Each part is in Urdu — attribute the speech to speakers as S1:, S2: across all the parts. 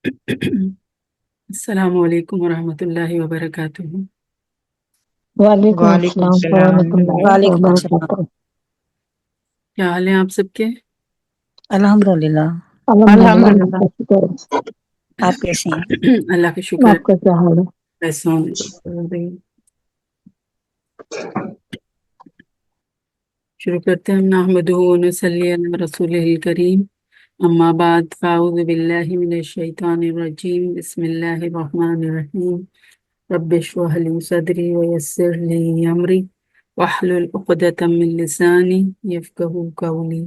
S1: السلام علیکم ورحمۃ اللہ وبرکاتہ۔
S2: وعلیکم
S3: وعلیکم
S2: السلام
S3: السلام
S2: ورحمۃ اللہ
S3: وعلیکم السلام۔
S2: وبرکاتہ۔
S1: کیا حال ہیں آپ سب کے؟
S3: الحمدللہ۔
S2: الحمدللہ، اللہ
S3: الحمدللہ،
S2: کا شکر ہے۔
S3: آپ کیسے ہیں؟
S1: اللہ کا شکر
S2: آپ کا کیا حال ہے؟
S1: ہے۔ ایسا شروع کرتے ہیں۔ نحمدہ و نصلی علی رسولہ الکریم، اما بعد فاعوذ باللہ من الشیطان الرجیم، بسم اللہ الرحمن الرحیم۔ رب اشرح لی صدری ویسر لی امری واحلل عقدۃ من لسانی یفقہوا قولی۔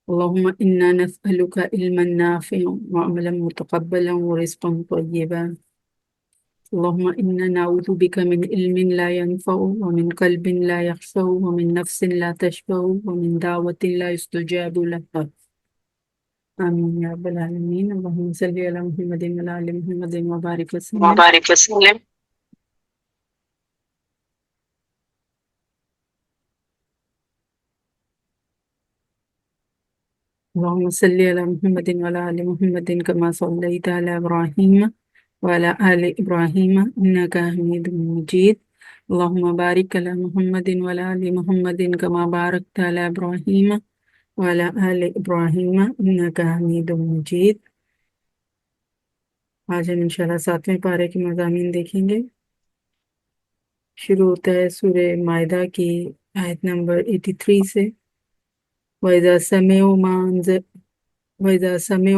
S1: اللهم إنا نسألك علما نافعا وعملا متقبلا ورزقا طيبا۔ اللهم إنا نعوذ بك من علم لا ينفع ومن قلب لا يخشع ومن نفس لا تشبع ومن دعوة لا يستجاب لها، آمين يا رب العالمين۔ اللهم صل على محمد وعلى آل محمد وبارك وسلم۔
S3: مبارک وسلم۔
S1: اللهم صل على محمد وعلى آل محمد كما صليت على إبراهيم وعلى آل إبراهيم إنك حميد مجيد۔ اللهم بارك على محمد وعلى آل محمد كما باركت على إبراهيم وعلى آل إبراهيم إنك حميد مجيد۔ آج ہم انشاءاللہ 7ویں پارے کے مضامین دیکھیں گے۔ شروع ہوتا ہے سورہ مائدہ کی آیت نمبر 83 سے۔ وَإِذَا سَمِعُوا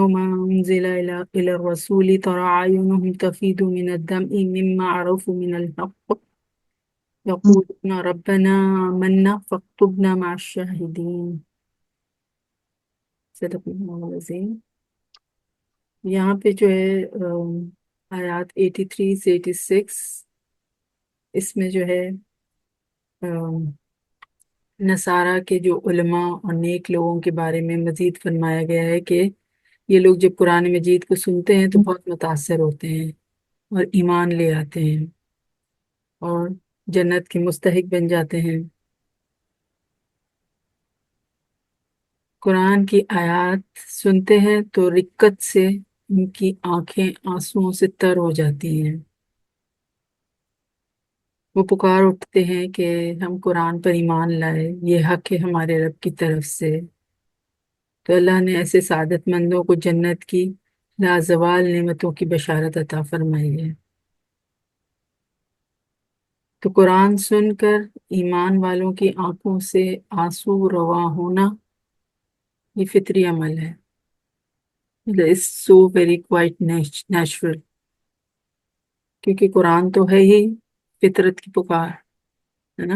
S1: مَا أُنزِلَ إِلَى الرَّسُولِ تَرَىٰ أَعْيُنَهُمْ تَفِيضُ مِنَ الدَّمْعِ مِمَّا عَرَفُوا مِنَ الْحَقِّ يَقُولُونَ رَبَّنَا آمَنَّا فَاكْتُبْنَا مَعَ الشَّاهِدِينَ۔ صدق اللہ العظیم۔ یہاں پہ جو ہے آیات 83 سے 86، اس میں جو ہے نصارہ کے جو علماء اور نیک لوگوں کے بارے میں مزید فرمایا گیا ہے کہ یہ لوگ جب قرآن مجید کو سنتے ہیں تو بہت متاثر ہوتے ہیں اور ایمان لے آتے ہیں اور جنت کے مستحق بن جاتے ہیں۔ قرآن کی آیات سنتے ہیں تو رکت سے ان کی آنکھیں آنسوؤں سے تر ہو جاتی ہیں۔ وہ پکار اٹھتے ہیں کہ ہم قرآن پر ایمان لائے، یہ حق ہے ہمارے رب کی طرف سے۔ تو اللہ نے ایسے سعادت مندوں کو جنت کی لازوال نعمتوں کی بشارت عطا فرمائی ہے۔ تو قرآن سن کر ایمان والوں کی آنکھوں سے آنسو رواں ہونا یہ فطری عمل ہے۔ It's so very quite natural، کیونکہ قرآن تو ہے ہی فطرت کی پکار، ہے نا؟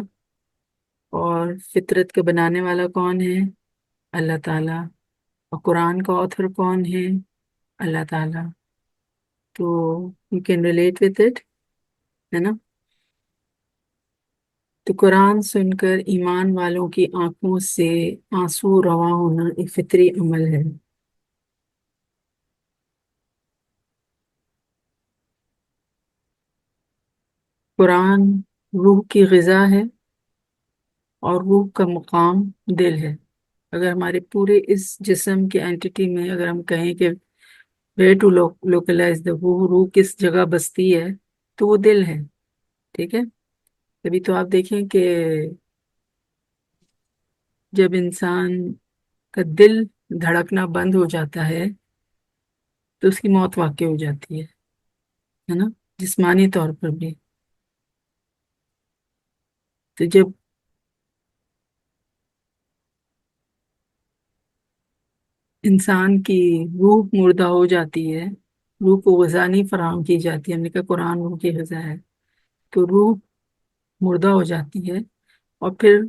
S1: اور فطرت کا بنانے والا کون ہے؟ اللہ تعالیٰ۔ اور قرآن کا آتھر کون ہے؟ اللہ تعالیٰ۔ تو you can relate with it، ہے نا؟ تو قرآن سن کر ایمان والوں کی آنکھوں سے آنسو رواں ہونا ایک فطری عمل ہے۔ قرآن روح کی غذا ہے اور روح کا مقام دل ہے۔ اگر ہمارے پورے اس جسم کے اینٹی میں اگر ہم کہیں کہ where to localize the روح کس جگہ بستی ہے تو وہ دل ہے، ٹھیک ہے؟ ابھی تو آپ دیکھیں کہ جب انسان کا دل دھڑکنا بند ہو جاتا ہے تو اس کی موت واقع ہو جاتی ہے نا؟ جسمانی طور پر بھی۔ تو جب انسان کی روح مردہ ہو جاتی ہے، روح کو غذا نہیں فراہم کی جاتی ہے، ہم نے کہا قرآن روح کی غذا ہے، تو روح مردہ ہو جاتی ہے اور پھر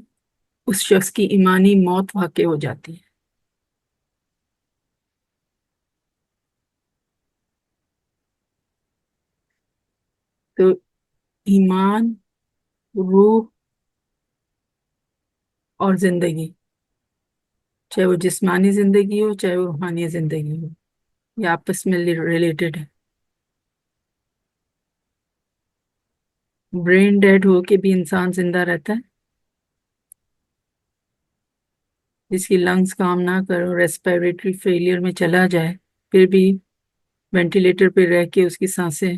S1: اس شخص کی ایمانی موت واقع ہو جاتی ہے۔ تو ایمان، روح اور زندگی، چاہے وہ جسمانی زندگی ہو چاہے وہ روحانی زندگی ہو، یہ آپس میں ریلیٹڈ ہے۔ برین ڈیڈ ہو کے بھی انسان زندہ رہتا ہے، جس کی لنگز کام نہ کرو، ریسپیریٹری فیلئر میں چلا جائے پھر بھی وینٹیلیٹر پہ رہ کے اس کی سانسیں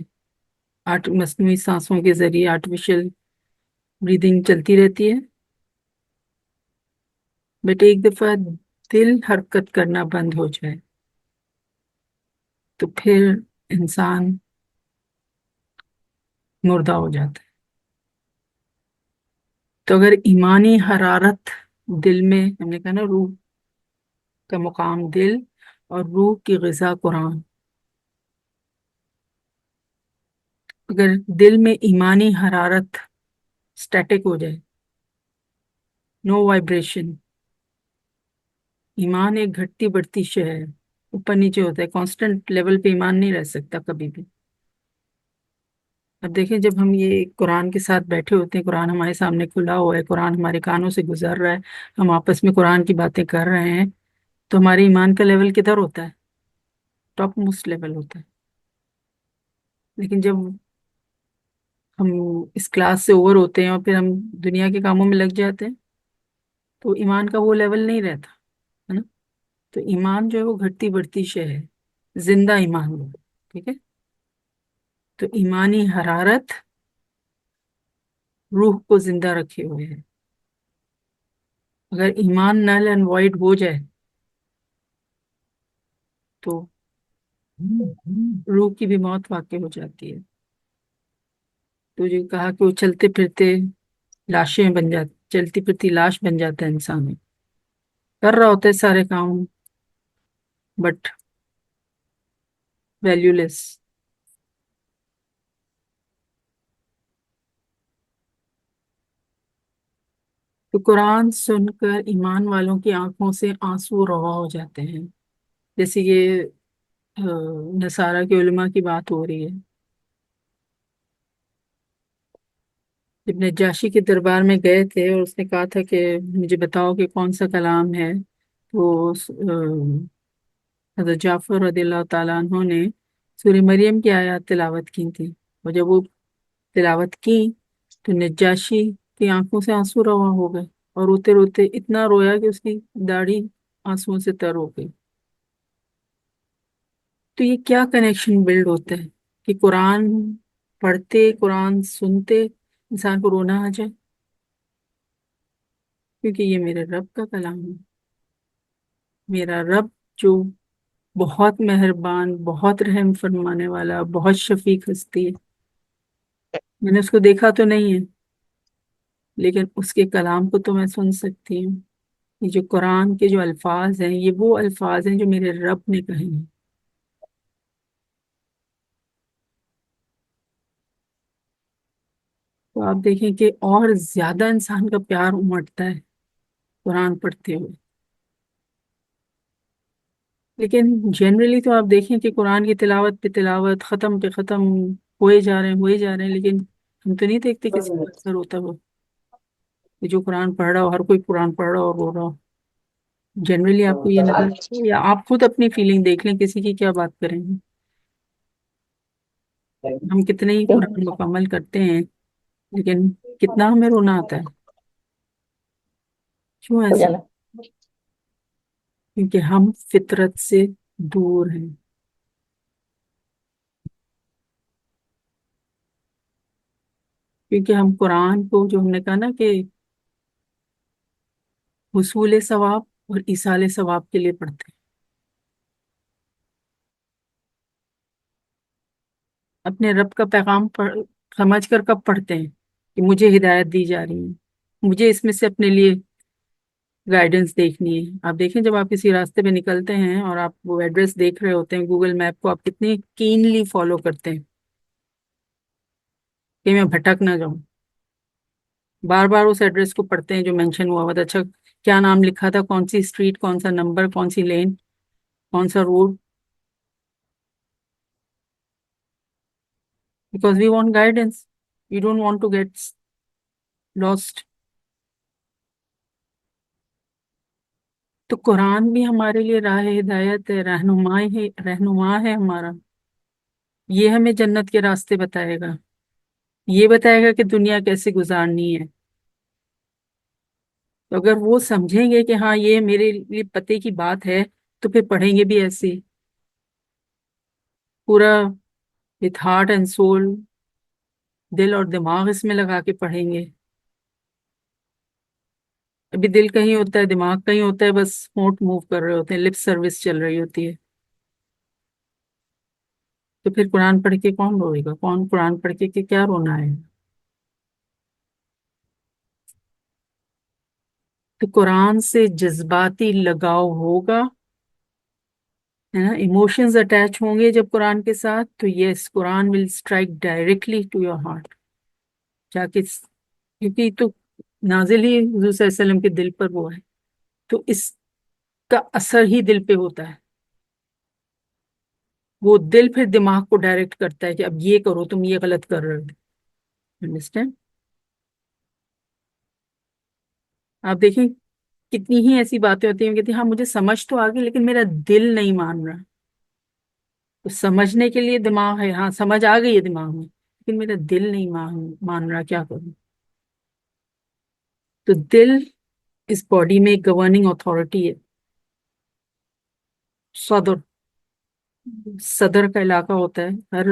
S1: مصنوعی سانسوں کے ذریعے آرٹیفیشل بریدنگ چلتی رہتی ہے. بٹ ایک دفعہ دل حرکت کرنا بند ہو جائے تو پھر انسان مردہ ہو جاتا ہے. تو اگر ایمانی حرارت دل میں، ہم نے کہا نا روح کا مقام دل اور روح کی غذا قرآن، اگر دل میں ایمانی حرارت سٹیٹک ہو جائے، نو وائبریشن، ایمان ایک گھٹتی بڑھتی شے ہے، اوپر نیچے ہوتا ہے، کانسٹنٹ لیول پہ ایمان نہیں رہ سکتا کبھی بھی. اب دیکھیں جب ہم یہ قرآن کے ساتھ بیٹھے ہوتے ہیں، قرآن ہمارے سامنے کھلا ہوا ہے، قرآن ہمارے کانوں سے گزر رہا ہے، ہم آپس میں قرآن کی باتیں کر رہے ہیں، تو ہمارے ایمان کا لیول کدھر ہوتا ہے؟ ٹاپ موسٹ لیول ہوتا ہے. لیکن جب ہم اس کلاس سے اوور ہوتے ہیں اور پھر ہم دنیا کے کاموں میں لگ جاتے ہیں تو ایمان کا وہ لیول نہیں رہتا ہے نا. تو ایمان جو ہے وہ گھٹتی بڑھتی شے ہے، زندہ ایمان وہ. ٹھیک ہے، تو ایمانی حرارت روح کو زندہ رکھے ہوئے ہے. اگر ایمان نل اینڈ وائڈ ہو جائے تو روح کی بھی موت واقع ہو جاتی ہے. تو جو کہا کہ وہ چلتے پھرتے لاشیں بن جاتی، چلتی پھرتی لاش بن جاتا ہے انسان، کر رہا ہوتا ہے سارے کام بٹ ویلیو لیس. تو قرآن سن کر ایمان والوں کی آنکھوں سے آنسو روا ہو جاتے ہیں. جیسے یہ نصارہ کے علماء کی بات ہو رہی ہے. جب نجاشی کے دربار میں گئے تھے اور اس نے کہا تھا کہ مجھے بتاؤ کہ کون سا کلام ہے، تو حضرت جعفر رضی اللہ تعالیٰ عنہ نے سورہ مریم کی آیات تلاوت کی تھی، اور جب وہ تلاوت کی تو نجاشی کی آنکھوں سے آنسو رواں ہو گئے، اور روتے روتے اتنا رویا کہ اس کی داڑھی آنسوؤں سے تر ہو گئی. تو یہ کیا کنیکشن بلڈ ہوتا ہے کہ قرآن پڑھتے، قرآن سنتے انسان کو رونا آ جائے، کیونکہ یہ میرے رب کا کلام ہے. میرا رب جو بہت مہربان، بہت رحم فرمانے والا، بہت شفیق ہستی ہے. میں نے اس کو دیکھا تو نہیں ہے، لیکن اس کے کلام کو تو میں سن سکتی ہوں. یہ جو قرآن کے جو الفاظ ہیں، یہ وہ الفاظ ہیں جو میرے رب نے کہے ہیں. تو آپ دیکھیں کہ اور زیادہ انسان کا پیار امٹتا ہے قرآن پڑھتے ہوئے. لیکن جنرلی تو آپ دیکھیں کہ قرآن کی تلاوت پہ تلاوت، ختم پہ ختم ہوئے جا رہے ہیں، لیکن ہم تو نہیں دیکھتے کسی کا اثر ہوتا ہو کہ جو قرآن پڑھ رہا ہو، ہر کوئی قرآن پڑھ رہا ہو اور رو رہا ہو. جنرلی آپ کو یہ نظر آتا ہے، یا آپ خود اپنی فیلنگ دیکھ لیں، کسی کی کیا بات کریں گے. ہم کتنے ہی قرآن مکمل کرتے ہیں لیکن کتنا ہمیں رونا آتا ہے. کیوں ایسا؟ کیونکہ ہم فطرت سے دور ہیں. کیونکہ ہم قرآن کو، جو ہم نے کہا نا کہ حصول ثواب اور ایصال ثواب کے لیے پڑھتے ہیں، اپنے رب کا پیغام سمجھ کر کب پڑھتے ہیں کہ مجھے ہدایت دی جا رہی ہے، مجھے اس میں سے اپنے لیے گائیڈنس دیکھنی ہے. آپ دیکھیں جب آپ کسی راستے پہ نکلتے ہیں اور آپ وہ ایڈریس دیکھ رہے ہوتے ہیں گوگل میپ کو، آپ کتنی کینلی فالو کرتے ہیں کہ میں بھٹک نہ جاؤں. بار بار اس ایڈریس کو پڑھتے ہیں جو مینشن ہوا ہوا تھا. اچھا کیا نام لکھا تھا، کون سی اسٹریٹ، کون سا نمبر، کون سی لین، کون سا road, because we want guidance, we don't want to get lost. تو قرآن بھی ہمارے لیے راہ ہدایت ہے، رہنما ہے ہمارا. یہ ہمیں جنت کے راستے بتائے گا، یہ بتائے گا کہ دنیا کیسے گزارنی ہے. تو اگر وہ سمجھیں گے کہ ہاں یہ میرے لیے پتے کی بات ہے تو پھر پڑھیں گے بھی ایسے. پورا وتھ ہارٹ اینڈ سول دل اور دماغ اس میں لگا کے پڑھیں گے. ابھی دل کہیں ہوتا ہے، دماغ کہیں ہوتا ہے، بس ہونٹ موو کر رہے ہوتے ہیں، لپ سروس چل رہی ہوتی ہے. تو پھر قرآن پڑھ کے کون روئے گا؟ کون قرآن پڑھ کے کہ کیا رونا ہے؟ تو قرآن سے جذباتی لگاؤ ہوگا، ہے نا، ایموشنز اٹیچ ہوں گے جب قرآن کے ساتھ، تو yes Quran will strike directly to your heart جا کے، کیونکہ تو نازل ہی حضور صلی اللہ علیہ وسلم کے دل پر وہ ہے، تو اس کا اثر ہی دل پہ ہوتا ہے. وہ دل پھر دماغ کو ڈائریکٹ کرتا ہے کہ اب یہ کرو، تم یہ غلط کر رہے ہو. انڈرسٹینڈ؟ آپ دیکھیں کتنی ہی ایسی باتیں ہوتی ہیں کہتی ہیں ہاں مجھے سمجھ تو آ گئی لیکن میرا دل نہیں مان رہا. تو سمجھنے کے لیے دماغ ہے، ہاں سمجھ آ گئی ہے دماغ میں، لیکن میرا دل نہیں مان رہا، کیا کروں؟ تو دل اس باڈی میں ایک گورننگ اتھارٹی ہے. صدر، صدر کا علاقہ ہوتا ہے، ہر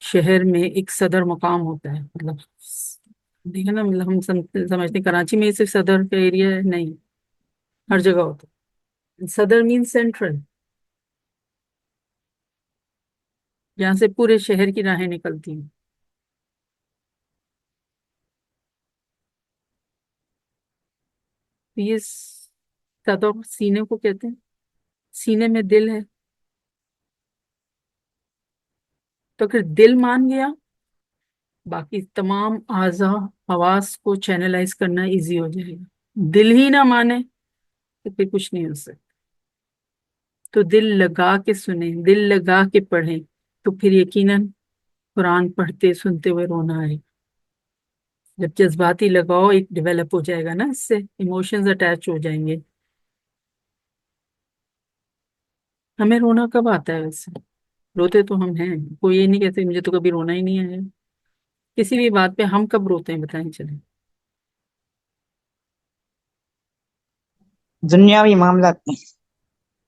S1: شہر میں ایک صدر مقام ہوتا ہے. مطلب دیکھیں نا، مطلب ہم سمجھتے ہیں کراچی میں صرف صدر کا ایریا ہے، نہیں، ہر جگہ ہوتا ہے. صدر مین سینٹرل، جہاں سے پورے شہر کی راہیں نکلتی ہیں. تو یہ صدر سینے کو کہتے ہیں، سینے میں دل ہے. تو پھر دل مان گیا، باقی تمام اعضاء حواس کو چینلائز کرنا ایزی ہو جائے گا. دل ہی نہ مانے تو پھر کچھ نہیں ہو سکتا. تو دل لگا کے سنیں، دل لگا کے پڑھیں، تو پھر یقیناً قرآن پڑھتے سنتے ہوئے رونا آئے گا. جب جذباتی لگاؤ ایک ڈیولپ ہو جائے گا نا، اس سے ایموشنز اٹیچ ہو جائیں گے. ہمیں رونا کب آتا ہے ویسے؟ روتے تو ہم ہیں، کوئی یہ نہیں کہتے مجھے تو کبھی رونا ہی نہیں آیا. کسی بھی بات پہ ہم کب روتے ہیں بتائیں چلیں؟
S2: دنیاوی معاملات میں.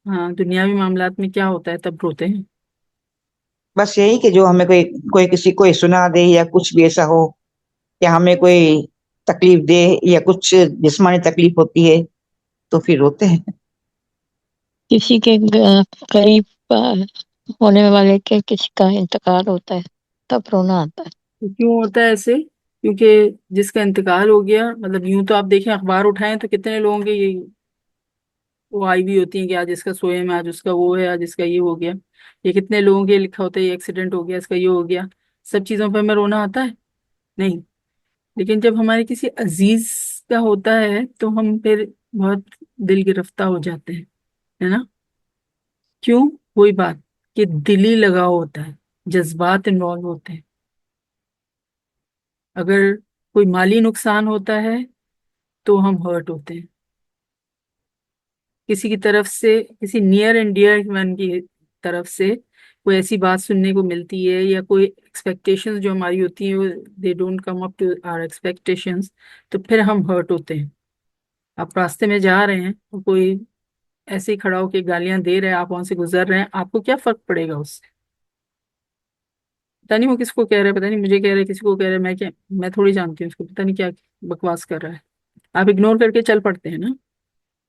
S1: ہاں، دنیاوی معاملات میں کیا ہوتا ہے تب روتے ہیں؟
S2: بس یہی کہ جو ہمیں کوئی کسی کوئی سنا دے یا کچھ بھی ایسا ہو، یا ہمیں کوئی تکلیف دے یا کچھ جسمانی تکلیف ہوتی ہے تو پھر روتے ہیں.
S3: کسی کے قریب ہونے والے کے کسی کا انتقال ہوتا ہے تب رونا آتا ہے.
S1: تو کیوں ہوتا ہے ایسے؟ کیونکہ جس کا انتقال ہو گیا، مطلب یوں تو آپ دیکھیں اخبار اٹھائیں تو کتنے لوگوں کے یہ وہ آئی بھی ہوتی ہیں کہ آج اس کا سوئے میں، آج اس کا وہ ہے، آج اس کا یہ ہو گیا. یہ کتنے لوگوں کے لکھا ہوتا ہے یہ ایکسیڈنٹ ہو گیا، اس کا یہ ہو گیا. سب چیزوں پہ ہمیں رونا آتا ہے؟ نہیں. لیکن جب ہمارے کسی عزیز کا ہوتا ہے تو ہم پھر بہت دل گرفتہ ہو جاتے ہیں، ہے نا؟ کیوں؟ وہی بات کہ دلی لگاؤ ہوتا ہے، جذبات انوالو ہوتے ہیں. اگر کوئی مالی نقصان ہوتا ہے تو ہم ہرٹ ہوتے ہیں. کسی کی طرف سے، کسی نیئر اینڈ ڈیئر ون کی طرف سے کوئی ایسی بات سننے کو ملتی ہے، یا کوئی ایکسپیکٹیشنز جو ہماری ہوتی ہیں they don't come up to our expectations, تو پھر ہم ہرٹ ہوتے ہیں. آپ راستے میں جا رہے ہیں اور کوئی ایسے ہی کھڑا ہو کے گالیاں دے رہے ہیں، آپ وہاں سے گزر رہے ہیں، آپ کو کیا فرق پڑے گا اس سے؟ پتا نہیں وہ کس کو کہہ رہا ہے، پتا نہیں مجھے کہہ رہا ہے، کسی کو کہہ رہا ہے، میں کیا، میں تھوڑی جانتی ہوں اس کو، پتا نہیں کیا بکواس کر رہا ہے. آپ اگنور کر کے چل پڑتے ہیں نا.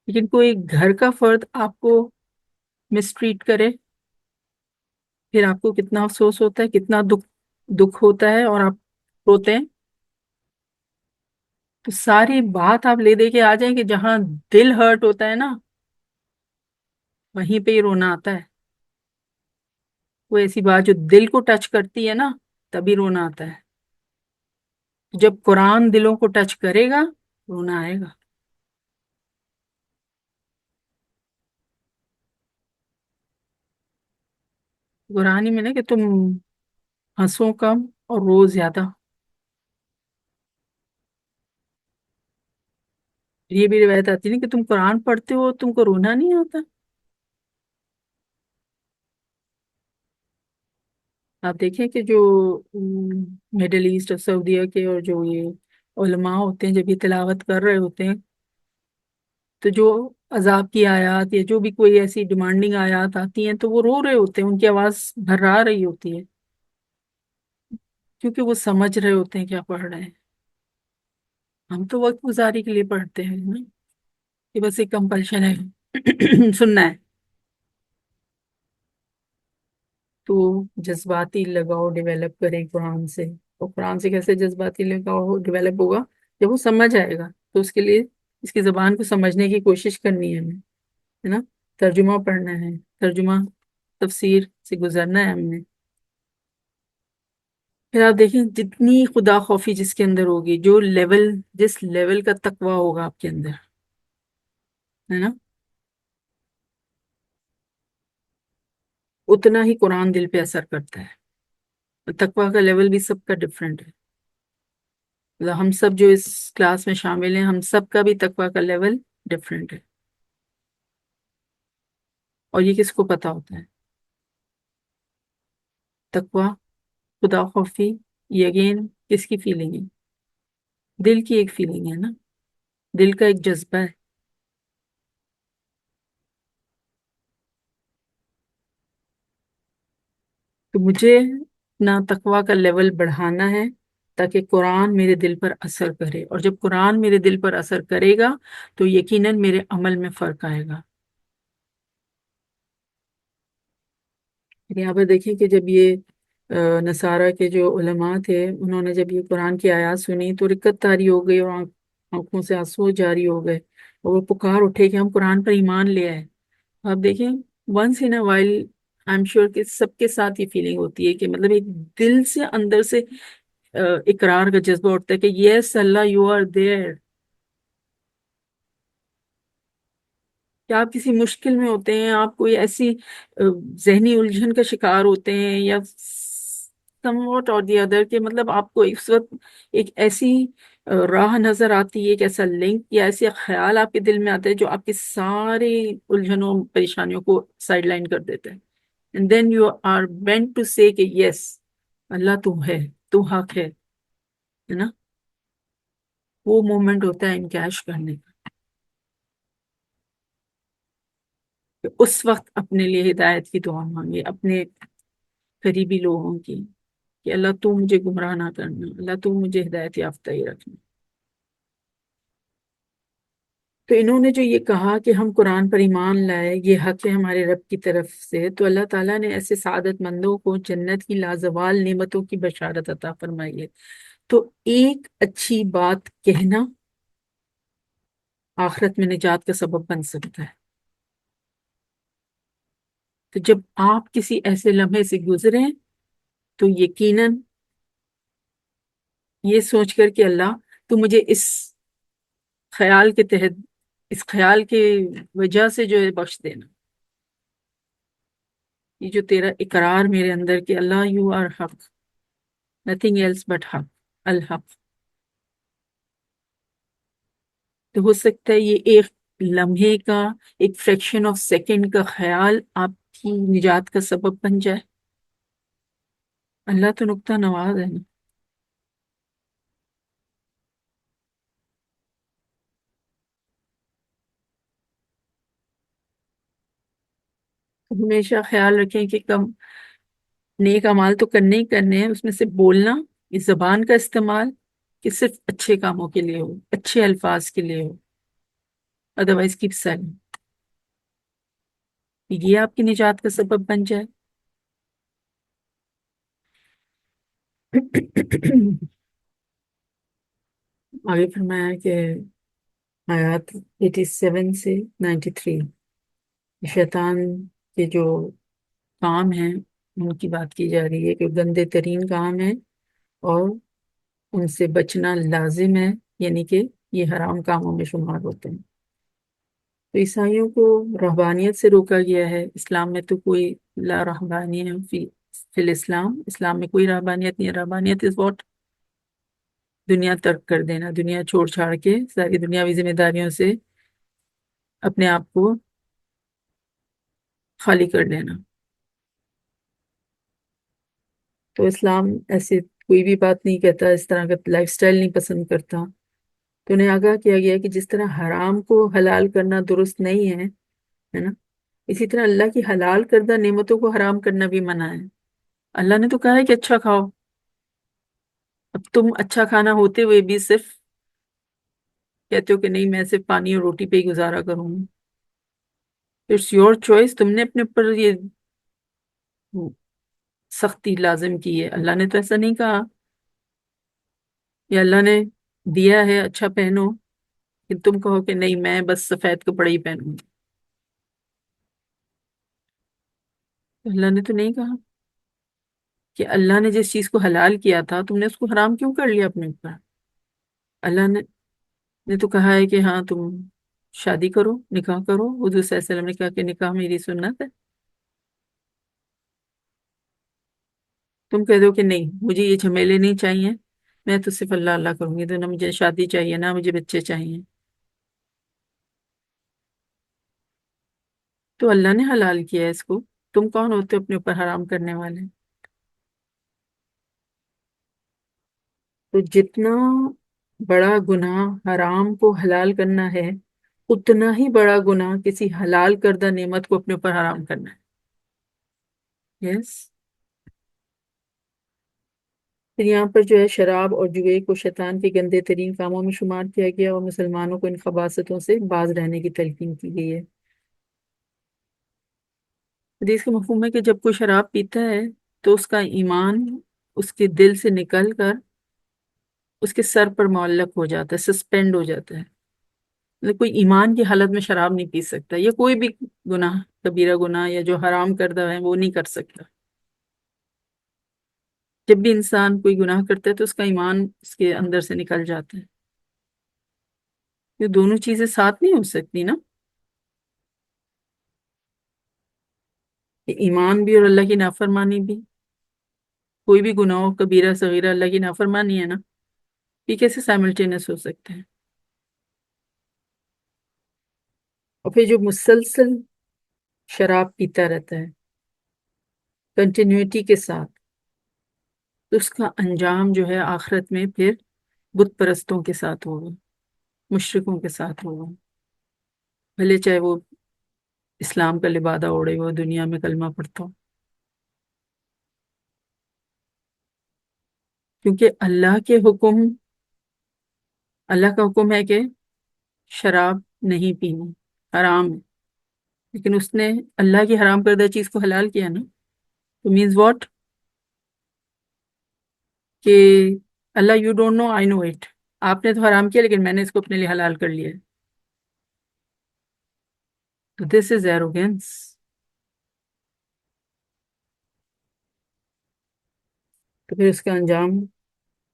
S1: لیکن کوئی گھر کا فرد آپ کو مسٹریٹ کرے، پھر آپ کو کتنا افسوس ہوتا ہے، کتنا دکھ ہوتا ہے، اور آپ روتے ہیں. تو ساری بات آپ لے دے کے آ جائیں کہ جہاں دل ہرٹ ہوتا ہے نا وہیں پہ ہی رونا آتا ہے. کوئی ایسی بات جو دل کو ٹچ کرتی ہے نا تبھی رونا آتا ہے. جب قرآن دلوں کو ٹچ کرے گا رونا آئے گا. قرآن ہی میں نا کہ تم ہنسو کم اور رو زیادہ. یہ بھی روایت آتی ہے نا کہ تم قرآن پڑھتے ہو تم کو رونا نہیں آتا. آپ دیکھیں کہ جو مڈل ایسٹ اور سعودیہ کے اور جو یہ علماء ہوتے ہیں جب یہ تلاوت کر رہے ہوتے ہیں تو جو عذاب کی آیات یا جو بھی کوئی ایسی ڈیمانڈنگ آیات آتی ہیں تو وہ رو رہے ہوتے ہیں، ان کی آواز بھرا رہی ہوتی ہے، کیونکہ وہ سمجھ رہے ہوتے ہیں کیا پڑھ رہے ہیں۔ ہم تو وقت گزاری کے لیے پڑھتے ہیں نا، کہ بس ایک کمپلشن ہے سننا ہے۔ تو جذباتی لگاؤ ڈیولپ کریں قرآن سے، تو قرآن سے کیسے جذباتی لگاؤ ڈیولپ ہوگا؟ جب وہ سمجھ آئے گا تو اس کے لیے اس کی زبان کو سمجھنے کی کوشش کرنی ہے ہمیں، ہے نا، ترجمہ پڑھنا ہے، ترجمہ تفسیر سے گزرنا ہے ہم نے۔ پھر آپ دیکھیں جتنی خدا خوفی جس کے اندر ہوگی، جو لیول، جس لیول کا تقوی ہوگا آپ کے اندر، ہے نا، اتنا ہی قرآن دل پہ اثر کرتا ہے۔ تقوی کا لیول بھی سب کا ڈفرینٹ ہے، مطلب ہم سب جو اس کلاس میں شامل ہیں، ہم سب کا بھی تقوی کا لیول ڈفرینٹ ہے۔ اور یہ کس کو پتا ہوتا ہے؟ تقوی، خدا خوفی، یہ اگین کس کی فیلنگ ہے؟ دل کی ایک فیلنگ ہے نا، دل کا ایک جذبہ ہے۔ تو مجھے اپنا تقوی کا لیول بڑھانا ہے تاکہ قرآن میرے دل پر اثر کرے، اور جب قرآن میرے دل پر اثر کرے گا تو یقیناً میرے عمل میں فرق آئے گا۔ یہاں پہ دیکھیں کہ جب یہ نصارہ کے جو علماء تھے، انہوں نے جب یہ قرآن کی آیات سنی تو رکت طاری ہو گئی، اور آنکھوں سے آنسو جاری ہو گئے، اور وہ پکار اٹھے کہ ہم قرآن پر ایمان لے آئے۔ آپ دیکھیں once in a while, I'm sure کہ سب کے ساتھ یہ فیلنگ ہوتی ہے کہ مطلب ایک دل سے اندر سے اقرار کا جذبہ اٹھتا ہے کہ یس اللہ یو آر دیئر۔ کہ آپ کسی مشکل میں ہوتے ہیں، آپ کوئی ایسی ذہنی الجھن کا شکار ہوتے ہیں، یا سم واٹ اور دی ادر، کہ مطلب آپ کو اس وقت ایک ایسی راہ نظر آتی ہے، ایک ایسا لنک یا ایسے خیال آپ کے دل میں آتا ہے جو آپ کی ساری الجھنوں پریشانیوں کو سائڈ لائن کر دیتا ہے، and then you are meant to say کہ یس اللہ تو ہے، تو حق ہے نا۔ وہ مومنٹ ہوتا ہے انکیش کرنے کا، کہ اس وقت اپنے لیے ہدایت کی دعا مانگے، اپنے قریبی لوگوں کی، کہ اللہ تو مجھے گمراہ نہ کرنا، اللہ تو مجھے ہدایت یافتہ ہی رکھنا۔ تو انہوں نے جو یہ کہا کہ ہم قرآن پر ایمان لائے، یہ حق ہے ہمارے رب کی طرف سے، تو اللہ تعالیٰ نے ایسے سعادت مندوں کو جنت کی لازوال نعمتوں کی بشارت عطا فرمائی ہے۔ تو ایک اچھی بات کہنا آخرت میں نجات کا سبب بن سکتا ہے۔ تو جب آپ کسی ایسے لمحے سے گزریں تو یقیناً یہ سوچ کر کہ اللہ تو مجھے اس خیال کے تحت، اس خیال کے وجہ سے جو ہے بخش دینا، یہ جو تیرا اقرار میرے اندر کہ اللہ یو آر حق، نتھنگ ایلس بٹ حق، الحق۔ تو ہو سکتا ہے یہ ایک لمحے کا، ایک فریکشن آف سیکنڈ کا خیال آپ کی نجات کا سبب بن جائے۔ اللہ تو نکتہ نواز ہے نا۔ ہمیشہ خیال رکھیں کہ کم نیک اعمال تو کرنے ہی کرنے ہیں، اس میں سے بولنا، اس زبان کا استعمال کہ صرف اچھے کاموں کے لیے ہو، اچھے الفاظ کے لیے ہو، ادروائز کیپ سائلنٹ، یہ آپ کی نجات کا سبب بن جائے۔ آگے فرمایا کہ آیات 87 سے 93 شیطان کے جو کام ہیں ان کی بات کی جا رہی ہے کہ گندے ترین کام ہیں اور ان سے بچنا لازم ہے، یعنی کہ یہ حرام کاموں میں شمار ہوتے ہیں۔ تو عیسائیوں کو رہبانیت سے روکا گیا ہے، اسلام میں تو کوئی لا رہبانی ہے فی الاسلام، اسلام میں کوئی رہبانیت نہیں ہے۔ رہبانیت از واٹ؟ دنیا ترک کر دینا، دنیا چھوڑ چھاڑ کے ساری دنیاوی ذمہ داریوں سے اپنے آپ کو خالی کر لینا۔ تو اسلام ایسے کوئی بھی بات نہیں کہتا، اس طرح کا لائف سٹائل نہیں پسند کرتا۔ تو انہیں آگاہ کیا گیا کہ جس طرح حرام کو حلال کرنا درست نہیں ہے نا، اسی طرح اللہ کی حلال کردہ نعمتوں کو حرام کرنا بھی منع ہے۔ اللہ نے تو کہا ہے کہ اچھا کھاؤ، اب تم اچھا کھانا ہوتے ہوئے بھی صرف کہتے ہو کہ نہیں میں صرف پانی اور روٹی پہ ہی گزارا کروں گی۔ اٹس یور چوائس، تم نے اپنے اوپر یہ سختی لازم کی ہے، اللہ نے تو ایسا نہیں کہا کہ اللہ نے دیا ہے اچھا پہنو کہ تم کہو کہ نہیں میں بس سفید کپڑے ہی پہنوں گی۔ اللہ نے تو نہیں کہا کہ اللہ نے جس چیز کو حلال کیا تھا تم نے اس کو حرام کیوں کر لیا اپنے اوپر۔ اللہ نے تو کہا ہے کہ ہاں تم شادی کرو، نکاح کرو، حضور صلی اللہ علیہ وسلم نے کہا کہ نکاح میری سنت ہے، تم کہہ دو کہ نہیں مجھے یہ جھمیلے نہیں چاہیے، میں تو صرف اللہ اللہ کروں گی، تو نہ مجھے شادی چاہیے نہ مجھے بچے چاہیے۔ تو اللہ نے حلال کیا ہے اس کو، تم کون ہوتے ہو اپنے اوپر حرام کرنے والے؟ تو جتنا بڑا گناہ حرام کو حلال کرنا ہے اتنا ہی بڑا گناہ کسی حلال کردہ نعمت کو اپنے اوپر حرام کرنا ہے۔ یس، پھر یہاں پر جو ہے شراب اور جوئے کو شیطان کے گندے ترین کاموں میں شمار کیا گیا اور مسلمانوں کو ان خباثتوں سے باز رہنے کی تلقین کی گئی ہے۔ حدیث کا مفہوم ہے کہ جب کوئی شراب پیتا ہے تو اس کا ایمان اس کے دل سے نکل کر اس کے سر پر معلق ہو جاتا ہے، سسپینڈ ہو جاتا ہے، مطلب کوئی ایمان کی حالت میں شراب نہیں پی سکتا، یا کوئی بھی گناہ، کبیرہ گناہ یا جو حرام کردہ ہے وہ نہیں کر سکتا۔ جب بھی انسان کوئی گناہ کرتا ہے تو اس کا ایمان اس کے اندر سے نکل جاتا ہے۔ یہ دونوں چیزیں ساتھ نہیں ہو سکتی نا، کہ ایمان بھی اور اللہ کی نافرمانی بھی۔ کوئی بھی گناہ ہو، کبیرہ صغیرہ، اللہ کی نافرمانی ہے نا، یہ کیسے سائملٹینس ہو سکتے ہیں؟ اور پھر جو مسلسل شراب پیتا رہتا ہے کنٹینیوٹی کے ساتھ، تو اس کا انجام جو ہے آخرت میں پھر بت پرستوں کے ساتھ ہوگا، مشرکوں کے ساتھ ہوگا، بھلے چاہے وہ اسلام کا لبادہ اوڑے، وہ دنیا میں کلمہ پڑھتا ہو، کیونکہ اللہ کا حکم ہے کہ شراب نہیں پینی، حرام ہے، لیکن اس نے اللہ کی حرام کردہ چیز کو حلال کیا نا، تو مینز واٹ، کہ Allah you don't know I know it, آپ نے تو حرام کیا لیکن میں نے اس کو اپنے لیے حلال کر لیا ہے، تو دس از ایروگینس۔ تو پھر اس کا انجام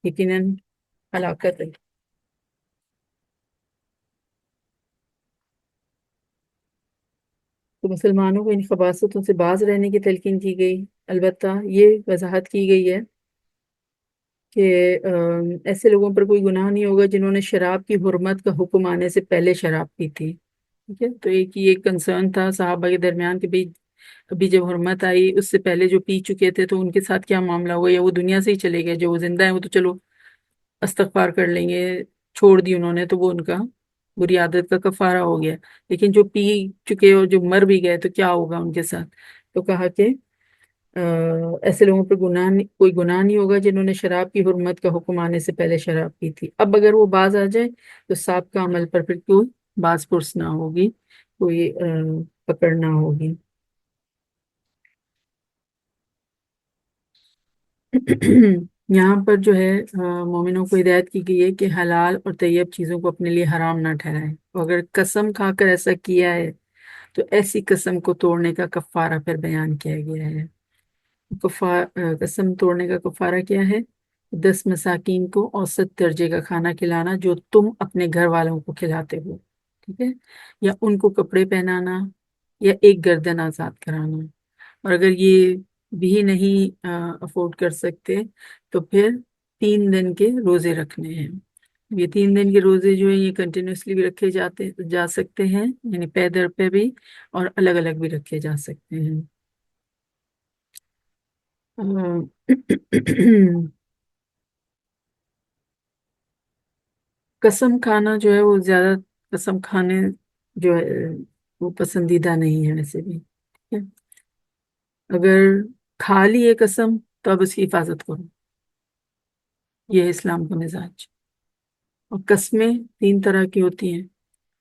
S1: یقیناً ہلاکت ہے۔ تو مسلمانوں کو ان خباثتوں سے باز رہنے کی تلقین کی گئی، البتہ یہ وضاحت کی گئی ہے کہ ایسے لوگوں پر کوئی گناہ نہیں ہوگا جنہوں نے شراب کی حرمت کا حکم آنے سے پہلے شراب پی تھی، ٹھیک ہے؟ تو ایک کنسرن تھا صحابہ کے درمیان کہ بھئی ابھی جب حرمت آئی اس سے پہلے جو پی چکے تھے تو ان کے ساتھ کیا معاملہ ہوا، یا وہ دنیا سے ہی چلے گئے، جو وہ زندہ ہیں وہ تو چلو استغفار کر لیں گے، چھوڑ دی انہوں نے تو وہ ان کا بری عادت کا کفارہ ہو گیا، لیکن جو پی چکے اور جو مر بھی گئے تو کیا ہوگا ان کے ساتھ؟ تو کہا کہ ایسے لوگوں پر کوئی گناہ نہیں ہوگا جنہوں نے شراب کی حرمت کا حکم آنے سے پہلے شراب پی تھی۔ اب اگر وہ باز آ جائے تو سابقہ عمل پر پھر کوئی باز پرس نہ ہوگی، کوئی پکڑ نہ ہوگی۔ یہاں پر جو ہے مومنوں کو ہدایت کی گئی ہے کہ حلال اور طیب چیزوں کو اپنے لیے حرام نہ ٹھہرائیں، اور اگر قسم کھا کر ایسا کیا ہے تو ایسی قسم کو توڑنے کا کفارہ پھر بیان کیا گیا ہے۔ قسم توڑنے کا کفارہ کیا ہے؟ 10 مساکین کو اوسط درجے کا کھانا کھلانا جو تم اپنے گھر والوں کو کھلاتے ہو، ٹھیک ہے، یا ان کو کپڑے پہنانا، یا ایک گردن آزاد کرانا، اور اگر یہ بھی نہیں افورڈ کر سکتے تو پھر 3 دن کے روزے رکھنے ہیں۔ یہ 3 دن کے روزے جو ہیں یہ کنٹینیوسلی بھی رکھے جا سکتے ہیں، یعنی پے در پہ بھی، اور الگ الگ بھی رکھے جا سکتے ہیں۔ قسم کھانا جو ہے وہ زیادہ قسم کھانے جو ہے وہ پسندیدہ نہیں ہے ویسے بھی، ٹھیک ہے؟ اگر کھا لی ہے قسم تو اب اس کی حفاظت کرو، یہ ہے اسلام کا مزاج۔ اور قسمیں 3 طرح کی ہوتی ہیں،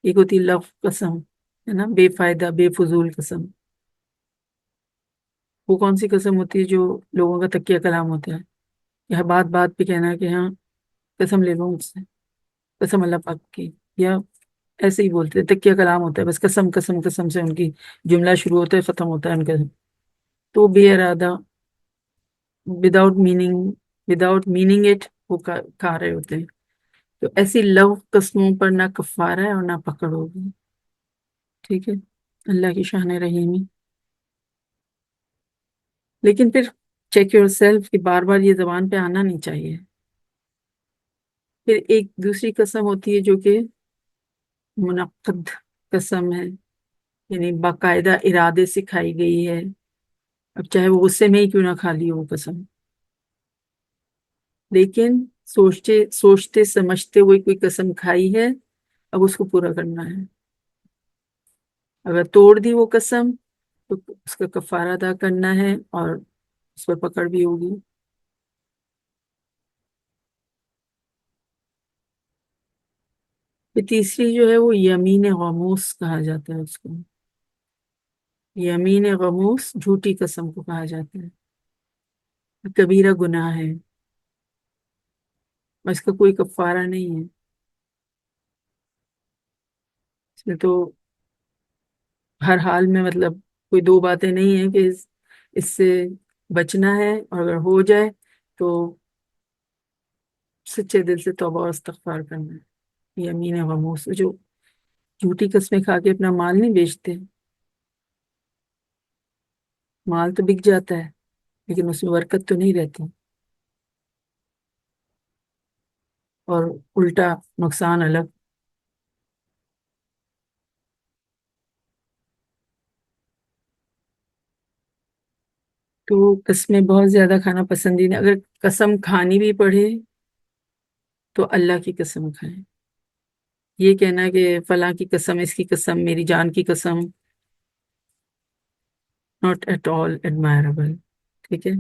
S1: ایک ہوتی ہے لف قسم، ہے نا، بے فائدہ بے فضول قسم۔ وہ کون سی قسم ہوتی ہے؟ جو لوگوں کا تکیہ کلام ہوتا ہے، یا بات بات پہ کہنا کہ ہاں قسم لے لو مجھ سے، قسم اللہ پاک کی، یا ایسے ہی بولتے ہیں، تکیہ کلام ہوتا ہے، بس قسم قسم قسم سے ان کی جملہ شروع ہوتا ہے ختم ہوتا ہے ان کا، تو بے ارادہ وداؤٹ میننگ اٹ وہ کھا رہے ہوتے ہیں۔ تو ایسی لو قسموں پر نہ کفارہ ہے اور نہ پکڑ ہوگی، ٹھیک ہے؟ اللہ کی شان رحیمی۔ لیکن پھر چیک یور سیلف کہ بار بار یہ زبان پہ آنا نہیں چاہیے۔ پھر ایک دوسری قسم ہوتی ہے جو کہ منعقد قسم ہے، یعنی باقاعدہ ارادے سے کھائی گئی ہے، اب چاہے وہ غصے میں ہی کیوں نہ کھا لی ہو وہ قسم، لیکن سوچتے سمجھتے ہوئے کوئی قسم کھائی ہے، اب اس کو پورا کرنا ہے۔ اگر توڑ دی وہ قسم تو اس کا کفارہ ادا کرنا ہے اور اس پر پکڑ بھی ہوگی۔ پھر تیسری جو ہے وہ یمین غموس کہا جاتا ہے اس کو، یمین غموس جھوٹی قسم کو کہا جاتا ہے، کبیرہ گناہ ہے، اس کا کوئی کفارہ نہیں ہے، اس میں تو ہر حال میں مطلب کوئی دو باتیں نہیں ہیں کہ اس سے بچنا ہے، اور اگر ہو جائے تو سچے دل سے توبہ اور استغفار کرنا ہے۔ یمین غموس جو جھوٹی قسمیں کھا کے اپنا مال نہیں بیچتے، مال تو بک جاتا ہے لیکن اس میں برکت تو نہیں رہتی، اور الٹا نقصان الگ۔ تو قسمیں بہت زیادہ کھانا پسندیدہ، اگر قسم کھانی بھی پڑے تو اللہ کی قسم کھائیں۔ یہ کہنا کہ فلاں کی قسم، اس کی قسم، میری جان کی قسم، ناٹ ایٹ آل ایڈمائربل، ٹھیک ہے؟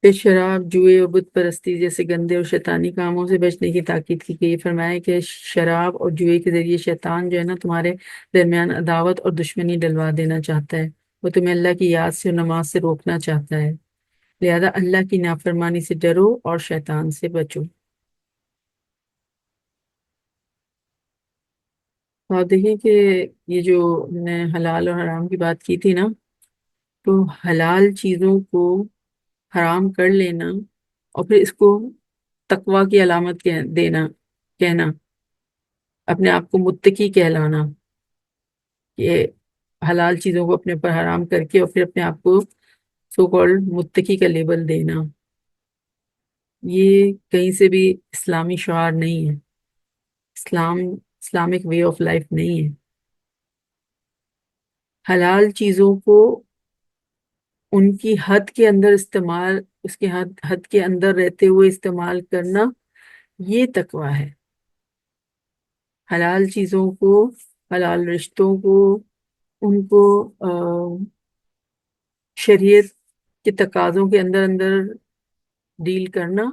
S1: پھر شراب، جوئے اور بت پرستی جیسے گندے اور شیطانی کاموں سے بچنے کی تاکید کی گئی۔ فرمایا کہ شراب اور جوئے کے ذریعے شیطان جو ہے نا تمہارے درمیان عداوت اور دشمنی ڈلوا دینا چاہتا ہے، وہ تمہیں اللہ کی یاد سے اور نماز سے روکنا چاہتا ہے، لہذا اللہ کی نافرمانی سے ڈرو اور شیطان سے بچو۔ اور دیکھیں کہ یہ جو ہم نے حلال اور حرام کی بات کی تھی نا، تو حلال چیزوں کو حرام کر لینا اور پھر اس کو تقوی کی علامت کہنا، اپنے آپ کو متقی کہلانا، کہ حلال چیزوں کو اپنے پر حرام کر کے اور پھر اپنے آپ کو سو کالڈ متقی کا لیبل دینا، یہ کہیں سے بھی اسلامی شعار نہیں ہے، اسلامک وے آف لائف نہیں ہے۔ حلال چیزوں کو ان کی حد کے اندر استعمال، اس کے حد کے اندر رہتے ہوئے استعمال کرنا، یہ تقوی ہے۔ حلال چیزوں کو، حلال رشتوں کو، ان کو شریعت کے تقاضوں کے اندر اندر ڈیل کرنا،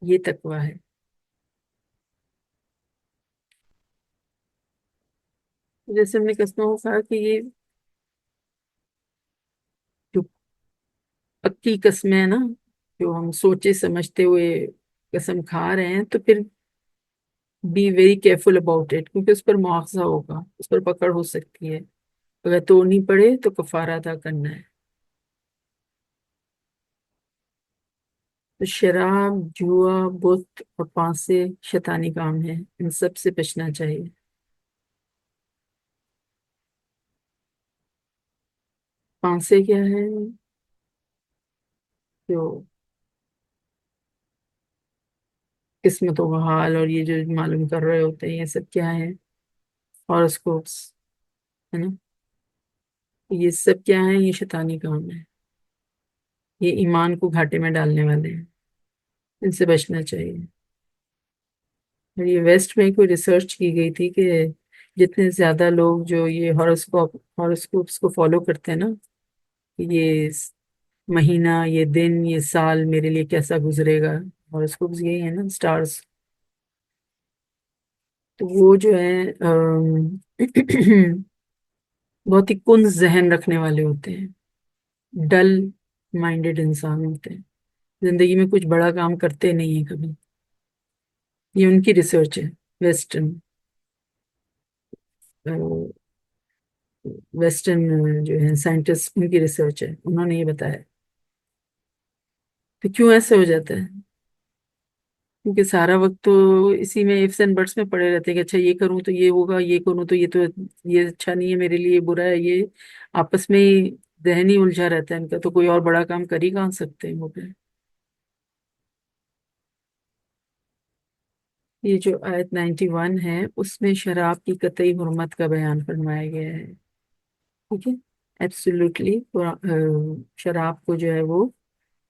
S1: یہ تقوی ہے۔ جیسے ہم نے قسموں کو کہا کہ یہ جو پکی قسمیں ہیں نا، جو ہم سوچے سمجھتے ہوئے قسم کھا رہے ہیں، تو پھر be very careful about it, کیونکہ اس پر مواخذہ ہوگا، اس پر پکڑ ہو سکتی ہے، اگر توڑنی پڑے تو کفارہ ادا کرنا ہے۔ تو شراب، جوا، بت اور پانسے شیطانی کام ہیں، ان سب سے بچنا چاہیے۔ پانسے کیا ہے؟ جو قسمتوں کا حال اور یہ جو معلوم کر رہے ہوتے ہیں، یہ سب کیا ہے؟ ہاروسکوپس، ہے نا، یہ سب کیا ہے؟ یہ شیطانی کام ہے۔ یہ ایمان کو گھاٹے میں ڈالنے والے ہیں، ان سے بچنا چاہیے۔ اور یہ ویسٹ میں کوئی ریسرچ کی گئی تھی کہ جتنے زیادہ لوگ جو یہ ہاروسکوپس کو فالو کرتے ہیں نا، یہ مہینہ، یہ دن، یہ سال میرے لیے کیسا گزرے گا، ہاروسکوپس یہی ہے نا، سٹارز، تو وہ جو ہے بہت ہی کن ذہن رکھنے والے ہوتے ہیں، ڈل مائنڈیڈ انسان ہوتے ہیں، زندگی میں کچھ بڑا کام کرتے نہیں ہیں کبھی۔ یہ ان کی ریسرچ ہے، ویسٹرن ویسٹرن جو ہے سائنٹسٹ، ان کی ریسرچ ہے، انہوں نے یہ بتایا۔ تو کیوں ایسے ہو جاتا ہے؟ کیونکہ سارا وقت تو اسی میں ifs اینڈ بٹس میں پڑے رہتے ہیں کہ اچھا یہ کروں تو یہ ہوگا، یہ کروں تو یہ اچھا نہیں ہے میرے لیے، یہ برا ہے، یہ آپس میں ہی ذہن ہی الجھا رہتا ہے ان کا، تو کوئی اور بڑا کام کر ہی کہاں سکتے ہیں وہ پہ۔ یہ جو آیت 91 ہے اس میں شراب کی قطعی حرمت کا بیان فرمایا گیا ہے، ٹھیک ہے، ایبسولوٹلی شراب کو جو ہے وہ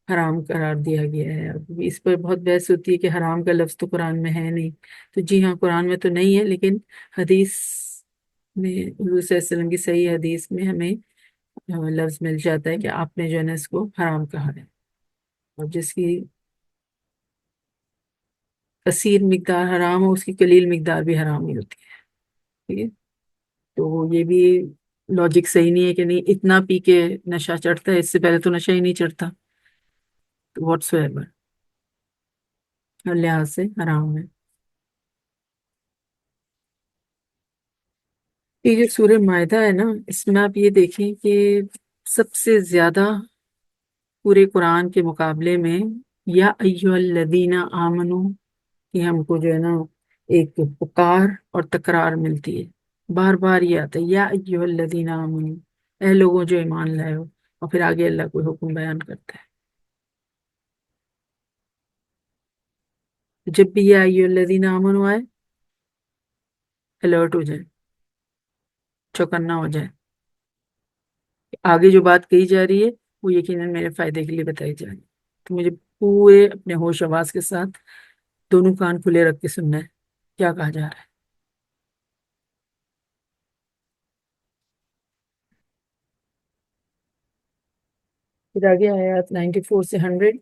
S1: حرام قرار دیا گیا ہے۔ اب اس پر بہت بحث ہوتی ہے کہ حرام کا لفظ تو قرآن میں ہے نہیں، تو جی ہاں قرآن میں تو نہیں ہے، لیکن حدیث میں حضور صلی اللہ علیہ وسلم کی صحیح حدیث میں ہمیں لفظ مل جاتا ہے کہ آپ نے جو ہے نا اس کو حرام کہا ہے، اور جس کی کثیر مقدار حرام ہو اس کی قلیل مقدار بھی حرام ہی ہوتی ہے، ٹھیک ہے۔ تو یہ بھی لاجک صحیح نہیں ہے کہ نہیں اتنا پی کے نشہ چڑھتا ہے، اس سے پہلے تو نشہ ہی نہیں چڑھتا، واٹس ایور ہر لحاظ سے حرام ہے۔ یہ جو سورہ مائدہ ہے نا، اس میں آپ یہ دیکھیں کہ سب سے زیادہ پورے قرآن کے مقابلے میں یا ایھا الذین آمنو، کہ ہم کو جو ہے نا ایک پکار اور تکرار ملتی ہے، بار بار یہ آتا ہے یا ایھا الذین آمنو، اے لوگوں جو ایمان لائے ہو، اور پھر آگے اللہ کوئی حکم بیان کرتا ہے۔ جب بھی یا ایھا الذین آمنو آئے، الرٹ ہو جائے، چوکنا ہو جائے، آگے جو بات کہی جا رہی ہے وہ یقیناً میرے فائدے کے لیے بتائی جا رہی ہے، تو مجھے پورے اپنے ہوش آواز کے ساتھ دونوں کان کھلے رکھ کے سننا ہے کیا کہا جا رہا ہے۔ پھر آگے آیات 94 سے 100،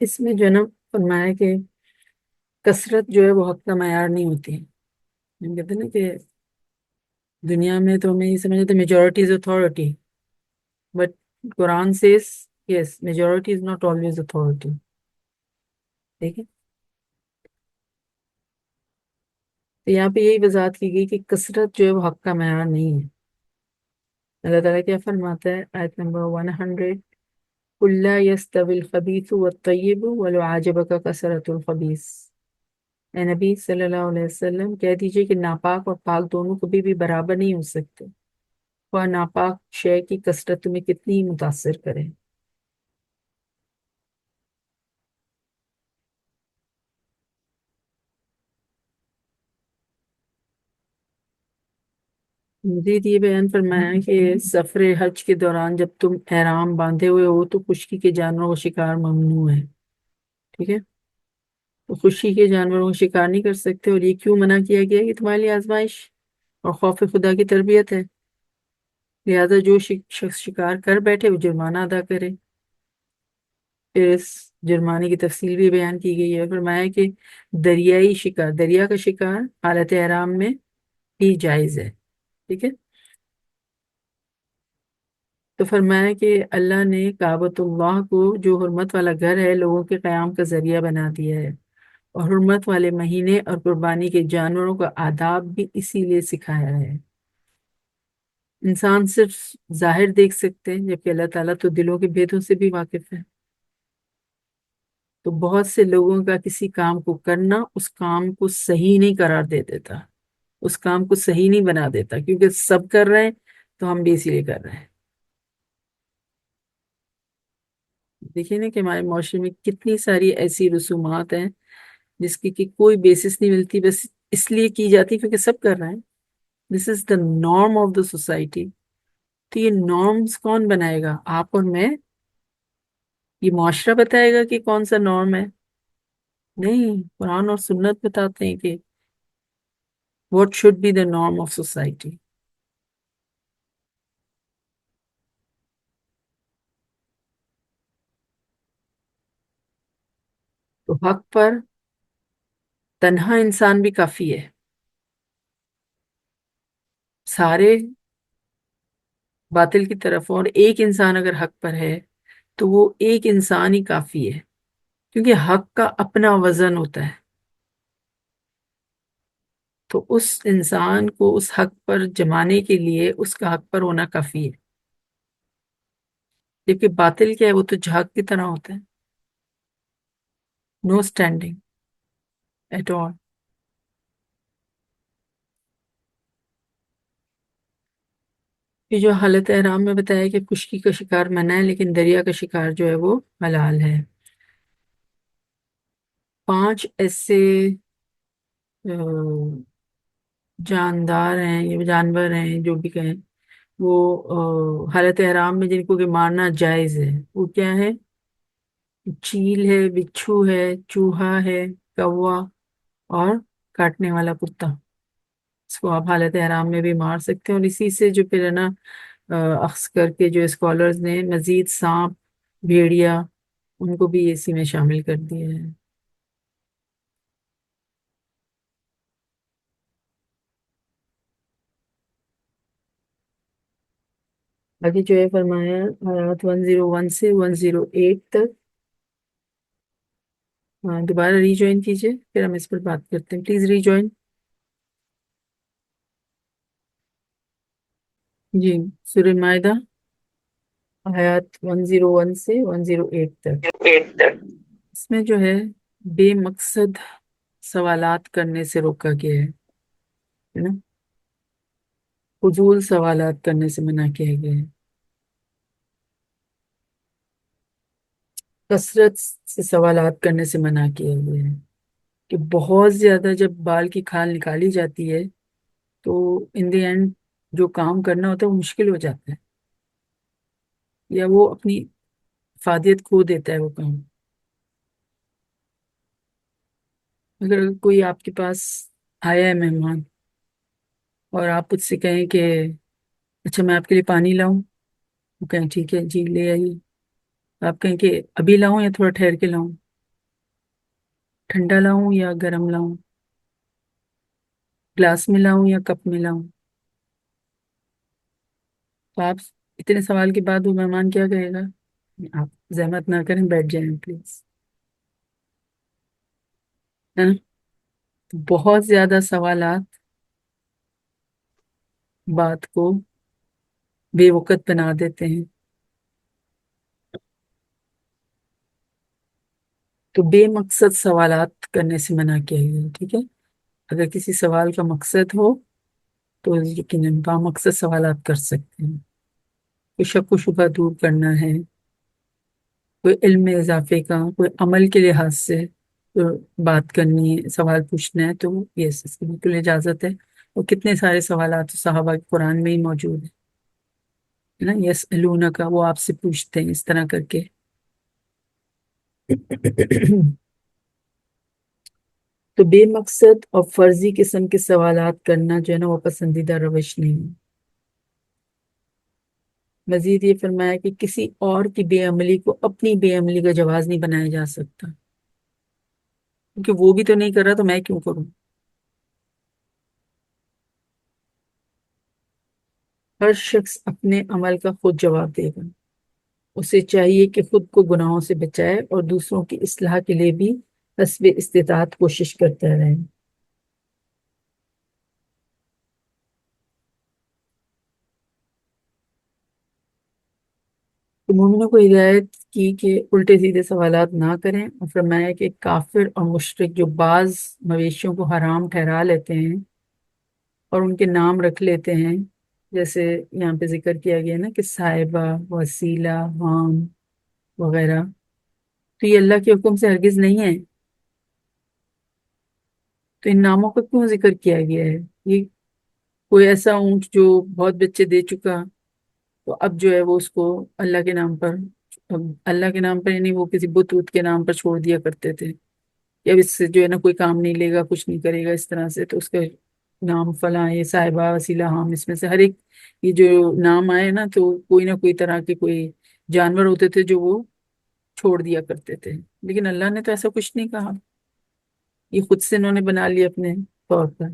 S1: اس میں جو ہے نا فرمایا کہ کثرت جو ہے وہ حق کا معیار نہیں ہوتی ہے۔ ہم کہتے ہیں نا کہ دنیا میں تو ہمیں یہ سمجھتے ہیں majority is authority, but Quran says yes majority is not always authority، ٹھیک ہے۔ تو یہاں پہ یہی وضاحت کی گئی کہ کثرت جو ہے وہ حق کا معیار نہیں ہے۔ اللہ تعالیٰ کیا فرماتا ہے آیت نمبر 100، قُلْ لَا يَسْتَوِي الْخَبِيثُ وَالطَّيِّبُ وَلَوْ أَعْجَبَكَ كَثْرَةُ الْخَبِيثِ، اے نبی صلی اللہ علیہ وسلم کہہ دیجئے کہ ناپاک اور پاک دونوں کبھی بھی برابر نہیں ہو سکتے، خواہ ناپاک شے کی کثرت تمہیں کتنی ہی متاثر کرے۔ مزید یہ بیان فرمایا کہ سفر حج کے دوران جب تم احرام باندھے ہوئے ہو تو خشکی کے جانوروں کا شکار ممنوع ہے، ٹھیک ہے، تو خشکی کے جانوروں کا شکار نہیں کر سکتے، اور یہ کیوں منع کیا گیا کہ تمہارے لیے آزمائش اور خوف خدا کی تربیت ہے، لہذا جو شخص شکار کر بیٹھے وہ جرمانہ ادا کرے۔ پھر اس جرمانے کی تفصیل بھی بیان کی گئی ہے، فرمایا کہ دریائی شکار، دریا کا شکار حالت احرام میں بھی جائز ہے، ٹھیک ہے۔ تو فرمایا کہ اللہ نے کعبۃ اللہ کو جو حرمت والا گھر ہے لوگوں کے قیام کا ذریعہ بنا دیا ہے، اور حرمت والے مہینے اور قربانی کے جانوروں کا آداب بھی اسی لیے سکھایا ہے۔ انسان صرف ظاہر دیکھ سکتے ہیں جبکہ اللہ تعالیٰ تو دلوں کے بھیدوں سے بھی واقف ہے، تو بہت سے لوگوں کا کسی کام کو کرنا اس کام کو صحیح نہیں قرار دے دیتا، اس کام کو صحیح نہیں بنا دیتا، کیونکہ سب کر رہے ہیں تو ہم بھی اسی لیے کر رہے ہیں۔ دیکھیے نا کہ ہمارے معاشرے میں کتنی ساری ایسی رسومات ہیں جس کی کہ کوئی بیسس نہیں ملتی، بس اس لیے کی جاتی کیونکہ سب کر رہے ہیں، this is the norm of the society. تو یہ نارمز کون بنائے گا؟ آپ اور میں؟ یہ معاشرہ بتائے گا کہ کون سا نارم ہے؟ نہیں، قرآن اور سنت بتاتے ہیں کہ what should be the norm of society. تو حق پر تنہا انسان بھی کافی ہے. سارے باطل کی طرف اور ایک انسان اگر حق پر ہے تو وہ ایک انسان ہی کافی ہے، کیونکہ حق کا اپنا وزن ہوتا ہے. تو اس انسان کو اس حق پر جمانے کے لیے اس کا حق پر ہونا کافی ہے. جبکہ باطل کیا ہے، وہ تو جھاگ کی طرح ہوتا ہے، نو اسٹینڈنگ ایٹ آل. یہ جو حالت احرام میں بتایا کہ خشکی کا شکار منع ہے لیکن دریا کا شکار جو ہے وہ حلال ہے. 5 ایسے جاندار ہیں یا جانور ہیں جو بھی کہیں، وہ حالت احرام میں جن کو کہ مارنا جائز ہے. وہ کیا ہے؟ چیل ہے، بچھو ہے، چوہا ہے، کوا اور کاٹنے والا کتا. اس کو آپ حالت احرام میں بھی مار سکتے ہیں. اور اسی سے جو پھر ہے نا اخذ کر کے جو اسکالرز نے مزید سانپ، بھیڑیا، ان کو بھی اسی میں شامل کر دیا ہے. باقی جو ہے فرمایا آیات 101 سے 108 تک. دوبارہ ری جوائن کیجئے، پھر ہم اس پر بات کرتے ہیں. Please re join. جی، سورہ مائدہ آیات 101 سے 108 تک. اس میں جو ہے بے مقصد سوالات کرنے سے روکا گیا ہے نا، فضول سوالات کرنے سے منع کیا گیا ہے. کثرت سے سوالات کرنے سے منع کیا گیا ہے کہ بہت زیادہ جب بال کی کھال نکالی جاتی ہے تو ان دی اینڈ جو کام کرنا ہوتا ہے وہ مشکل ہو جاتا ہے، یا وہ اپنی افادیت کھو دیتا ہے وہ کام. اگر کوئی آپ کے پاس آیا ہے مہمان اور آپ اس سے کہیں کہ اچھا میں آپ کے لیے پانی لاؤں، وہ کہیں ٹھیک ہے جی لے آئیے. آپ کہیں کہ ابھی لاؤں یا تھوڑا ٹھہر کے لاؤں، ٹھنڈا لاؤں یا گرم لاؤں، گلاس میں لاؤں یا کپ میں لاؤں، تو آپ اتنے سوال کے بعد وہ مہمان کیا کہے گا؟ آپ زحمت نہ کریں، بیٹھ جائیں پلیز. ہے نا؟ تو بہت زیادہ سوالات بات کو بے وقت بنا دیتے ہیں. تو بے مقصد سوالات کرنے سے منع کیا گیا. ٹھیک ہے، اگر کسی سوال کا مقصد ہو تو یقیناً با مقصد سوالات کر سکتے ہیں. کوئی شک و شبہ دور کرنا ہے، کوئی علم میں اضافے کا، کوئی عمل کے لحاظ سے بات کرنی ہے، سوال پوچھنا ہے، تو یس اس کی بالکل اجازت ہے. اور کتنے سارے سوالات صحابہ کے قرآن میں ہی موجود ہے نا. یس الونا کا، وہ آپ سے پوچھتے ہیں اس طرح کر کے. تو بے مقصد اور فرضی قسم کے سوالات کرنا جو ہے نا وہ پسندیدہ روش نہیں ہے. مزید یہ فرمایا کہ کسی اور کی بے عملی کو اپنی بے عملی کا جواز نہیں بنایا جا سکتا، کیونکہ وہ بھی تو نہیں کر رہا تو میں کیوں کروں. ہر شخص اپنے عمل کا خود جواب دے گا. اسے چاہیے کہ خود کو گناہوں سے بچائے اور دوسروں کی اصلاح کے لیے بھی حسب استطاعت کوشش کرتا رہے. تو مومنوں کو ہدایت کی کہ الٹے سیدھے سوالات نہ کریں، اور فرمایا کہ کافر اور مشرک جو بعض مویشیوں کو حرام ٹھہرا لیتے ہیں اور ان کے نام رکھ لیتے ہیں، جیسے یہاں پہ ذکر کیا گیا نا کہ صاحبہ، وسیلہ، وام وغیرہ، تو یہ اللہ کے حکم سے ہرگز نہیں ہے. تو ان ناموں کا کیوں ذکر کیا گیا ہے؟ یہ کوئی ایسا اونٹ جو بہت بچے دے چکا تو اب جو ہے وہ اس کو اللہ کے نام پر اللہ کے نام پر یعنی وہ کسی بت وت کے نام پر چھوڑ دیا کرتے تھے، یا اس سے جو ہے نا کوئی کام نہیں لے گا، کچھ نہیں کرے گا اس طرح سے، تو اس کا نام فلاں، یہ صاحبہ، وسیلہ، ہم، اس میں سے ہر ایک یہ جو نام آئے نا، تو کوئی نہ کوئی طرح کے کوئی جانور ہوتے تھے جو وہ چھوڑ دیا کرتے تھے. لیکن اللہ نے تو ایسا کچھ نہیں کہا، یہ خود سے انہوں نے بنا لیا اپنے طور پر.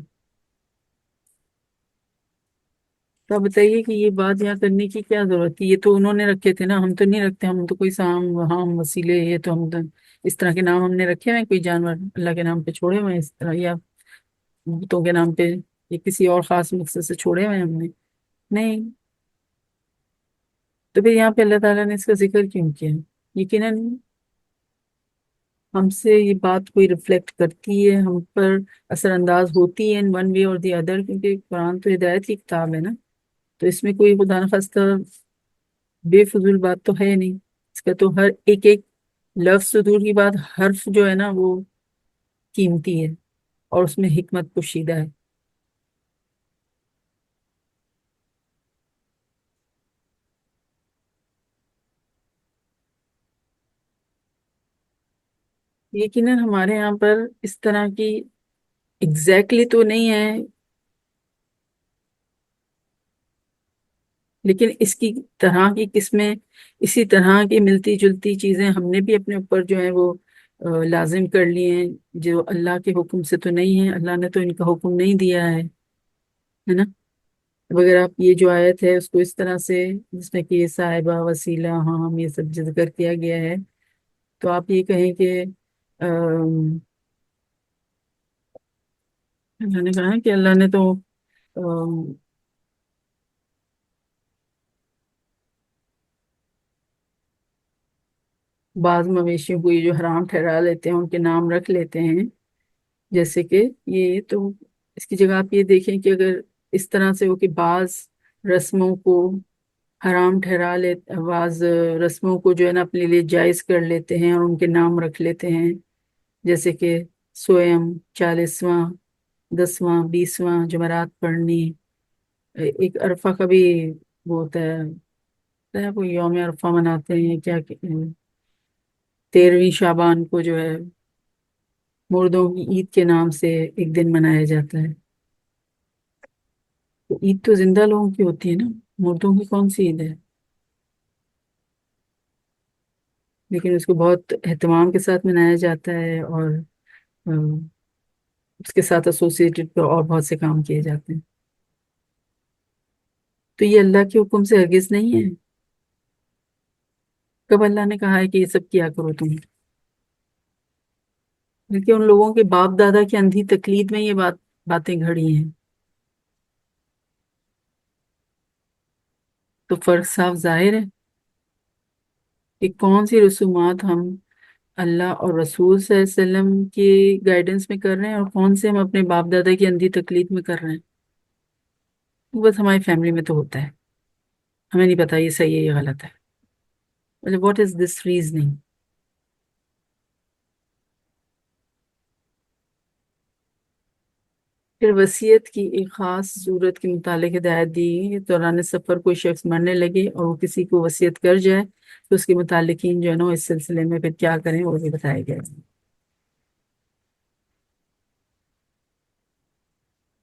S1: تو آپ بتائیے کہ یہ بات یہاں کرنے کی کیا ضرورت تھی؟ یہ تو انہوں نے رکھے تھے نا، ہم تو نہیں رکھتے. ہم تو کوئی سام وہام وسیلے، یہ تو ہم تو اس طرح کے نام ہم نے رکھے ہوئے ہیں. کوئی جانور اللہ کے نام پہ چھوڑے ہوئے ہیں اس طرح، یا بتوں کے نام پہ، یا کسی اور خاص مقصد سے چھوڑے ہوئے ہیں ہم نے؟ نہیں. تو پھر یہاں پہ اللہ تعالیٰ نے اس کا ذکر کیوں کیا؟ یقیناً ہم سے یہ بات کوئی ریفلیکٹ کرتی ہے، ہم پر اثر انداز ہوتی ہے ان ون وے اور دی ادر، کیونکہ قرآن تو ہدایت کی کتاب ہے نا. تو اس میں کوئی خدا نخواستہ بے فضول بات تو ہے نہیں. اس کا تو ہر ایک ایک لفظ سے دور کی بات، حرف جو ہے نا وہ قیمتی ہے، اور اس میں حکمت پوشیدہ ہے. یقیناً ہمارے یہاں پر اس طرح کی ایگزیکٹلی تو نہیں ہے، لیکن اس کی طرح کی قسمیں، اسی طرح کی ملتی جلتی چیزیں ہم نے بھی اپنے اوپر جو ہے وہ لازم کر لی ہیں، جو اللہ کے حکم سے تو نہیں ہے. اللہ نے تو ان کا حکم نہیں دیا ہے نا. اب اگر آپ یہ جو آیت ہے اس کو اس طرح سے، جس میں کہ یہ صاحبہ، وسیلہ، ہم، یہ سب ذکر کیا گیا ہے، تو آپ یہ کہیں کہ اللہ نے کہا ہے کہ اللہ نے تو آم، بعض مویشیوں کو یہ جو حرام ٹھہرا لیتے ہیں ان کے نام رکھ لیتے ہیں. جیسے کہ یہ تو اس کی جگہ آپ یہ دیکھیں کہ اگر اس طرح سے ہو کہ بعض رسموں کو حرام ٹھہرا لیتے، بعض رسموں کو جو ہے نا اپنے لیے جائز کر لیتے ہیں اور ان کے نام رکھ لیتے ہیں، جیسے کہ سویم، 40واں، 10واں، 20واں جمعرات پڑھنی. ایک عرفہ کا بھی وہ ہوتا ہے کوئی یوم عرفہ مناتے ہیں کیا 13ویں شعبان کو جو ہے مردوں کی عید کے نام سے ایک دن منایا جاتا ہے. تو عید تو زندہ لوگوں کی ہوتی ہے نا، مردوں کی کون سی عید ہے؟ لیکن اس کو بہت اہتمام کے ساتھ منایا جاتا ہے، اور اس کے ساتھ ایسوسیٹڈ اور بہت سے کام کیے جاتے ہیں. تو یہ اللہ کے حکم سے ہرگز نہیں ہے. کب اللہ نے کہا ہے کہ یہ سب کیا کرو تم؟ بلکہ ان لوگوں کے باپ دادا کی اندھی تقلید میں یہ باتیں گھڑی ہیں. تو فرق صاف ظاہر ہے کہ کون سی رسومات ہم اللہ اور رسول صلی اللہ علیہ وسلم کی گائیڈنس میں کر رہے ہیں، اور کون سے ہم اپنے باپ دادا کی اندھی تقلید میں کر رہے ہیں. بس ہماری فیملی میں تو ہوتا ہے، ہمیں نہیں پتا یہ صحیح ہے یہ غلط ہے. What is this reasoning? پھر وصیت کی ایک خاص صورت کے متعلق ہدایت دی کہ دوران سفر کوئی شخص مرنے لگے اور وہ کسی کو وصیت کر جائے تو اس کے متعلقین جو ہے نا اس سلسلے میں پھر کیا کریں وہ بھی بتایا گیا.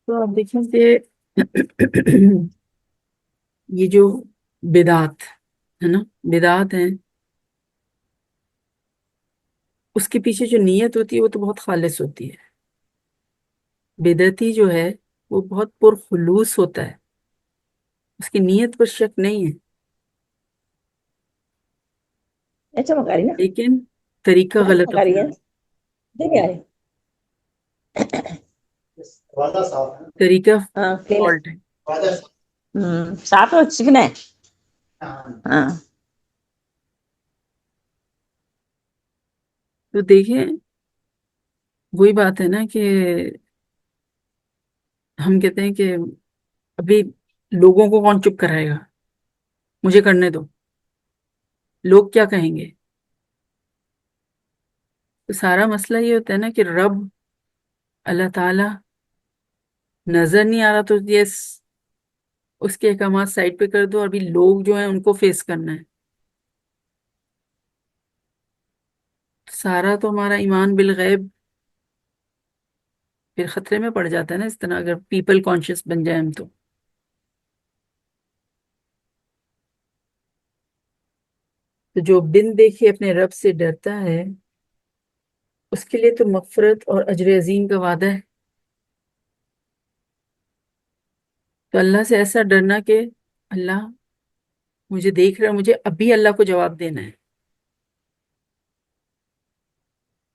S1: تو آپ دیکھیں کہ یہ جو بدعات ہے نا، بدعات ہیں، اس کے پیچھے جو نیت ہوتی ہے وہ تو بہت خالص ہوتی ہے. بدعتی جو ہے وہ بہت پرخلوص ہوتا ہے، اس کی نیت پر شک نہیں ہے،
S4: اچھا مکا رہی نا
S1: لیکن طریقہ غلط
S4: مکا رہی ہے
S1: اپنا،
S4: دیکھ آئے
S1: طریقہ
S4: ہاں کلین
S1: فالٹ ہے.
S4: صاف ہے چکنا ہے ہاں
S1: تو دیکھیں وہی بات ہے نا کہ ہم کہتے ہیں کہ ابھی لوگوں کو کون چپ کرائے گا، مجھے کرنے دو، لوگ کیا کہیں گے. تو سارا مسئلہ یہ ہوتا ہے نا کہ رب اللہ تعالی نظر نہیں آ رہا تو یہ اس کے احکامات سائڈ پہ کر دو، اور بھی لوگ جو ہیں ان کو فیس کرنا ہے. سارا تو ہمارا ایمان بالغیب پھر خطرے میں پڑ جاتا ہے نا، اس طرح اگر پیپل کانشیس بن جائیں ہم تو جو بن دیکھے اپنے رب سے ڈرتا ہے اس کے لیے تو مغفرت اور اجر عظیم کا وعدہ ہے. تو اللہ سے ایسا ڈرنا کہ اللہ مجھے دیکھ رہا ہے، مجھے ابھی اللہ کو جواب دینا ہے.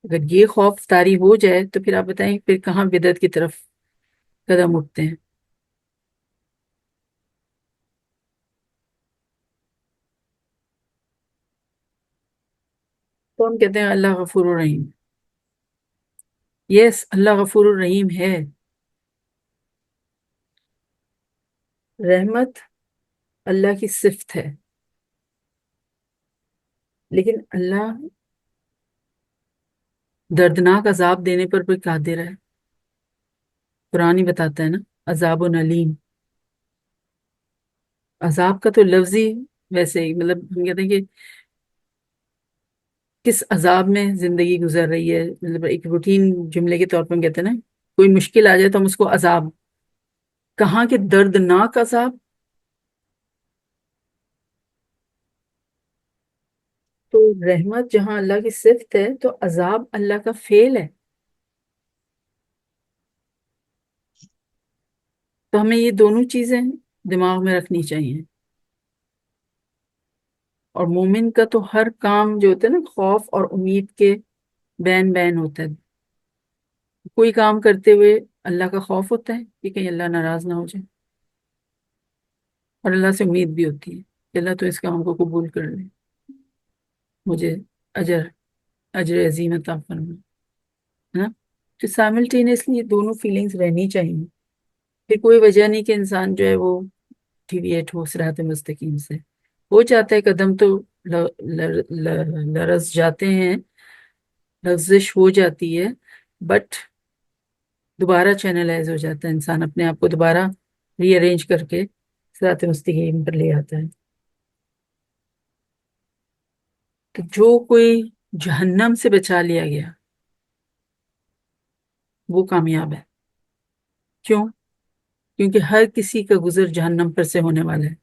S1: اگر یہ خوف طاری ہو جائے تو پھر آپ بتائیں پھر کہاں بدعت کی طرف قدم اٹھتے ہیں. تو ہم کہتے ہیں اللہ غفور الرحیم. یس، اللہ غفور الرحیم ہے. رحمت اللہ کی صفت ہے، لیکن اللہ دردناک عذاب دینے پر بھی قادر ہے. قرآن ہی بتاتا ہے نا، عذاب علیم. عذاب کا تو لفظ ہی ویسے ہی، مطلب ہم کہتے ہیں کہ کس عذاب میں زندگی گزر رہی ہے، مطلب ایک روٹین جملے کے طور پر ہم کہتے ہیں نا کوئی مشکل آ جائے تو ہم اس کو عذاب، کہاں کہ دردناک عذاب. تو رحمت جہاں اللہ کی صفت ہے تو عذاب اللہ کا فعل ہے. تو ہمیں یہ دونوں چیزیں دماغ میں رکھنی چاہیے. اور مومن کا تو ہر کام جو ہوتا ہے نا خوف اور امید کے بین بین ہوتا ہے. کوئی کام کرتے ہوئے اللہ کا خوف ہوتا ہے کہ کہیں اللہ ناراض نہ ہو جائے، اور اللہ سے امید بھی ہوتی ہے کہ اللہ تو اس کام کو قبول کر لے، مجھے اجر اجر عظیم عطا فرما. ہے نا؟ تو سائملٹینیسلی یہ دونوں فیلنگز رہنی چاہیے. پھر کوئی وجہ نہیں کہ انسان جو ہے وہ ڈیویٹ ہو صراط مستقیم سے. ہو جاتا ہے قدم تو لرز جاتے ہیں، لغزش ہو جاتی ہے، بٹ دوبارہ چینلائز ہو جاتا ہے، انسان اپنے آپ کو دوبارہ ری ارینج کر کے صراط مستقیم پر لے آتا ہے. تو جو کوئی جہنم سے بچا لیا گیا وہ کامیاب ہے. کیوں؟ کیونکہ ہر کسی کا گزر جہنم پر سے ہونے والا ہے.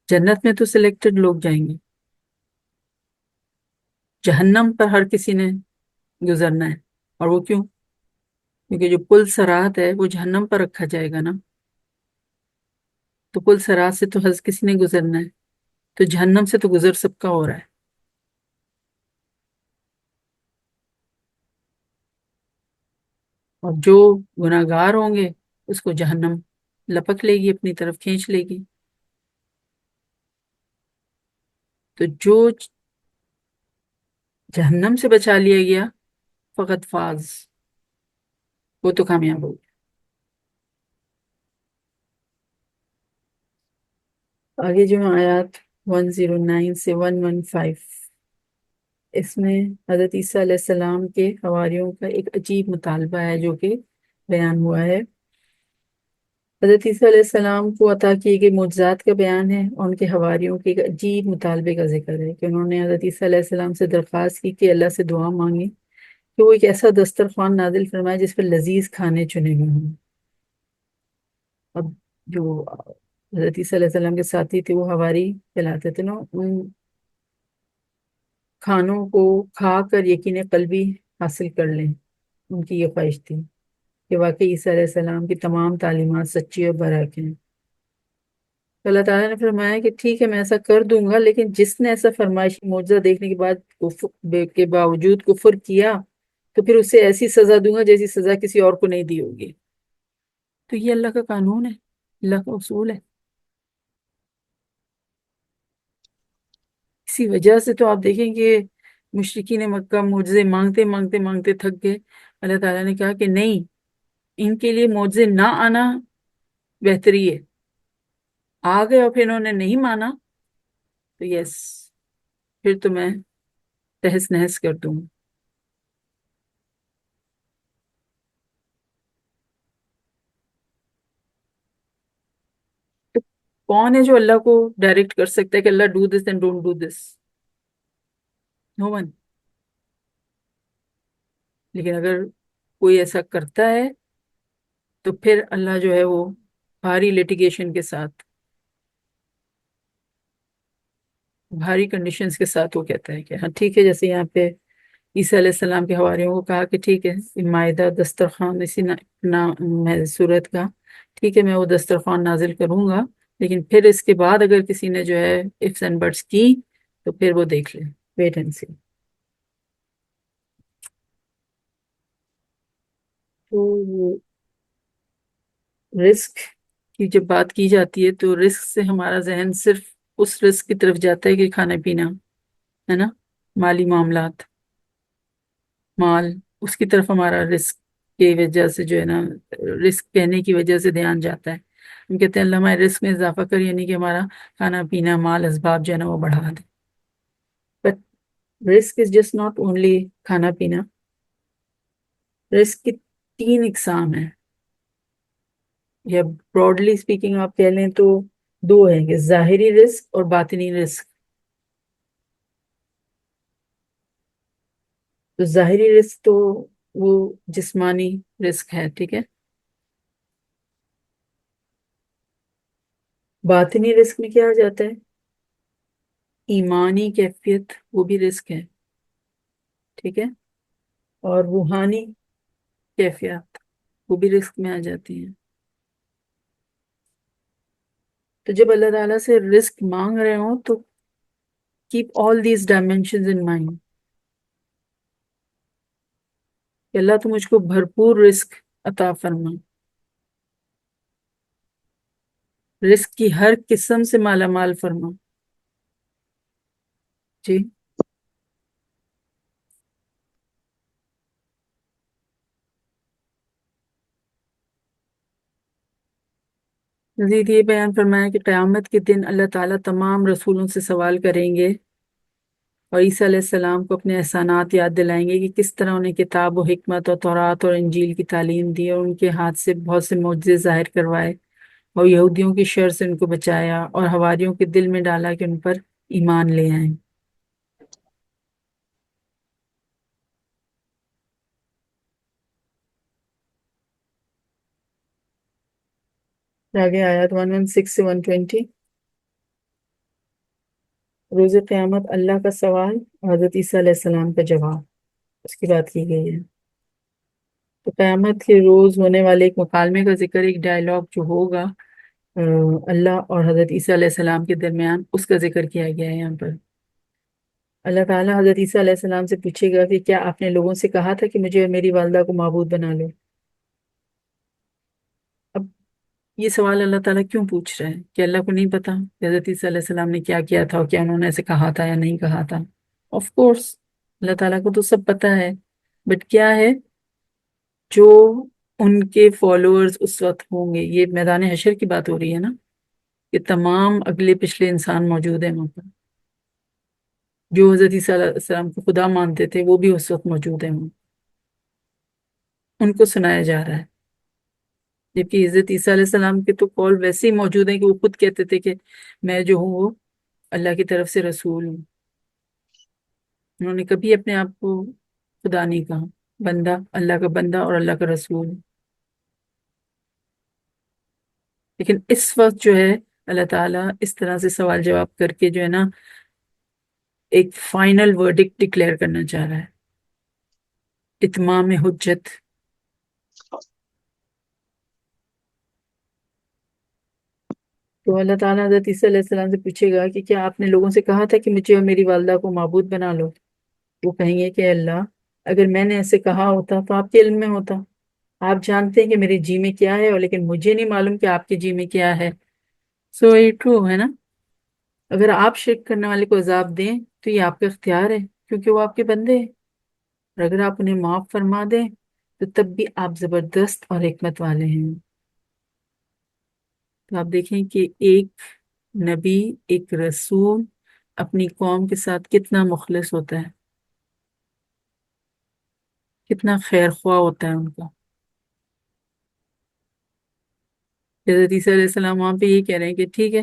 S1: جنت میں تو سلیکٹڈ لوگ جائیں گے، جہنم پر ہر کسی نے گزرنا ہے. اور وہ کیوں؟ کیونکہ جو پل صراط ہے وہ جہنم پر رکھا جائے گا نا، تو پل صراط سے تو ہر کسی نے گزرنا ہے، تو جہنم سے تو گزر سب کا ہو رہا ہے. اور جو گناہگار ہوں گے اس کو جہنم لپک لے گی، اپنی طرف کھینچ لے گی. تو جو جہنم سے بچا لیا گیا فقط فاز، وہ تو کامیاب ہو گیا. آگے جو آیات 109 سے 115، اس میں حضرت عیسیٰ علیہ السلام کے حواریوں کا ایک عجیب مطالبہ ہے جو کہ بیان ہوا ہے. حضرت عیسیٰ علیہ السلام کو عطا کیے گئے معجزات کا بیان ہے، اور ان کے حواریوں کے ایک عجیب مطالبے کا ذکر ہے کہ انہوں نے حضرت عیسیٰ علیہ السلام سے درخواست کی کہ اللہ سے دعا مانگی کہ وہ ایک ایسا دسترخوان نازل فرمائے جس پر لذیذ کھانے چنے ہوئے ہوں. اب جو حضرت عیسیٰ علیہ السلام کے ساتھی تھے وہ حواری کہلاتے تھے نا، ان کھانوں کو کھا کر یقین قلبی حاصل کر لیں. ان کی یہ خواہش تھی کہ واقعی عیسیٰ علیہ السلام کی تمام تعلیمات سچی اور برحق ہیں. تو اللہ تعالیٰ نے فرمایا کہ ٹھیک ہے میں ایسا کر دوں گا، لیکن جس نے ایسا فرمائشی معجزہ دیکھنے کے بعد کے باوجود کفر کیا تو پھر اسے ایسی سزا دوں گا جیسی سزا کسی اور کو نہیں دی ہوگی. تو یہ اللہ کا قانون ہے، اللہ کا اصول ہے. اسی وجہ سے تو آپ دیکھیں کہ مشرکین مکہ معجزے مانگتے مانگتے مانگتے تھک گئے. اللہ تعالیٰ نے کہا کہ نہیں، ان کے لیے معجزے نہ آنا بہتری ہے. آ گئے اور پھر انہوں نے نہیں مانا تو یس، پھر تو میں تہس نہس کر دوں. کون ہے جو اللہ کو ڈائریکٹ کر سکتا ہے کہ Allah do this and don't do this? No one. لیکن اگر کوئی ایسا کرتا ہے تو پھر اللہ جو ہے وہ بھاری لیٹیگیشن کے ساتھ، بھاری کنڈیشنز کے ساتھ وہ کہتا ہے کہ ہاں ٹھیک ہے، جیسے یہاں پہ عیسیٰ علیہ السلام کے حواریوں کو کہا کہ ٹھیک ہے مائدہ دسترخوان اسی صورت کا، ٹھیک ہے میں وہ دسترخوان نازل کروں گا، لیکن پھر اس کے بعد اگر کسی نے جو ہے ifs and buts کی تو پھر وہ دیکھ لے، ویٹ اینڈ سی. تو رسک کی جب بات کی جاتی ہے تو رسک سے ہمارا ذہن صرف اس رسک کی طرف جاتا ہے کہ کھانا پینا ہے نا، مالی معاملات، مال، اس کی طرف ہمارا رسک کی وجہ سے جو ہے نا، رسک کہنے کی وجہ سے دھیان جاتا ہے. ہم کہتے ہیں اللہ ہمارے رسک میں اضافہ کر، یعنی کہ ہمارا کھانا پینا، مال، اسباب جو ہے نا وہ بڑھا دے. But risk is just not only کھانا پینا. رسک کی 3 اقسام ہیں، یا براڈلی اسپیکنگ آپ کہہ لیں تو 2 ہیں، کہ ظاہری رزق اور باطنی رزق. تو ظاہری رزق تو وہ جسمانی رزق ہے، ٹھیک ہے. باطنی رزق میں کیا آ جاتا ہے؟ ایمانی کیفیت، وہ بھی رزق ہے، ٹھیک ہے. اور روحانی کیفیت وہ بھی رزق میں آ جاتی ہیں. تو جب اللہ تعالیٰ سے رزق مانگ رہے ہوں تو keep all these dimensions in mind کہ اللہ تو مجھ کو بھرپور رزق عطا فرما، رزق کی ہر قسم سے مالا مال فرما. جی مزید یہ بیان فرمایا کہ قیامت کے دن اللہ تعالیٰ تمام رسولوں سے سوال کریں گے اور عیسیٰ علیہ السلام کو اپنے احسانات یاد دلائیں گے کہ کس طرح انہیں کتاب و حکمت اور تورات اور انجیل کی تعلیم دی اور ان کے ہاتھ سے بہت سے معجزے ظاہر کروائے اور یہودیوں کی شر سے ان کو بچایا اور حواریوں کے دل میں ڈالا کہ ان پر ایمان لے آئیں. آگے آیات 116 سے 120. روز قیامت اللہ کا سوال اور حضرت عیسیٰ علیہ السلام کا جواب، اس کی بات کی گئی ہے. تو قیامت کے روز ہونے والے ایک مکالمے کا ذکر، ایک ڈائلاگ جو ہوگا اللہ اور حضرت عیسیٰ علیہ السلام کے درمیان، اس کا ذکر کیا گیا ہے یہاں پر. اللہ تعالیٰ حضرت عیسیٰ علیہ السلام سے پوچھے گا کہ کیا آپ نے لوگوں سے کہا تھا کہ مجھے اور میری والدہ کو معبود بنا لو؟ اب یہ سوال اللہ تعالیٰ کیوں پوچھ رہا ہے؟ کہ اللہ کو نہیں پتا کہ حضرت عیسیٰ علیہ السلام نے کیا کیا تھا اور کیا انہوں نے ایسے کہا تھا یا نہیں کہا تھا؟ آف کورس اللہ تعالیٰ کو تو سب پتا ہے، بٹ کیا ہے جو ان کے فالوورز اس وقت ہوں گے، یہ میدان حشر کی بات ہو رہی ہے نا، کہ تمام اگلے پچھلے انسان موجود ہیں وہاں پر، جو حضرت عیسیٰ علیہ السلام کو خدا مانتے تھے وہ بھی اس وقت موجود ہیں وہاں، ان کو سنایا جا رہا ہے. جبکہ حضرت عیسیٰ علیہ السلام کے تو قول ویسے ہی موجود ہیں کہ وہ خود کہتے تھے کہ میں جو ہوں وہ اللہ کی طرف سے رسول ہوں. انہوں نے کبھی اپنے آپ کو خدا نہیں کہا، بندہ، اللہ کا بندہ اور اللہ کا رسول. لیکن اس وقت جو ہے اللہ تعالیٰ اس طرح سے سوال جواب کر کے جو ہے نا ایک فائنل ورڈکٹ ڈکلیئر کرنا چاہ رہا ہے، اتمام حجت. تو اللہ تعالیٰ حضرت عیسیٰ علیہ السلام سے پوچھے گا کہ کیا آپ نے لوگوں سے کہا تھا کہ مجھے اور میری والدہ کو معبود بنا لو؟ وہ کہیں گے کہ اللہ، اگر میں نے ایسے کہا ہوتا تو آپ کے علم میں ہوتا، آپ جانتے ہیں کہ میرے جی میں کیا ہے، اور لیکن مجھے نہیں معلوم کہ آپ کے جی میں کیا ہے. سو یہ ٹرو ہے نا، اگر آپ شرک کرنے والے کو عذاب دیں تو یہ آپ کا اختیار ہے کیونکہ وہ آپ کے بندے ہیں، اور اگر آپ انہیں معاف فرما دیں تو تب بھی آپ زبردست اور حکمت والے ہیں. تو آپ دیکھیں کہ ایک نبی، ایک رسول اپنی قوم کے ساتھ کتنا مخلص ہوتا ہے، کتنا خیر خواہ ہوتا ہے ان کا. حضرت عیسیٰ علیہ السلام وہاں پہ یہ کہہ رہے ہیں کہ ٹھیک ہے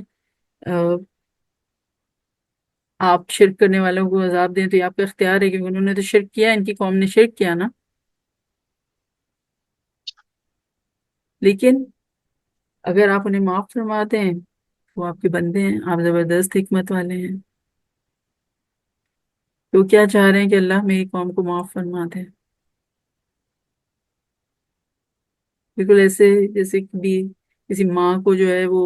S1: آپ شرک کرنے والوں کو عذاب دیں تو یہ آپ کا اختیار ہے، کیونکہ انہوں نے تو شرک کیا، ان کی قوم نے شرک کیا نا. لیکن اگر آپ انہیں معاف فرما دیں، وہ آپ کے بندے ہیں، آپ زبردست حکمت والے ہیں. تو کیا چاہ رہے ہیں کہ اللہ میری قوم کو معاف فرما دے؟ بالکل ایسے جیسے بھی کسی ماں کو جو ہے وہ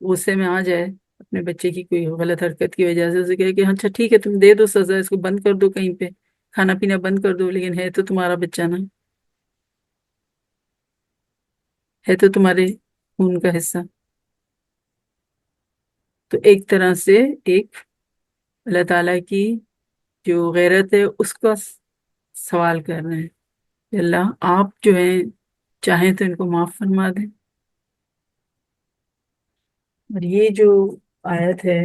S1: غصے میں آ جائے اپنے بچے کی کوئی غلط حرکت کی وجہ سے، اسے کہے کہ اچھا ٹھیک ہے تم دے دو سزا، اس کو بند کر دو، کہیں پہ کھانا پینا بند کر دو، لیکن ہے تو تمہارا بچہ نا، ہے تو تمہارے خون کا حصہ. تو ایک طرح سے ایک اللہ تعالیٰ کی جو غیرت ہے اس کا سوال کر رہے ہیں کہ اللہ آپ جو ہیں چاہیں تو ان کو معاف فرما دیں. اور یہ جو آیت ہے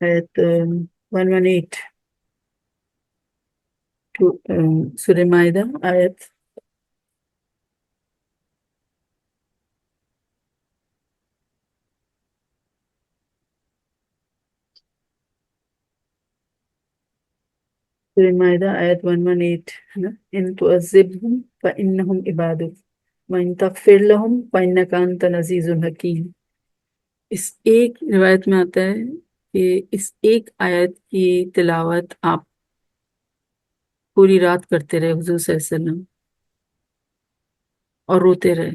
S1: آیت 118 سورہ مائدہ، آیت سورہ مائدہ آیت 118 ہے نا. ان تعذبهم فإنهم عبادك وإن تغفر لهم فإنك أنت العزيز الحكيم. اس ایک روایت میں آتا ہے کہ اس ایک آیت کی تلاوت آپ پوری رات کرتے رہے حضور صلی اللہ علیہ وسلم، اور روتے رہے،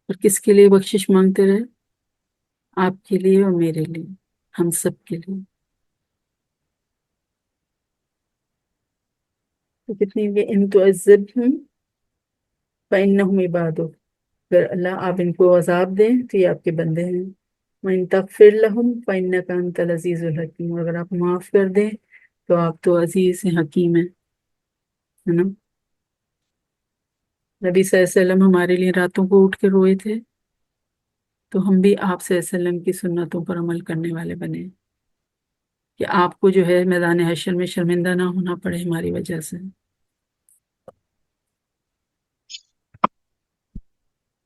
S1: اور کس کے لیے بخشش مانگتے رہے؟ آپ کے لیے اور میرے لیے، ہم سب کے لیے. تو کتنی یہ ان تعذبهم فإنهم عبادك، اگر اللہ آپ ان کو عذاب دیں تو یہ آپ کے بندے ہیں. وَإِن تَغْفِرْ لَهُمْ فَإِنَّكَ أَنْتَ الْعَزِيزُ الْحَكِيمُ، اور اگر آپ معاف کر دیں تو آپ تو عزیز ہیں، حکیم ہیں، ہے نا. نبی صلی اللہ علیہ وسلم ہمارے لیے راتوں کو اٹھ کے روئے تھے، تو ہم بھی آپ صلی اللہ علیہ وسلم کی سنتوں پر عمل کرنے والے بنے، کہ آپ کو جو ہے میدان حشر میں شرمندہ نہ ہونا پڑے ہماری وجہ سے.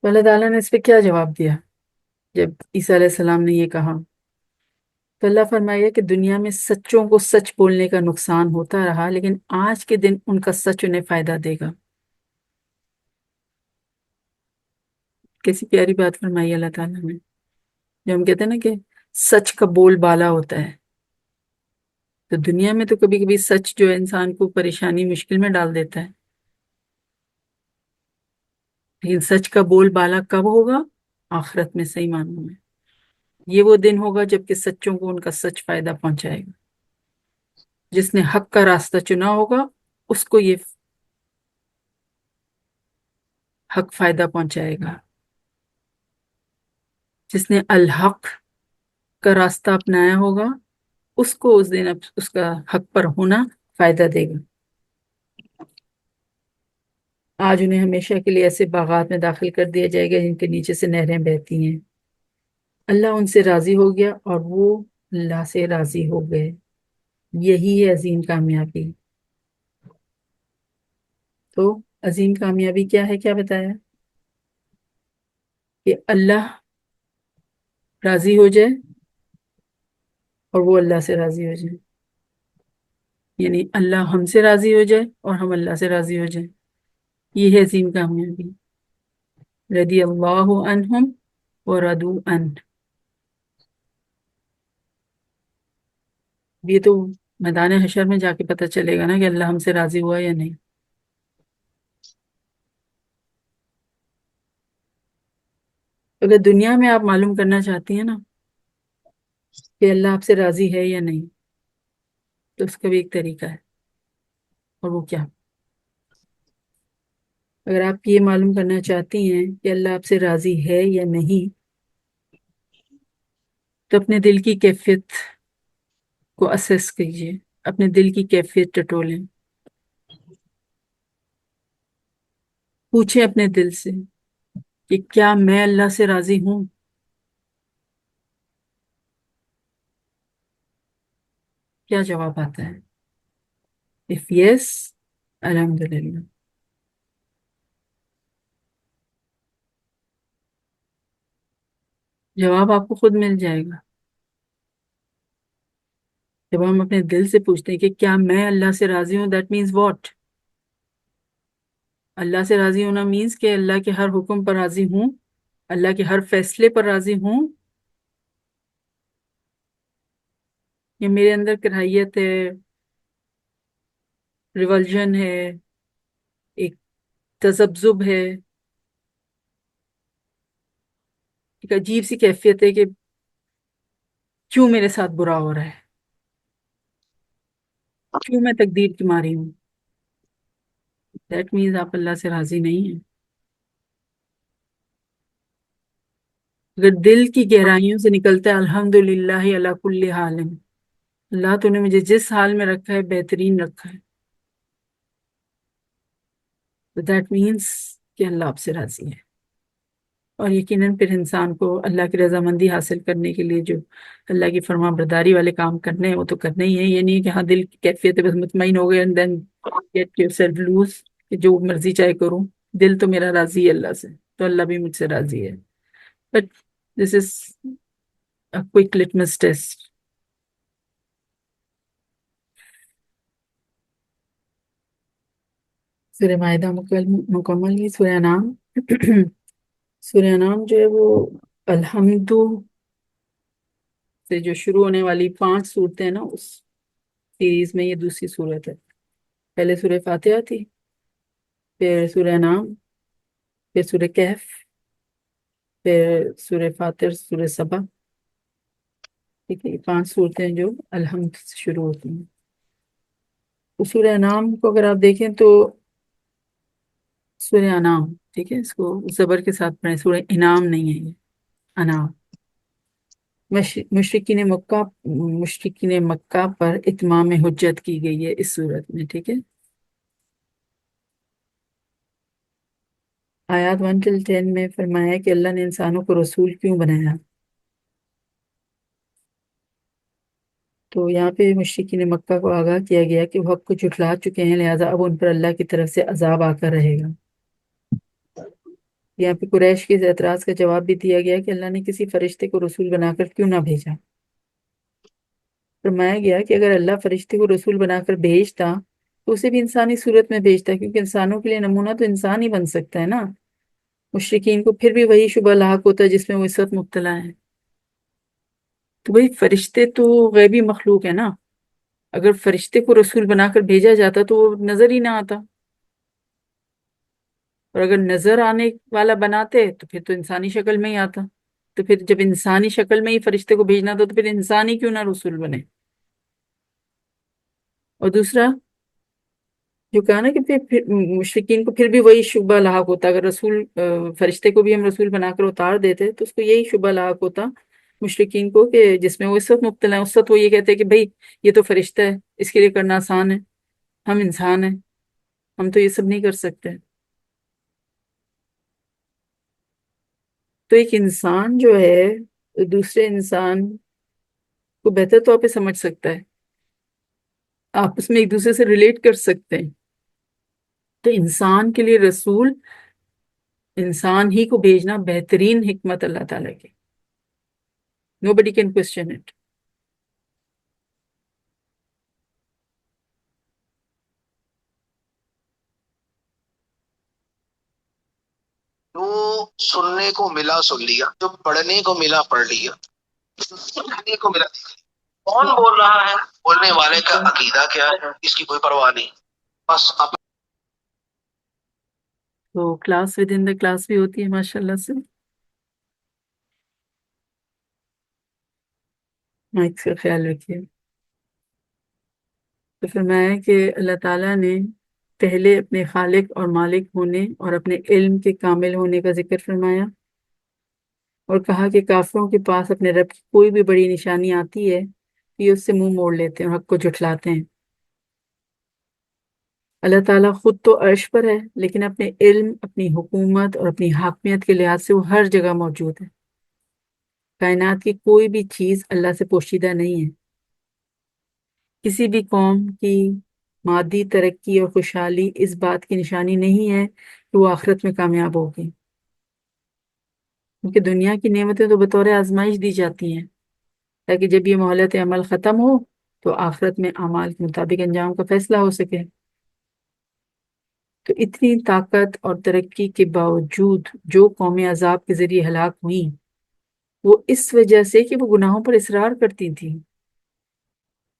S1: تو اللہ تعالیٰ نے اس پہ کیا جواب دیا جب عیسیٰ علیہ السلام نے یہ کہا؟ تو اللہ فرمائے کہ دنیا میں سچوں کو سچ بولنے کا نقصان ہوتا رہا، لیکن آج کے دن ان کا سچ انہیں فائدہ دے گا. کیسی پیاری بات فرمائی اللہ تعالیٰ نے. جو ہم کہتے ہیں نا کہ سچ کا بول بالا ہوتا ہے، تو دنیا میں تو کبھی کبھی سچ جو ہے انسان کو پریشانی مشکل میں ڈال دیتا ہے، لیکن سچ کا بول بالا کب ہوگا؟ آخرت میں، صحیح معنوں میں. یہ وہ دن ہوگا جب کہ سچوں کو ان کا سچ فائدہ پہنچائے گا. جس نے حق کا راستہ چنا ہوگا اس کو یہ حق فائدہ پہنچائے گا. جس نے الحق کا راستہ اپنایا ہوگا اس کو اس دن اس کا حق پر ہونا فائدہ دے گا. آج انہیں ہمیشہ کے لیے ایسے باغات میں داخل کر دیا جائے گا جن کے نیچے سے نہریں بہتی ہیں. اللہ ان سے راضی ہو گیا اور وہ اللہ سے راضی ہو گئے. یہی ہے عظیم کامیابی. تو عظیم کامیابی کیا ہے؟ کیا بتایا؟ کہ اللہ راضی ہو جائے اور وہ اللہ سے راضی ہو جائے، یعنی اللہ ہم سے راضی ہو جائے اور ہم اللہ سے راضی ہو جائیں. یہ ہے عظیم کامیابی. رضی اللہ عنہم ورضوا عنہ. یہ تو میدان حشر میں جا کے پتہ چلے گا نا کہ اللہ ہم سے راضی ہوا یا نہیں. اگر دنیا میں آپ معلوم کرنا چاہتی ہیں نا کہ اللہ آپ سے راضی ہے یا نہیں، تو اس کا بھی ایک طریقہ ہے. اور وہ کیا؟ اگر آپ یہ معلوم کرنا چاہتی ہیں کہ اللہ آپ سے راضی ہے یا نہیں، تو اپنے دل کی کیفیت کو اسیس کیجیے، اپنے دل کی کیفیت ٹٹولیں، پوچھیں اپنے دل سے کہ کیا میں اللہ سے راضی ہوں؟ کیا جواب آتا ہے؟ if yes الحمدللہ. جواب آپ کو خود مل جائے گا. جب ہم اپنے دل سے پوچھتے ہیں کہ کیا میں اللہ سے راضی ہوں، دیٹ مینس واٹ؟ اللہ سے راضی ہونا مینس کہ اللہ کے ہر حکم پر راضی ہوں، اللہ کے ہر فیصلے پر راضی ہوں، یا میرے اندر کراہیت ہے، ریولجن ہے، ایک تذبذب ہے، ایک عجیب سی کیفیت ہے کہ کیوں میرے ساتھ برا ہو رہا ہے، کیوں میں تقدیر کی ماری ہوں. دیٹ مینس آپ اللہ سے راضی نہیں ہیں. اگر دل کی گہرائیوں سے نکلتا ہے الحمدللہ علی کل حال، اللہ تو نے مجھے جس حال میں رکھا ہے بہترین رکھا ہے، تو دیٹ مینس کہ اللہ آپ سے راضی ہے. اور یقیناً پھر انسان کو اللہ کی رضامندی حاصل کرنے کے لیے جو اللہ کی فرما برداری والے کام کرنے ہیں وہ تو کرنے ہی ہیں. یہ نہیں کہ ہاں دل کی کیفیت ہے بس مطمئن ہو گئے and then get yourself loose کہ جو مرضی چاہے کروں، دل تو میرا راضی ہے اللہ سے، تو اللہ بھی مجھ سے راضی ہے. But this is a quick litmus test. سورہ معاہدہ مکمل کی سورہ انعام. سورہ انعام جو ہے وہ الحمد سے جو شروع ہونے والی 5 صورتیں ہیں نا، اس سیریز میں یہ دوسری صورت ہے. پہلے سورہ فاتحہ تھی، پھر سورہ انعام، پھر سورہ کہف، پھر سورہ فاطر، سورہ سبا. ٹھیک ہے، یہ 5 صورتیں جو الحمد سے شروع ہوتی ہیں. تو سورہ انعام کو اگر آپ دیکھیں تو سورہ انعام، ٹھیک ہے، اس کو زبر کے ساتھ پڑھیں، سورہ انعام نہیں ہے، یہ انعام. مشرکین مکہ پر اتمام حجت کی گئی ہے اس صورت میں. ٹھیک ہے، آیات 1 till 10 میں فرمایا کہ اللہ نے انسانوں کو رسول کیوں بنایا. تو یہاں پہ مشرکین مکہ کو آگاہ کیا گیا کہ وہ حق کو جھٹلا چکے ہیں، لہٰذا اب ان پر اللہ کی طرف سے عذاب آ کر رہے گا. یہاں پہ قریش کے اس اعتراض کا جواب بھی دیا گیا کہ اللہ نے کسی فرشتے کو رسول بنا کر کیوں نہ بھیجا. فرمایا گیا کہ اگر اللہ فرشتے کو رسول بنا کر بھیجتا تو اسے بھی انسانی صورت میں بھیجتا، کیونکہ انسانوں کے لیے نمونہ تو انسان ہی بن سکتا ہے نا. مشرکین کو پھر بھی وہی شبہ لاحق ہوتا ہے جس میں وہ اس وقت مبتلا ہیں. تو بھائی فرشتے تو غیبی مخلوق ہے نا، اگر فرشتے کو رسول بنا کر بھیجا جاتا تو وہ نظر ہی نہ آتا، اور اگر نظر آنے والا بناتے تو پھر تو انسانی شکل میں ہی آتا. تو پھر جب انسانی شکل میں ہی فرشتے کو بھیجنا تھا تو پھر انسان ہی کیوں نہ رسول بنے. اور دوسرا جو کہا نا کہ پھر مشرکین کو پھر بھی وہی شبہ لاحق ہوتا، اگر رسول فرشتے کو بھی ہم رسول بنا کر اتار دیتے تو اس کو یہی شبہ لاحق ہوتا مشرکین کو کہ جس میں وہ اس وقت مبتلا ہے. اس وقت وہ یہ کہتے ہیں کہ بھئی یہ تو فرشتہ ہے، اس کے لیے کرنا آسان ہے، ہم انسان ہیں، ہم تو یہ سب نہیں کر سکتے. تو ایک انسان جو ہے دوسرے انسان کو بہتر طور پہ سمجھ سکتا ہے، آپس میں ایک دوسرے سے ریلیٹ کر سکتے ہیں. تو انسان کے لیے رسول، انسان ہی کو بھیجنا بہترین حکمت اللہ تعالیٰ کی. Nobody can question it.
S5: جو سننے کو ملا سن لیا، جو پڑھنے کو ملا پڑھ لیا، سننے کو ملا دیکھ لیا. کون بول رہا ہے، بولنے والے کا عقیدہ کیا ہے، اس کی کوئی پرواہ نہیں. بس اب
S1: تو class with in the class بھی ہوتی ہے ماشاء اللہ سے. مائک کا خیال رکھیے. تو فرمایا کہ اللہ تعالیٰ نے پہلے اپنے خالق اور مالک ہونے اور اپنے علم کے کامل ہونے کا ذکر فرمایا، اور کہا کہ کافروں کے پاس اپنے رب کی کوئی بھی بڑی نشانی آتی ہے یہ اس سے منہ موڑ لیتے ہیں اور حق کو جھٹلاتے ہیں. اللہ تعالیٰ خود تو عرش پر ہے، لیکن اپنے علم، اپنی حکومت اور اپنی حاکمیت کے لحاظ سے وہ ہر جگہ موجود ہے. کائنات کی کوئی بھی چیز اللہ سے پوشیدہ نہیں ہے. کسی بھی قوم کی مادی ترقی اور خوشحالی اس بات کی نشانی نہیں ہے کہ وہ آخرت میں کامیاب ہوگی، کیونکہ دنیا کی نعمتیں تو بطور آزمائش دی جاتی ہیں تاکہ جب یہ مہلت عمل ختم ہو تو آخرت میں اعمال کے مطابق انجام کا فیصلہ ہو سکے۔ تو اتنی طاقت اور ترقی کے باوجود جو قومیں عذاب کے ذریعے ہلاک ہوئیں وہ اس وجہ سے کہ وہ گناہوں پر اصرار کرتی تھیں،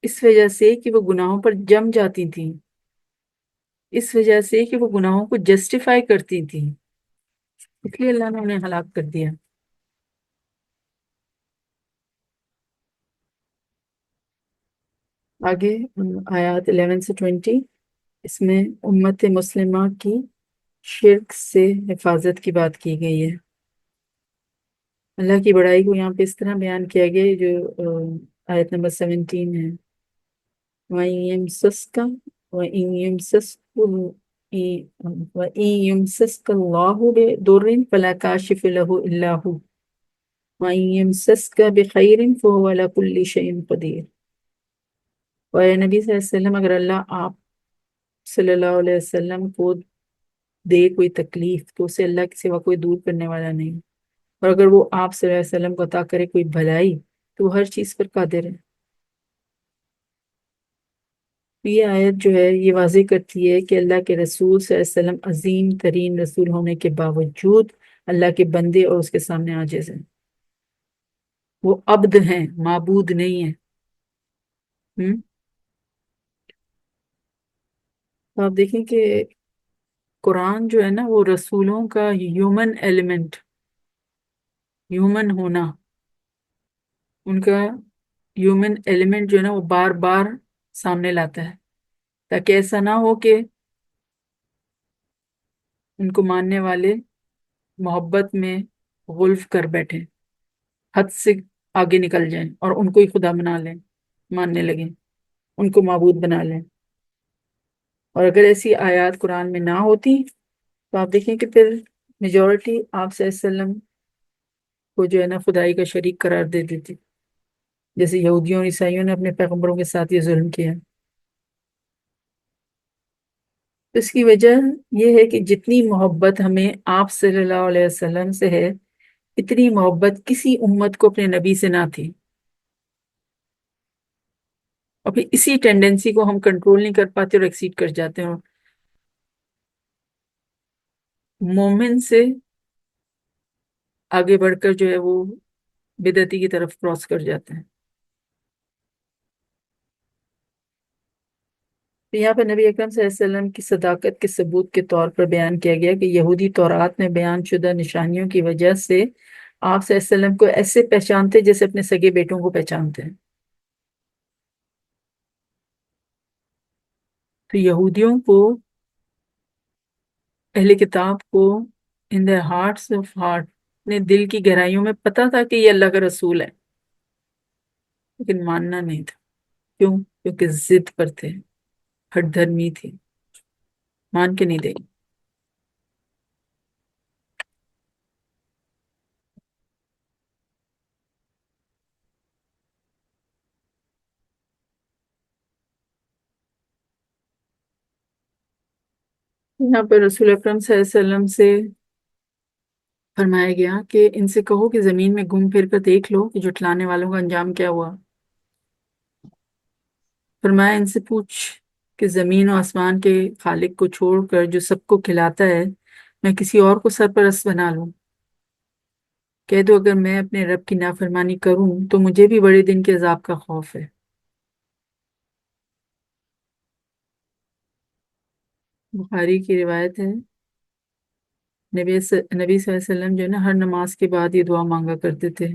S1: اس وجہ سے کہ وہ گناہوں پر جم جاتی تھیں، اس وجہ سے کہ وہ گناہوں کو جسٹیفائی کرتی تھیں، اس لیے اللہ نے انہیں ہلاک کر دیا۔ آگے آیات 11 سے 20، اس میں امت مسلمہ کی شرک سے حفاظت کی بات کی گئی ہے۔ اللہ کی بڑائی کو یہاں پہ اس طرح بیان کیا گیا ہے جو آیت نمبر 17 ہے، وَإِن يَمْسَسْكَ اللَّهُ بِضُرٍّ فَلَا كَاشِفَ لَهُ إِلَّا هُوَ وَإِن يَمْسَسْكَ بِخَيْرٍ فَهُوَ عَلَى كُلِّ شَيْءٍ قَدِيرٌ۔ اور اے نبی صلی اللہ علیہ وسلم، اگر اللہ آپ صلی اللہ علیہ وسلم کو دے کوئی تکلیف تو اسے اللہ کے سوا کوئی دور کرنے والا نہیں، اور اگر وہ آپ صلی اللہ علیہ وسلم کو عطا کرے کوئی بھلائی تو وہ ہر چیز پر قادر ہے۔ یہ آیت جو ہے یہ واضح کرتی ہے کہ اللہ کے رسول صلی اللہ علیہ وسلم عظیم ترین رسول ہونے کے باوجود اللہ کے بندے اور اس کے سامنے عاجز ہیں، وہ عبد ہیں، معبود نہیں ہیں۔ تو آپ دیکھیں کہ قرآن جو ہے نا وہ رسولوں کا ہیومن ایلیمنٹ، ہیومن ہونا، ان کا ہیومن ایلیمنٹ جو ہے نا وہ بار بار سامنے لاتا ہے تاکہ ایسا نہ ہو کہ ان کو ماننے والے محبت میں غلف کر بیٹھیں، حد سے آگے نکل جائیں اور ان کو ہی خدا بنا لیں، ماننے لگیں، ان کو معبود بنا لیں۔ اور اگر ایسی آیات قرآن میں نہ ہوتی تو آپ دیکھیں کہ پھر میجورٹی آپ صلی اللہ علیہ وسلم کو جو ہے نا خدائی کا شریک قرار دے دیتی، جیسے یہودیوں اور عیسائیوں نے اپنے پیغمبروں کے ساتھ یہ ظلم کیا۔ اس کی وجہ یہ ہے کہ جتنی محبت ہمیں آپ صلی اللہ علیہ وسلم سے ہے اتنی محبت کسی امت کو اپنے نبی سے نہ تھی، اور پھر اسی ٹینڈنسی کو ہم کنٹرول نہیں کر پاتے اور ایکسیڈ کر جاتے ہیں، اور مومن سے آگے بڑھ کر جو ہے وہ بدعتی کی طرف کراس کر جاتے ہیں۔ تو یہاں پر نبی اکرم صلی اللہ علیہ وسلم کی صداقت کے ثبوت کے طور پر بیان کیا گیا کہ یہودی تورات میں بیان شدہ نشانیوں کی وجہ سے آپ صلی اللہ علیہ وسلم کو ایسے پہچانتے جیسے اپنے سگے بیٹوں کو پہچانتے ہیں۔ تو یہودیوں کو، اہل کتاب کو ان their hearts of heart، اپنے دل کی گہرائیوں میں پتا تھا کہ یہ اللہ کا رسول ہے، لیکن ماننا نہیں تھا۔ کیوں؟ کیونکہ ضد پر تھے، ہٹ دھرمی تھی، مان کے نہیں دیں گے۔ یہاں پہ رسول اکرم صلی اللہ علیہ وسلم سے فرمایا گیا کہ ان سے کہو کہ زمین میں گھوم پھر کر دیکھ لو کہ جھٹلانے والوں کا انجام کیا ہوا۔ فرمایا ان سے پوچھ کہ زمین و آسمان کے خالق کو چھوڑ کر جو سب کو کھلاتا ہے میں کسی اور کو سرپرست بنا لوں؟ کہہ دو اگر میں اپنے رب کی نافرمانی کروں تو مجھے بھی بڑے دن کے عذاب کا خوف ہے۔ بخاری کی روایت ہے، نبی صلی اللہ علیہ وسلم جو ہے نا ہر نماز کے بعد یہ دعا مانگا کرتے تھے،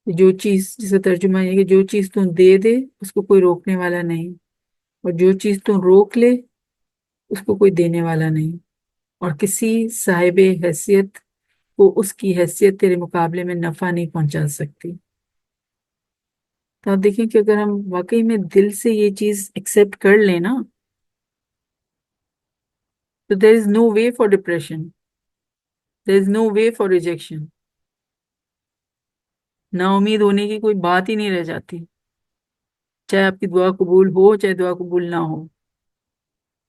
S1: جو چیز، جس کا ترجمہ یہ ہے کہ جو چیز تم دے دے اس کو کوئی روکنے والا نہیں، اور جو چیز تم روک لے اس کو کوئی دینے والا نہیں، اور کسی صاحب حیثیت کو اس کی حیثیت تیرے مقابلے میں نفع نہیں پہنچا سکتی۔ تو آپ دیکھیں کہ اگر ہم واقعی میں دل سے یہ چیز ایکسیپٹ کر لیں نا تو there is no way for depression, there is no way for rejection، نا امید ہونے کی کوئی بات ہی نہیں رہ جاتی۔ چاہے آپ کی دعا قبول ہو چاہے دعا قبول نہ ہو.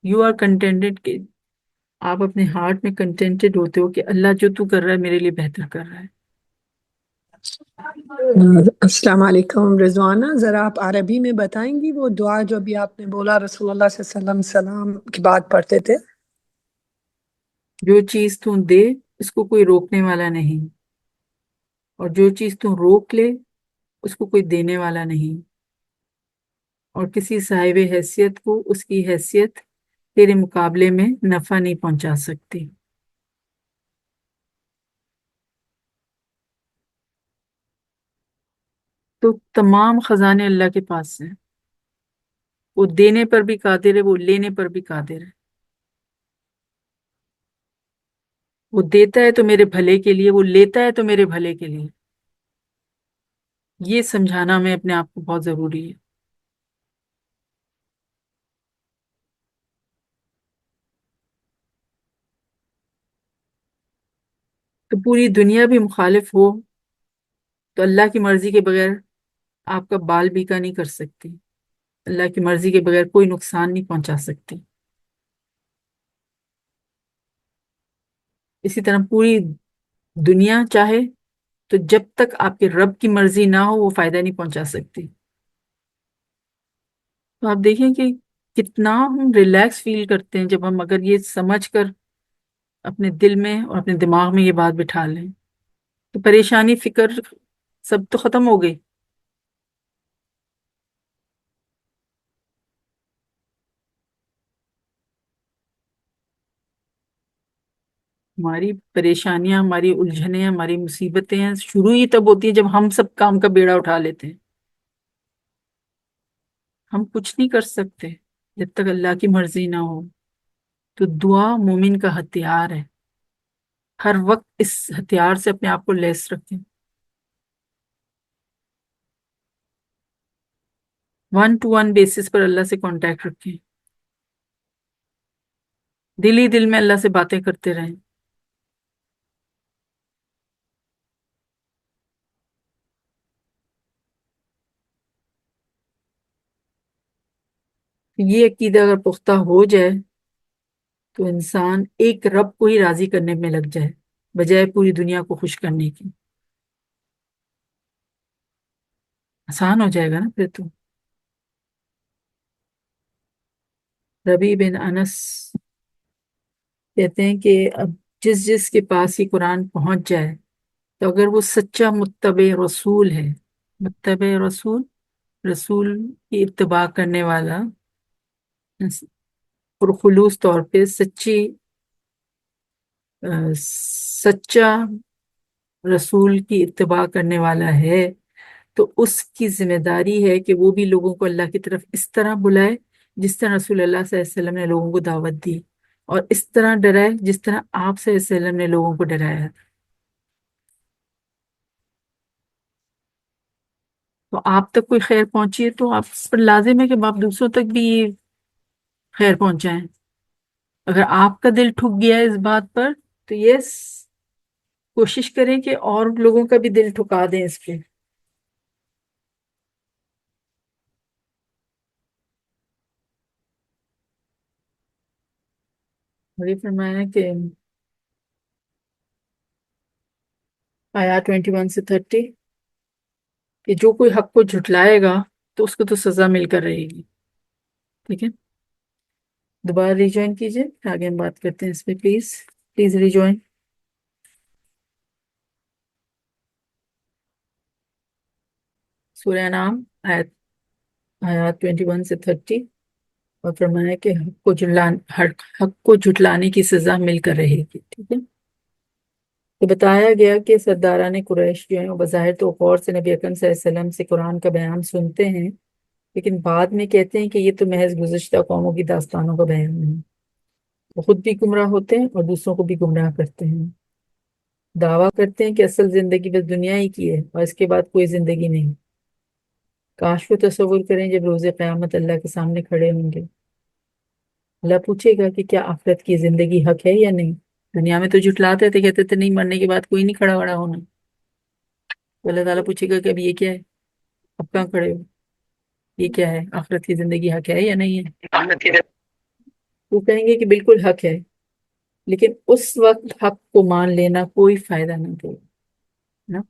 S1: یو آر کنٹینٹڈ کہ آپ اپنے ہارٹ میں کنٹینٹڈ ہوتے ہو کہ اللہ جو تو کر رہا ہے میرے لیے بہتر کر رہا ہے.
S6: السلام علیکم رضوانہ، ذرا آپ عربی میں بتائیں گی وہ دعا جو ابھی آپ نے بولا رسول اللہ صلی اللہ علیہ وسلم سلام کے بعد پڑھتے تھے؟
S1: جو چیز تو دے اس کو کوئی روکنے والا نہیں، اور جو چیز تو روک لے اس کو کوئی دینے والا نہیں، اور کسی صاحب حیثیت کو اس کی حیثیت تیرے مقابلے میں نفع نہیں پہنچا سکتی. تو تمام خزانے اللہ کے پاس ہیں. وہ دینے پر بھی قادر ہے، وہ لینے پر بھی قادر ہے. وہ دیتا ہے تو میرے بھلے کے لیے، وہ لیتا ہے تو میرے بھلے کے لیے. یہ سمجھانا میں اپنے آپ کو بہت ضروری ہے. تو پوری دنیا بھی مخالف ہو تو اللہ کی مرضی کے بغیر آپ کا بال بیکا نہیں کر سکتی، اللہ کی مرضی کے بغیر کوئی نقصان نہیں پہنچا سکتی. اسی طرح پوری دنیا چاہے تو جب تک آپ کے رب کی مرضی نہ ہو وہ فائدہ نہیں پہنچا سکتی. تو آپ دیکھیں کہ کتنا ہم ریلیکس فیل کرتے ہیں جب ہم اگر یہ سمجھ کر اپنے دل میں اور اپنے دماغ میں یہ بات بٹھا لیں تو پریشانی فکر سب تو ختم ہو گئی. ہماری پریشانیاں، ہماری الجھنیں، ہماری مصیبتیں شروع ہی تب ہوتی ہیں جب ہم سب کام کا بیڑا اٹھا لیتے ہیں. ہم کچھ نہیں کر سکتے جب تک اللہ کی مرضی نہ ہو. تو دعا مومن کا ہتھیار ہے. ہر وقت اس ہتھیار سے اپنے آپ کو لیس رکھیں. 1-to-1 بیسس پر اللہ سے کانٹیکٹ رکھیں. دل ہی دل میں اللہ سے باتیں کرتے رہیں. یہ عقیدہ اگر پختہ ہو جائے تو انسان ایک رب کو ہی راضی کرنے میں لگ جائے بجائے پوری دنیا کو خوش کرنے کی. آسان ہو جائے گا نا پھر تو. ربی بن انس کہتے ہیں کہ اب جس کے پاس یہ قرآن پہنچ جائے تو اگر وہ سچا متبع رسول ہے، متبع رسول، رسول کی اتباع کرنے والا، پرخلوص طور پہ سچا رسول کی اتباع کرنے والا ہے، تو اس کی ذمہ داری ہے کہ وہ بھی لوگوں کو اللہ کی طرف اس طرح بلائے جس طرح رسول اللہ صلی اللہ علیہ وسلم نے لوگوں کو دعوت دی، اور اس طرح ڈرائے جس طرح آپ صلی اللہ علیہ وسلم نے لوگوں کو ڈرایا. تو آپ تک کوئی خیر پہنچی ہے تو آپ پر لازم ہے کہ آپ دوسروں تک بھی یہ خیر پہنچائیں. اگر آپ کا دل ٹھک گیا ہے اس بات پر تو یس، کوشش کریں کہ اور لوگوں کا بھی دل ٹھکا دیں اس پہ. یہ فرمایا کہ آیات 21 سے 30 کہ جو کوئی حق کو جھٹلائے گا تو اس کو تو سزا مل کر رہے گی. ٹھیک ہے، دوبارہ ریجوائن کیجئے، آگے ہم بات کرتے ہیں اس پہ. پلیز ریجوائن. سورہ نام آیات 21 سے 30، اور فرمایا کہ حق کو جھٹلانے کی سزا مل کر رہے گی. ٹھیک ہے، تو بتایا گیا کہ سرداران قریش جو ہیں وہ بظاہر تو غور سے نبی اکرم صلی اللہ علیہ وسلم سے قرآن کا بیان سنتے ہیں، لیکن بعد میں کہتے ہیں کہ یہ تو محض گزشتہ قوموں کی داستانوں کا بیان ہے. وہ خود بھی گمراہ ہوتے ہیں اور دوسروں کو بھی گمراہ کرتے ہیں. دعویٰ کرتے ہیں کہ اصل زندگی بس دنیا ہی کی ہے اور اس کے بعد کوئی زندگی نہیں. کاش وہ تصور کریں جب روز قیامت اللہ کے سامنے کھڑے ہوں گے. اللہ پوچھے گا کہ کیا آخرت کی زندگی حق ہے یا نہیں. دنیا میں تو جھٹلاتے تھے، کہتے تھے نہیں، مرنے کے بعد کوئی نہیں کھڑا وڑا ہونا. تو اللہ تعالیٰ پوچھے گا کہ اب یہ کیا ہے، اب کہاں کھڑے ہو. یہ کیا ہے، آخرت کی زندگی حق ہے یا نہیں ہے؟ وہ کہیں گے کہ بالکل حق ہے، لیکن اس وقت حق کو مان لینا کوئی فائدہ نہ دے نا،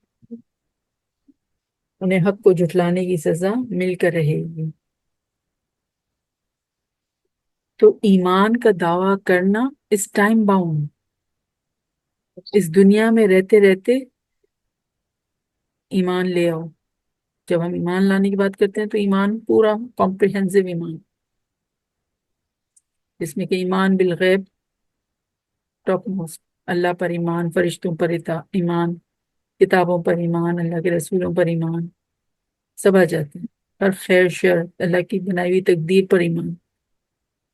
S1: انہیں حق کو جھٹلانے کی سزا مل کر رہے گی۔ تو ایمان کا دعویٰ کرنا اس ٹائم باؤنڈ، اس دنیا میں رہتے رہتے ایمان لے آؤ۔ جب ہم ایمان لانے کی بات کرتے ہیں تو ایمان پورا کمپریہنسو ایمان، جس میں کہ ایمان بالغیب ٹاپ موسٹ، اللہ پر ایمان، فرشتوں پر ایمان، کتابوں پر ایمان، اللہ کے رسولوں پر ایمان، سب آ جاتے ہیں۔ ہر خیر شر، اللہ کی بنائی ہوئی تقدیر پر ایمان،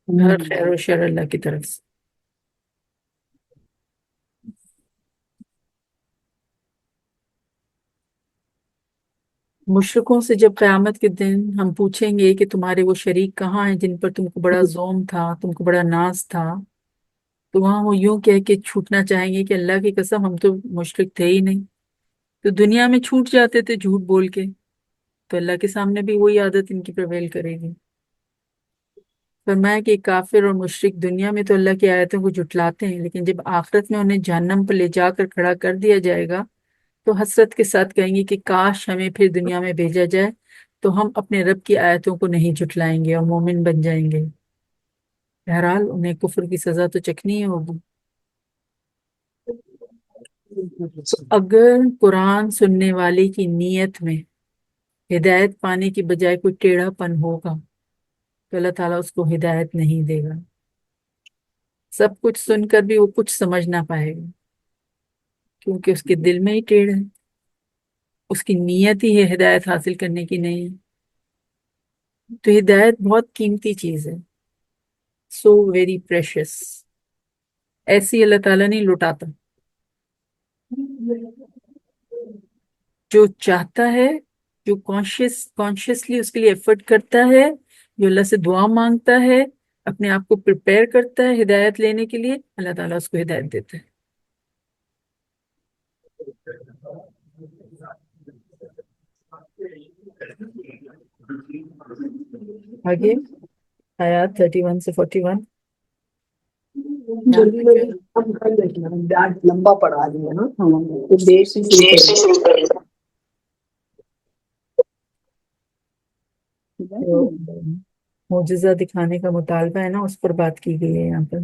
S1: ہر خیر و شر اللہ کی طرف سے۔ مشرکوں سے جب قیامت کے دن ہم پوچھیں گے کہ تمہارے وہ شریک کہاں ہیں جن پر تم کو بڑا زوم تھا، تم کو بڑا ناز تھا، تو وہاں وہ یوں کہہ کے چھوٹنا چاہیں گے کہ اللہ کی قسم ہم تو مشرک تھے ہی نہیں، تو دنیا میں چھوٹ جاتے تھے جھوٹ بول کے، تو اللہ کے سامنے بھی وہی عادت ان کی پریویل کرے گی۔ فرمایا کہ کافر اور مشرک دنیا میں تو اللہ کی آیتوں کو جھٹلاتے ہیں، لیکن جب آخرت میں انہیں جہنم پر لے جا کر کھڑا کر دیا جائے گا تو حسرت کے ساتھ کہیں گے کہ کاش ہمیں پھر دنیا میں بھیجا جائے تو ہم اپنے رب کی آیتوں کو نہیں جھٹلائیں گے اور مومن بن جائیں گے۔ بہرحال انہیں کفر کی سزا تو چکھنی ہوگی۔ اگر قرآن سننے والے کی نیت میں ہدایت پانے کی بجائے کوئی ٹیڑھا پن ہوگا تو اللہ تعالیٰ اس کو ہدایت نہیں دے گا۔ سب کچھ سن کر بھی وہ کچھ سمجھ نہ پائے گا، کیونکہ اس کے دل میں ہی ٹیڑھ ہے، اس کی نیت ہی ہے ہدایت حاصل کرنے کی نہیں ہے۔ تو ہدایت بہت قیمتی چیز ہے، سو ویری پریشس، ایسی اللہ تعالیٰ نہیں لٹاتا۔ جو چاہتا ہے، جو کانشیسلی اس کے لیے ایفرٹ کرتا ہے، جو اللہ سے دعا مانگتا ہے، اپنے آپ کو پریپیئر کرتا ہے ہدایت لینے کے لیے، اللہ تعالیٰ اس کو ہدایت دیتا ہے۔ آگے آیات 31 سے 41۔
S6: جلدی میں ہم کر لیتے ہیں، بیگ لمبا پڑا دیا نا، تو دیر سے شروع کریں گے۔
S1: جو معجزہ دکھانے کا مطالبہ ہے نا، اس پر بات کی گئی ہے یہاں پر،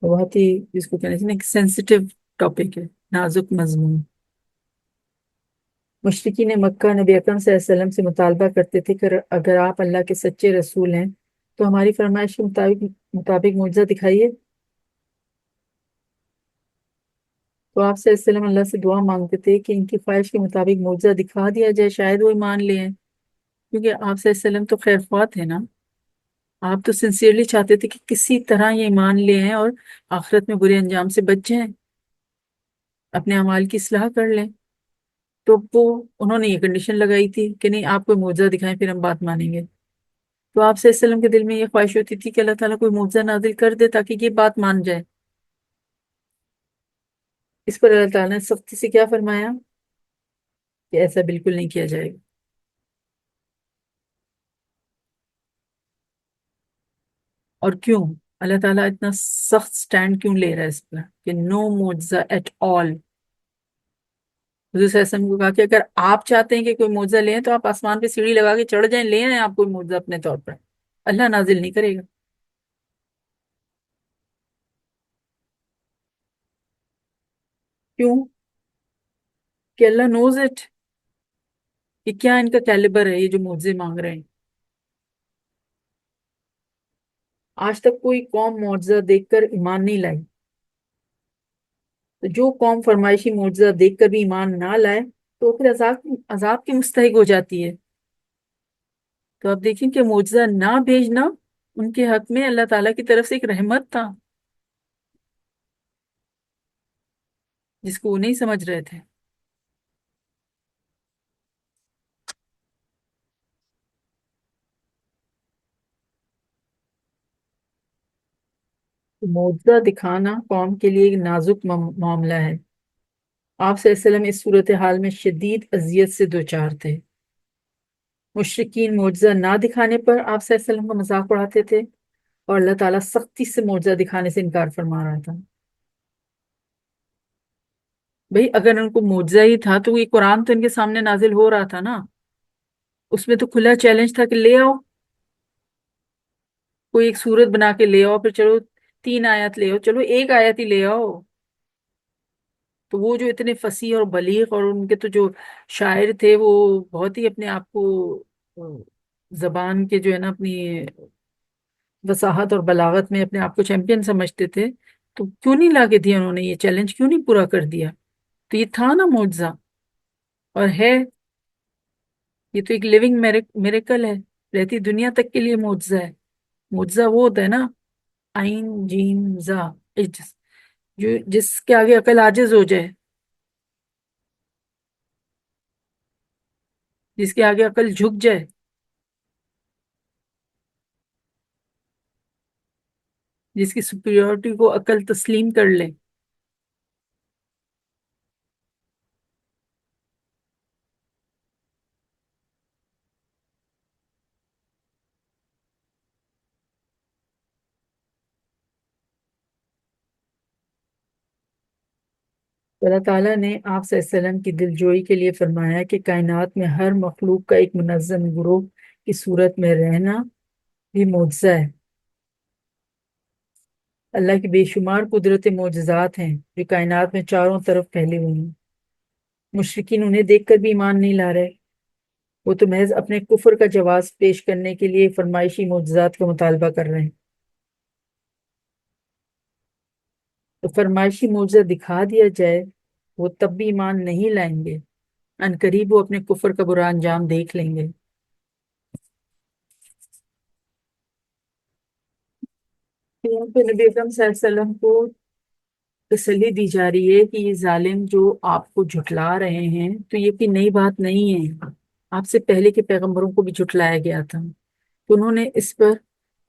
S1: بہت ہی جس کو کہنا چاہیے سینسیٹیو ٹاپک ہے، نازک مضمون۔ مشرکین مکہ نبی اکرم صلی اللہ علیہ وسلم سے مطالبہ کرتے تھے کہ اگر آپ اللہ کے سچے رسول ہیں تو ہماری فرمائش کے مطابق معجزہ دکھائیے۔ تو آپ صلی اللہ علیہ وسلم اللہ سے دعا مانگتے تھے کہ ان کی خواہش کے مطابق معجزہ دکھا دیا جائے، شاید وہ ایمان لے آئیں، کیونکہ آپ صلی اللہ علیہ وسلم تو خیر خواہ تھے نا، آپ تو سنسیئرلی چاہتے تھے کہ کسی طرح یہ ایمان لے آئیں اور آخرت میں برے انجام سے بچ جائیں، اپنے اعمال کی اصلاح کر لیں۔ تو انہوں نے یہ کنڈیشن لگائی تھی کہ نہیں، آپ کوئی معجزہ دکھائیں پھر ہم بات مانیں گے۔ تو آپ صلی اللہ علیہ وسلم کے دل میں یہ خواہش ہوتی تھی کہ اللہ تعالیٰ کوئی معجزہ نازل کر دے تاکہ یہ بات مان جائے۔ اس پر اللہ تعالیٰ نے سختی سے کیا فرمایا کہ ایسا بالکل نہیں کیا جائے گا۔ اور کیوں اللہ تعالیٰ اتنا سخت سٹینڈ کیوں لے رہا ہے اس پر کہ نو معجزہ ایٹ آل؟ حضور صلی اللہ علیہ وسلم کو کہا کہ اگر آپ چاہتے ہیں کہ کوئی معجزہ لیں تو آپ آسمان پہ سیڑھی لگا کے چڑھ جائیں، لے آئیں آپ کوئی معجزہ اپنے طور پر، اللہ نازل نہیں کرے گا۔ کیوں؟ کہ اللہ نوز اٹ کہ کیا ان کا کیلیبر ہے، یہ جو معجزے مانگ رہے ہیں۔ آج تک کوئی قوم معجزہ دیکھ کر ایمان نہیں لائی، تو جو قوم فرمائشی معجزہ دیکھ کر بھی ایمان نہ لائے تو پھر عذاب کی مستحق ہو جاتی ہے۔ تو آپ دیکھیں کہ معجزہ نہ بھیجنا ان کے حق میں اللہ تعالیٰ کی طرف سے ایک رحمت تھا، جس کو وہ نہیں سمجھ رہے تھے۔ معجزہ دکھانا قوم کے لیے ایک نازک معاملہ ہے۔ آپ صلی اللہ علیہ وسلم اس صورتحال میں شدید اذیت سے دوچار تھے۔ مشرکین معجزہ نہ دکھانے پر آپ صلی اللہ علیہ وسلم کا مذاق اڑاتے تھے، اور اللہ تعالیٰ سختی سے معجزہ دکھانے سے انکار فرما رہا تھا۔ بھئی اگر ان کو معجزہ ہی تھا تو یہ قرآن تو ان کے سامنے نازل ہو رہا تھا نا، اس میں تو کھلا چیلنج تھا کہ لے آؤ، کوئی ایک صورت بنا کے لے آؤ، پھر چلو 3 آیت لے آؤ، چلو 1 آیت ہی لے آؤ۔ تو وہ جو اتنے فصیح اور بلیغ، اور ان کے تو جو شاعر تھے وہ بہت ہی اپنے آپ کو زبان کے جو ہے نا اپنی وساحت اور بلاغت میں اپنے آپ کو چیمپئن سمجھتے تھے، تو کیوں نہیں لا کے دیا انہوں نے یہ چیلنج، کیوں نہیں پورا کر دیا؟ تو یہ تھا نا معجزہ، اور ہے، یہ تو ایک لیونگ میریکل ہے، رہتی دنیا تک کے لیے معجزہ ہے۔ معجزہ وہ ہوتا ہے نا، عین جیم زا، جو جس کے آگے عقل عاجز ہو جائے، جس کے آگے عقل جھک جائے، جس کی سپیریورٹی کو عقل تسلیم کر لے۔ اللہ تعالیٰ نے آپ صلی اللہ علیہ وسلم کی دلجوئی کے لیے فرمایا کہ کائنات میں ہر مخلوق کا ایک منظم گروہ کی صورت میں رہنا بھی معجزہ ہے۔ اللہ کی بے شمار قدرت معجزات ہیں جو کائنات میں چاروں طرف پھیلی ہوئی ہیں۔ مشرکین انہیں دیکھ کر بھی ایمان نہیں لا رہے، وہ تو محض اپنے کفر کا جواز پیش کرنے کے لیے فرمائشی معجزات کا مطالبہ کر رہے ہیں۔ تو فرمائشی معجزہ دکھا دیا جائے وہ تب بھی ایمان نہیں لائیں گے، ان قریب وہ اپنے کفر کا برا انجام دیکھ لیں گے۔ یہاں پہ نبی اکرم صلی اللہ علیہ وسلم کو تسلی دی جا رہی ہے کہ یہ ظالم جو آپ کو جھٹلا رہے ہیں تو یہ کوئی نئی بات نہیں ہے، آپ سے پہلے کے پیغمبروں کو بھی جھٹلایا گیا تھا، تو انہوں نے اس پر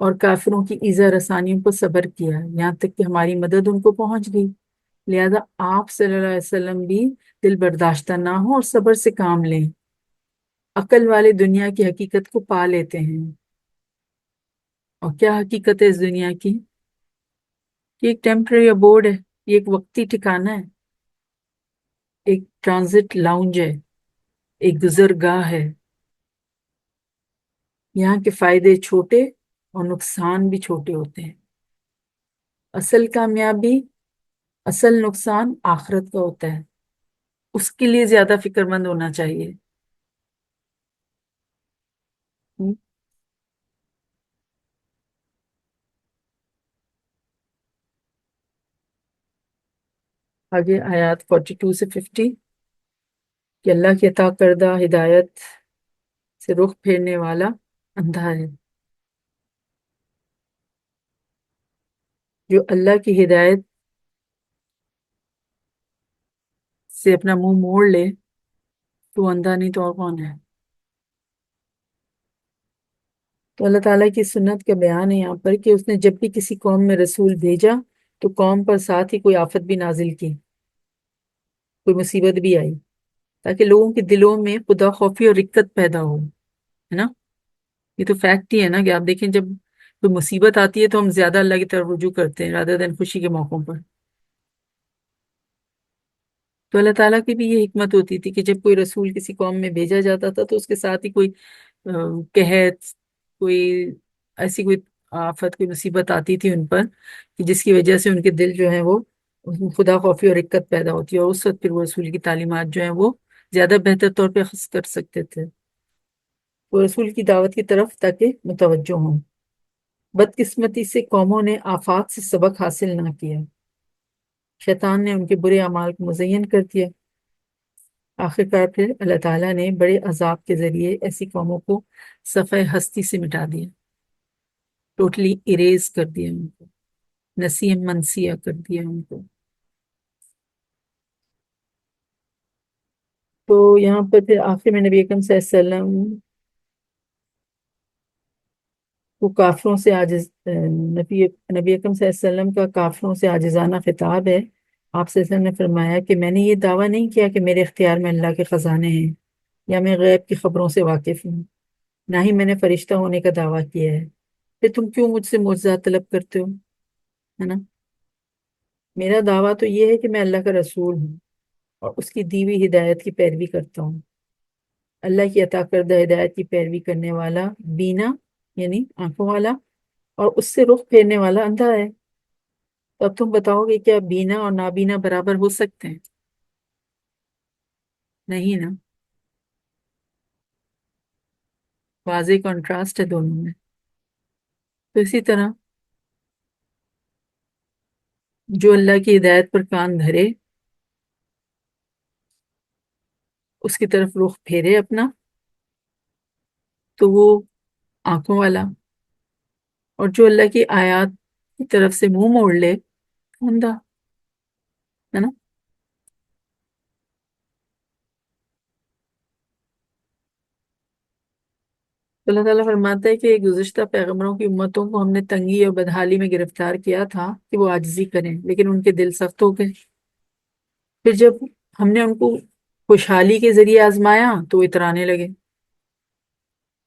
S1: اور کافروں کی ایذا رسانیوں پر صبر کیا، یہاں تک کہ ہماری مدد ان کو پہنچ گئی۔ لہذا آپ صلی اللہ علیہ وسلم بھی دل برداشتہ نہ ہو اور صبر سے کام لیں۔ عقل والے دنیا کی حقیقت کو پا لیتے ہیں، اور کیا حقیقت ہے اس دنیا کی؟ یہ ایک ٹیمپرری ابورڈ ہے، یہ ایک وقتی ٹھکانہ ہے، ایک ٹرانزٹ لاؤنج ہے، ایک گزرگاہ ہے۔ یہاں کے فائدے چھوٹے اور نقصان بھی چھوٹے ہوتے ہیں۔ اصل کامیابی، اصل نقصان آخرت کا ہوتا ہے، اس کے لیے زیادہ فکر مند ہونا چاہیے۔ آگے آیات 42 سے 50 کہ اللہ کی عطا کردہ ہدایت سے رخ پھیرنے والا اندھا ہے، جو اللہ کی ہدایت سے اپنا منہ موڑ لے تو اندھا نہیں تو اور کون ہے؟ تو اللہ تعالیٰ کی سنت کا بیان ہے یہاں پر کہ اس نے جب بھی کسی قوم میں رسول بھیجا تو قوم پر ساتھ ہی کوئی آفت بھی نازل کی، کوئی مصیبت بھی آئی، تاکہ لوگوں کے دلوں میں خدا خوفی اور رقت پیدا ہو، ہے نا؟ یہ تو فیکٹ ہی ہے نا کہ آپ دیکھیں جب کوئی مصیبت آتی ہے تو ہم زیادہ اللہ کی طرف رجوع کرتے ہیں رادر دین خوشی کے موقعوں پر۔ تو اللہ تعالیٰ کی بھی یہ حکمت ہوتی تھی کہ جب کوئی رسول کسی قوم میں بھیجا جاتا تھا تو اس کے ساتھ ہی کوئی قحط، کوئی ایسی کوئی آفت، کوئی مصیبت آتی تھی ان پر کہ جس کی وجہ سے ان کے دل جو ہیں وہ خدا خوفی اور رقت پیدا ہوتی ہے، اور اس وقت پھر وہ رسول کی تعلیمات جو ہیں وہ زیادہ بہتر طور پہ اخذ کر سکتے تھے، وہ رسول کی دعوت کی طرف تاکہ متوجہ ہوں۔ بدقسمتی سے قوموں نے آفات سے سبق حاصل نہ کیا، شیطان نے ان کے برے اعمال کو مزین کر دیا۔ آخرکار پھر اللہ تعالیٰ نے بڑے عذاب کے ذریعے ایسی قوموں کو صفحہ ہستی سے مٹا دیا، ٹوٹلی اریز کر دیا، ان کو نسیہ منسیہ کر دیا ان کو۔ تو یہاں پر پھر آخر میں نبی اکرم صلی اللہ علیہ وسلم کو کافروں سے عاجز، نبی اکرم صلی اللہ علیہ وسلم کا کافروں سے عاجزانہ خطاب ہے۔ آپ صلی اللہ علیہ وسلم نے فرمایا کہ میں نے یہ دعویٰ نہیں کیا کہ میرے اختیار میں اللہ کے خزانے ہیں یا میں غیب کی خبروں سے واقف ہوں، نہ ہی میں نے فرشتہ ہونے کا دعویٰ کیا ہے، پھر تم کیوں مجھ سے معجزات طلب کرتے ہو؟ ہے نا؟ میرا دعویٰ تو یہ ہے کہ میں اللہ کا رسول ہوں اور اس کی دی ہوئی ہدایت کی پیروی کرتا ہوں۔ اللہ کی عطا کردہ ہدایت کی پیروی کرنے والا بینا یعنی آنکھوں والا، اور اس سے رخ پھیرنے والا اندھا ہے۔ تو اب تم بتاؤ گے کیا بینا اور نابینا برابر ہو سکتے ہیں؟ نہیں نا، واضح کنٹراسٹ ہے دونوں میں۔ تو اسی طرح جو اللہ کی ہدایت پر کان دھرے، اس کی طرف رخ پھیرے اپنا، تو وہ آنکھوں والا، اور جو اللہ کی آیات کی طرف سے منہ موڑ لے اندھا، ہے نا؟ تو اللہ تعالیٰ فرماتا ہے کہ گزشتہ پیغمبروں کی امتوں کو ہم نے تنگی اور بدحالی میں گرفتار کیا تھا کہ وہ عاجزی کریں، لیکن ان کے دل سخت ہو گئے۔ پھر جب ہم نے ان کو خوشحالی کے ذریعے آزمایا تو وہ اترانے لگے۔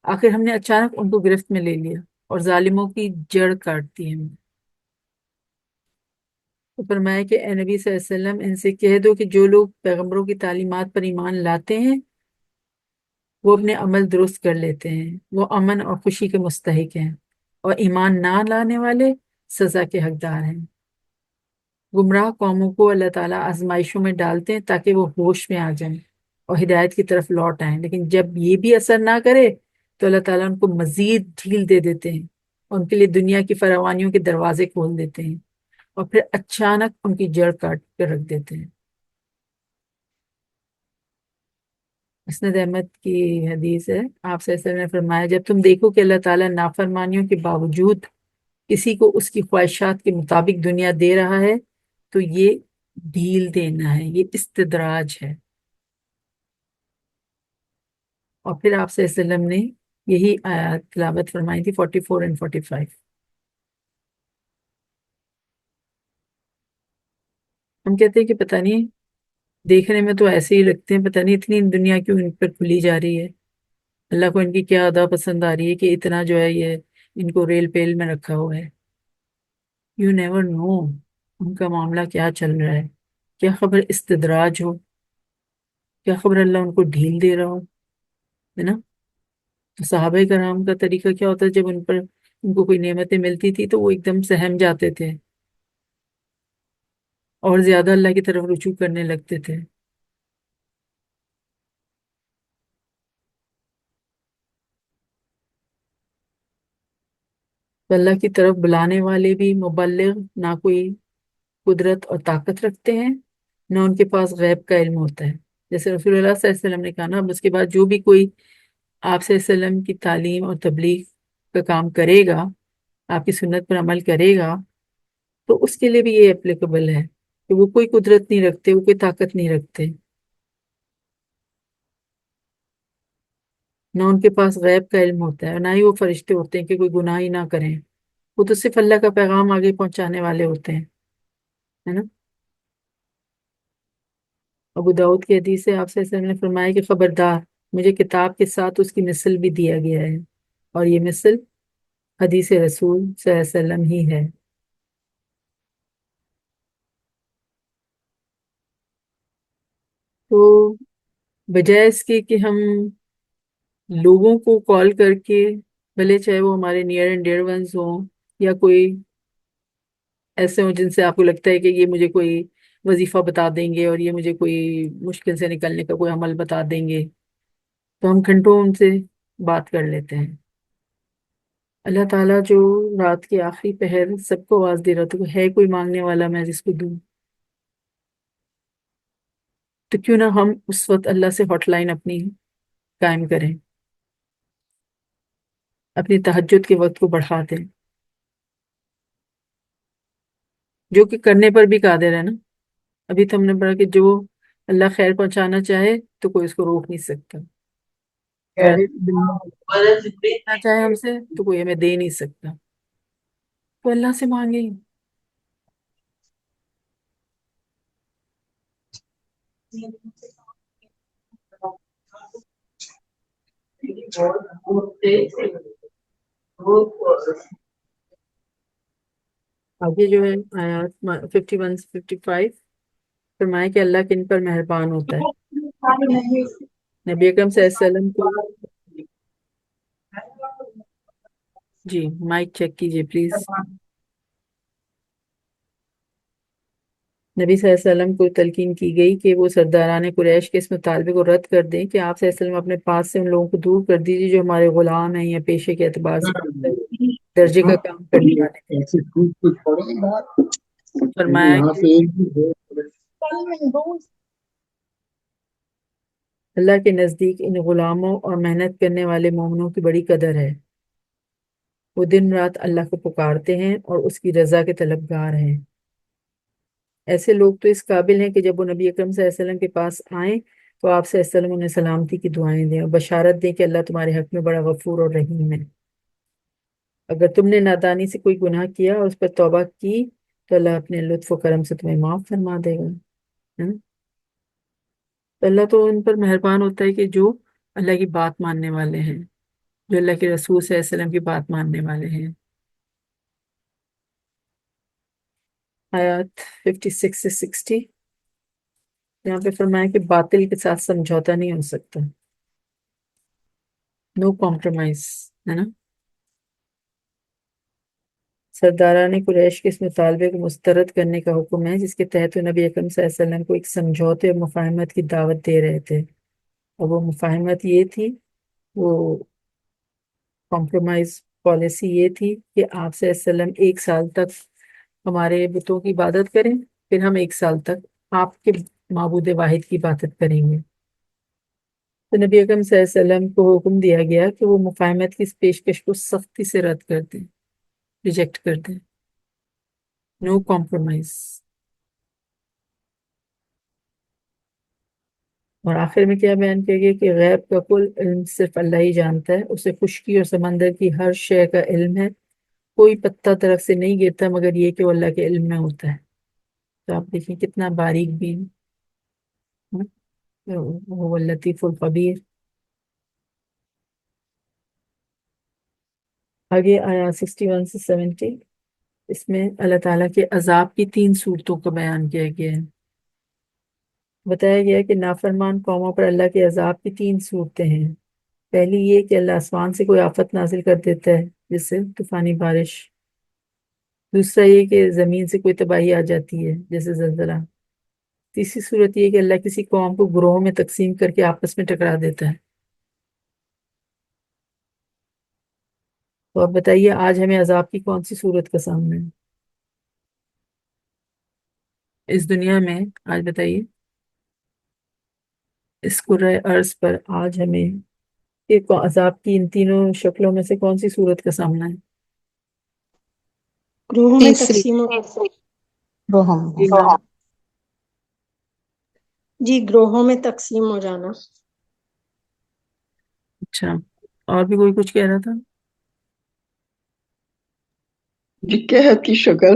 S1: آخر ہم نے اچانک ان کو گرفت میں لے لیا اور ظالموں کی جڑ کاٹ دی ہم نے۔ تو فرمایا کہ اے نبی صلی اللہ علیہ وسلم ان سے کہہ دو کہ جو لوگ پیغمبروں کی تعلیمات پر ایمان لاتے ہیں وہ اپنے عمل درست کر لیتے ہیں، وہ امن اور خوشی کے مستحق ہیں، اور ایمان نہ لانے والے سزا کے حقدار ہیں۔ گمراہ قوموں کو اللہ تعالیٰ آزمائشوں میں ڈالتے ہیں تاکہ وہ ہوش میں آ جائیں اور ہدایت کی طرف لوٹ آئیں، لیکن جب یہ بھی اثر نہ کرے تو اللہ تعالیٰ ان کو مزید ڈھیل دے دیتے ہیں اور ان کے لیے دنیا کی فراوانیوں کے دروازے کھول دیتے ہیں، اور پھر اچانک ان کی جڑ کاٹ کر رکھ دیتے ہیں۔ مسند احمد کی حدیث ہے، آپ صلی اللہ علیہ وسلم نے فرمایا جب تم دیکھو کہ اللہ تعالیٰ نافرمانیوں کے باوجود کسی کو اس کی خواہشات کے مطابق دنیا دے رہا ہے تو یہ ڈھیل دینا ہے، یہ استدراج ہے۔ اور پھر آپ صلی اللہ علیہ وسلم نے یہی آیات تلاوت فرمائی تھی 44 اور 45۔ ہم کہتے ہیں کہ پتہ نہیں، دیکھنے میں تو ایسے ہی لگتے ہیں، پتہ نہیں اتنی دنیا کیوں ان پر کھلی جا رہی ہے، اللہ کو ان کی کیا ادا پسند آ رہی ہے کہ اتنا جو ہے یہ ان کو ریل پیل میں رکھا ہوا ہے۔ یو نیور نو ان کا معاملہ کیا چل رہا ہے، کیا خبر استدراج ہو، کیا خبر اللہ ان کو ڈھیل دے رہا ہو، ہے نا؟ تو صحابہ کرام کا طریقہ کیا ہوتا ہے، جب ان کو کوئی نعمتیں ملتی تھی تو وہ ایک دم سہم جاتے تھے اور زیادہ اللہ کی طرف رجوع کرنے لگتے تھے۔ تو اللہ کی طرف بلانے والے بھی مبلغ نہ کوئی قدرت اور طاقت رکھتے ہیں، نہ ان کے پاس غیب کا علم ہوتا ہے۔ جیسے رسول اللہ صلی اللہ علیہ وسلم نے کہا نا، اب اس کے بعد جو بھی کوئی آپ صلی اللہ علیہ وسلم کی تعلیم اور تبلیغ کا کام کرے گا، آپ کی سنت پر عمل کرے گا، تو اس کے لیے بھی یہ اپلیکیبل ہے کہ وہ کوئی قدرت نہیں رکھتے، وہ کوئی طاقت نہیں رکھتے، نہ ان کے پاس غیب کا علم ہوتا ہے، اور نہ ہی وہ فرشتے ہوتے ہیں کہ کوئی گناہ ہی نہ کریں۔ وہ تو صرف اللہ کا پیغام آگے پہنچانے والے ہوتے ہیں، ہے نا؟ ابو داؤد کی حدیث سے آپ صلی اللہ علیہ وسلم نے فرمایا کہ خبردار، مجھے کتاب کے ساتھ اس کی مثل بھی دیا گیا ہے، اور یہ مثل حدیث رسول صلی اللہ علیہ وسلم ہی ہے۔ تو بجائے اس کے کہ ہم لوگوں کو کال کر کے، بھلے چاہے وہ ہمارے نیئر اینڈ ڈیئر ونز ہوں یا کوئی ایسے ہوں جن سے آپ کو لگتا ہے کہ یہ مجھے کوئی وظیفہ بتا دیں گے اور یہ مجھے کوئی مشکل سے نکلنے کا کوئی عمل بتا دیں گے، تو ہم گھنٹوں ان سے بات کر لیتے ہیں۔ اللہ تعالیٰ جو رات کے آخری پہر سب کو آواز دے رہا تو ہے کوئی مانگنے والا میں جس کو دوں، تو کیوں نہ ہم اس وقت اللہ سے ہاٹ لائن اپنی قائم کریں، اپنی تہجد کے وقت کو بڑھا دیں، جو کہ کرنے پر بھی قادر ہے نا۔ ابھی تو ہم نے پڑھا کہ جو اللہ خیر پہنچانا چاہے تو کوئی اس کو روک نہیں سکتا، اور نہ چاہے ہم سے تو کوئی ہمیں دے نہیں سکتا، تو اللہ سے مانگیں۔ آگے جو ہے آیات 51 سے 55 فرمائے کہ اللہ کن پر مہربان ہوتا ہے. نبی اکرم صلی اللہ علیہ وسلم کو جی مائک چیک کیجیے پلیز. نبی صلی اللہ علیہ وسلم کو تلقین کی گئی کہ وہ سرداران قریش کے اس مطالبے کو رد کر دیں کہ آپ صلی اللہ علیہ وسلم اپنے پاس سے ان لوگوں کو دور کر دیجیے جو ہمارے غلام ہیں یا پیشے کے اعتبار سے درجے کا کام کرنے والے ہیں. فرمایا کہ اللہ کے نزدیک ان غلاموں اور محنت کرنے والے مومنوں کی بڑی قدر ہے. وہ دن رات اللہ کو پکارتے ہیں اور اس کی رضا کے طلبگار ہیں. ایسے لوگ تو اس قابل ہیں کہ جب وہ نبی اکرم صلی اللہ علیہ وسلم کے پاس آئیں تو آپ صلی اللہ علیہ وسلم انہیں سلامتی کی دعائیں دیں اور بشارت دیں کہ اللہ تمہارے حق میں بڑا غفور اور رحیم ہے. اگر تم نے نادانی سے کوئی گناہ کیا اور اس پر توبہ کی تو اللہ اپنے لطف و کرم سے تمہیں معاف فرما دے گا. ہے نا؟ تو اللہ تو ان پر مہربان ہوتا ہے کہ جو اللہ کی بات ماننے والے ہیں، جو اللہ کے رسول صلی اللہ علیہ وسلم کی بات ماننے والے ہیں. آیات 56 سے 60 یہاں پہ فرمایا کہ باطل کے ساتھ سمجھوتا نہیں ہو سکتا. نو کمپرومائز. ہے نا؟ سرداران قریش کے اس مطالبے کو مسترد کرنے کا حکم ہے جس کے تحت وہ نبی اکرم صلی اللہ علیہ وسلم کو ایک سمجھوتے اور مفاہمت کی دعوت دے رہے تھے. اور وہ مفاہمت یہ تھی، وہ کمپرومائز پالیسی یہ تھی کہ آپ صلی اللہ علیہ وسلم ایک سال تک ہمارے بتوں کی عبادت کریں، پھر ہم ایک سال تک آپ کے معبود واحد کی عبادت کریں گے. تو نبی اکرم صلی اللہ علیہ وسلم کو حکم دیا گیا کہ وہ مفاہمت کی اس پیشکش کو سختی سے رد کر دیں، ریجیکٹ کر دیں. نو کمپرومائز. اور آخر میں کیا بیان کیا گیا کہ غیب کا کل علم صرف اللہ ہی جانتا ہے. اسے خشکی اور سمندر کی ہر شے کا علم ہے. کوئی پتا درخت سے نہیں گرتا مگر یہ کہ وہ اللہ کے علم میں ہوتا ہے. تو آپ دیکھیں کتنا باریک بین، وہ لطیف الخبیر. آگے آیا 61 سے 70 اس میں اللہ تعالیٰ کے عذاب کی 3 صورتوں کا بیان کیا گیا ہے. بتایا گیا کہ نافرمان قوموں پر اللہ کے عذاب کی 3 صورتیں ہیں. پہلی یہ کہ اللہ آسمان سے کوئی آفت نازل کر دیتا ہے جس سے طوفانی بارش. دوسرا یہ کہ زمین سے کوئی تباہی آ جاتی ہے جیسے زلزلہ. تیسری صورت یہ کہ اللہ کسی قوم کو گروہوں میں تقسیم کر کے آپس میں ٹکرا دیتا ہے. تو اب بتائیے آج ہمیں عذاب کی کون سی صورت کا سامنا ہے اس دنیا میں؟ آج بتائیے اس کرۂ ارض پر آج ہمیں ایک عذاب کی ان تینوں شکلوں میں سے کون سی صورت کا سامنا ہے؟
S6: گروہوں میں
S7: تیسری
S6: تقسیم
S1: جی
S7: روحم
S1: میم.
S6: جی گروہوں میں تقسیم ہو جانا.
S1: اچھا، اور بھی کوئی کچھ کہہ رہا تھا؟
S7: جی قحط کی شکل،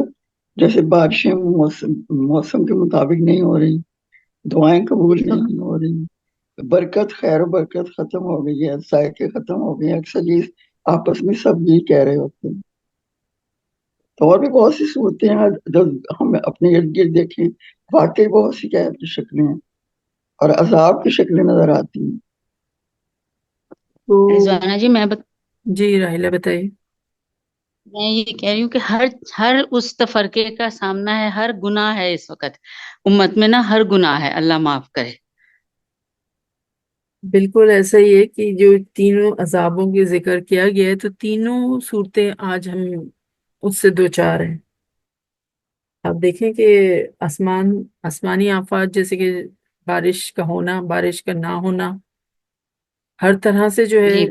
S7: جیسے بارشیں موسم کے مطابق نہیں ہو رہی، دعائیں قبول نہیں ہو رہی، برکت خیر و برکت ختم ہو گئی ہے، ذائقے ختم ہو گئے ہیں. اکثر یہ آپس میں سب یہی کہہ رہے ہوتے ہیں. تو اور بھی بہت سی صورتیں ہیں جو ہم اپنے ارد گرد دیکھیں، واقعی بہت سی قحط کی شکلیں ہیں اور عذاب کی شکلیں نظر آتی ہیں.
S1: تو
S8: رضوانہ جی
S1: جی راحلہ بتائیے.
S8: میں یہ کہہ رہی ہوں کہ ہر اس تفرقے کا سامنا ہے، ہر گناہ ہے اس وقت امت میں نا، ہر گناہ ہے، اللہ معاف کرے.
S1: بالکل ایسا ہی ہے کہ جو تینوں عذابوں کے ذکر کیا گیا ہے تو تینوں صورتیں آج ہم اس سے دوچار ہیں. آپ دیکھیں کہ آسمانی آفات جیسے کہ بارش کا ہونا، بارش کا نہ ہونا، ہر طرح سے جو ہے
S8: جی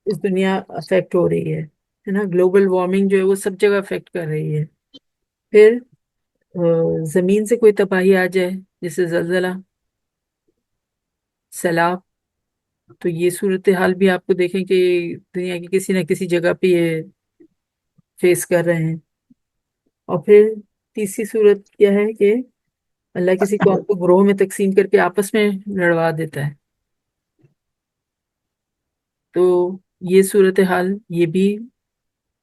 S1: اس دنیا افیکٹ ہو رہی ہے نا. گلوبل وارمنگ جو ہے وہ سب جگہ افیکٹ کر رہی ہے. پھر زمین سے کوئی تباہی آ جائے جیسے زلزلہ، سیلاب، تو یہ صورتحال بھی آپ کو دیکھیں کہ دنیا کی کسی نہ کسی جگہ پہ یہ فیس کر رہے ہیں. اور پھر تیسری صورت کیا ہے کہ اللہ کسی قوم کو گروہ میں تقسیم کر کے آپس میں لڑوا دیتا ہے. تو یہ صورتحال یہ بھی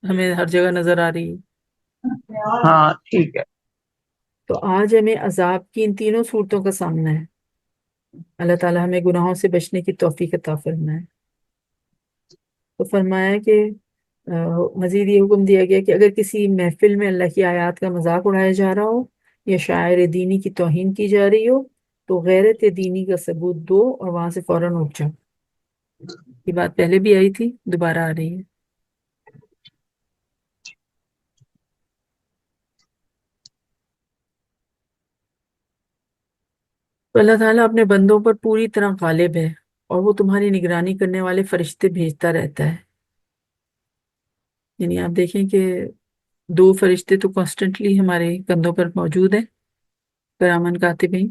S1: ہمیں ہر جگہ نظر آ رہی ہے.
S2: ہاں ٹھیک ہے.
S1: تو آج ہمیں عذاب کی ان تینوں صورتوں کا سامنا ہے. اللہ تعالیٰ ہمیں گناہوں سے بچنے کی توفیق عطا فرمائے. تو فرمایا کہ مزید یہ حکم دیا گیا کہ اگر کسی محفل میں اللہ کی آیات کا مذاق اڑایا جا رہا ہو یا شاعر دینی کی توہین کی جا رہی ہو تو غیرت دینی کا ثبوت دو اور وہاں سے فوراً اٹھ جاؤ. یہ بات پہلے بھی آئی تھی، دوبارہ آ رہی ہے. تو اللہ تعالیٰ اپنے بندوں پر پوری طرح غالب ہے اور وہ تمہاری نگرانی کرنے والے فرشتے بھیجتا رہتا ہے. یعنی آپ دیکھیں کہ 2 فرشتے تو کانسٹنٹلی ہمارے کندھوں پر موجود ہیں، کرامن کاتبین،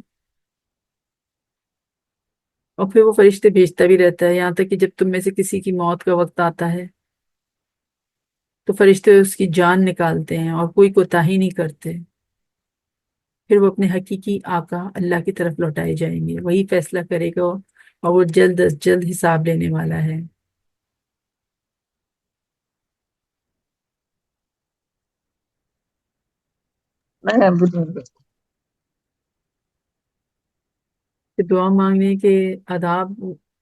S1: اور پھر وہ فرشتے بھیجتا بھی رہتا ہے یہاں تک کہ جب تم میں سے کسی کی موت کا وقت آتا ہے تو فرشتے اس کی جان نکالتے ہیں اور کوئی کوتاہی نہیں کرتے. پھر وہ اپنے حقیقی آقا اللہ کی طرف لوٹائے جائیں گے، وہی فیصلہ کرے گا اور وہ جلد از جلد حساب لینے والا ہے. کہ دعا مانگنے کے آداب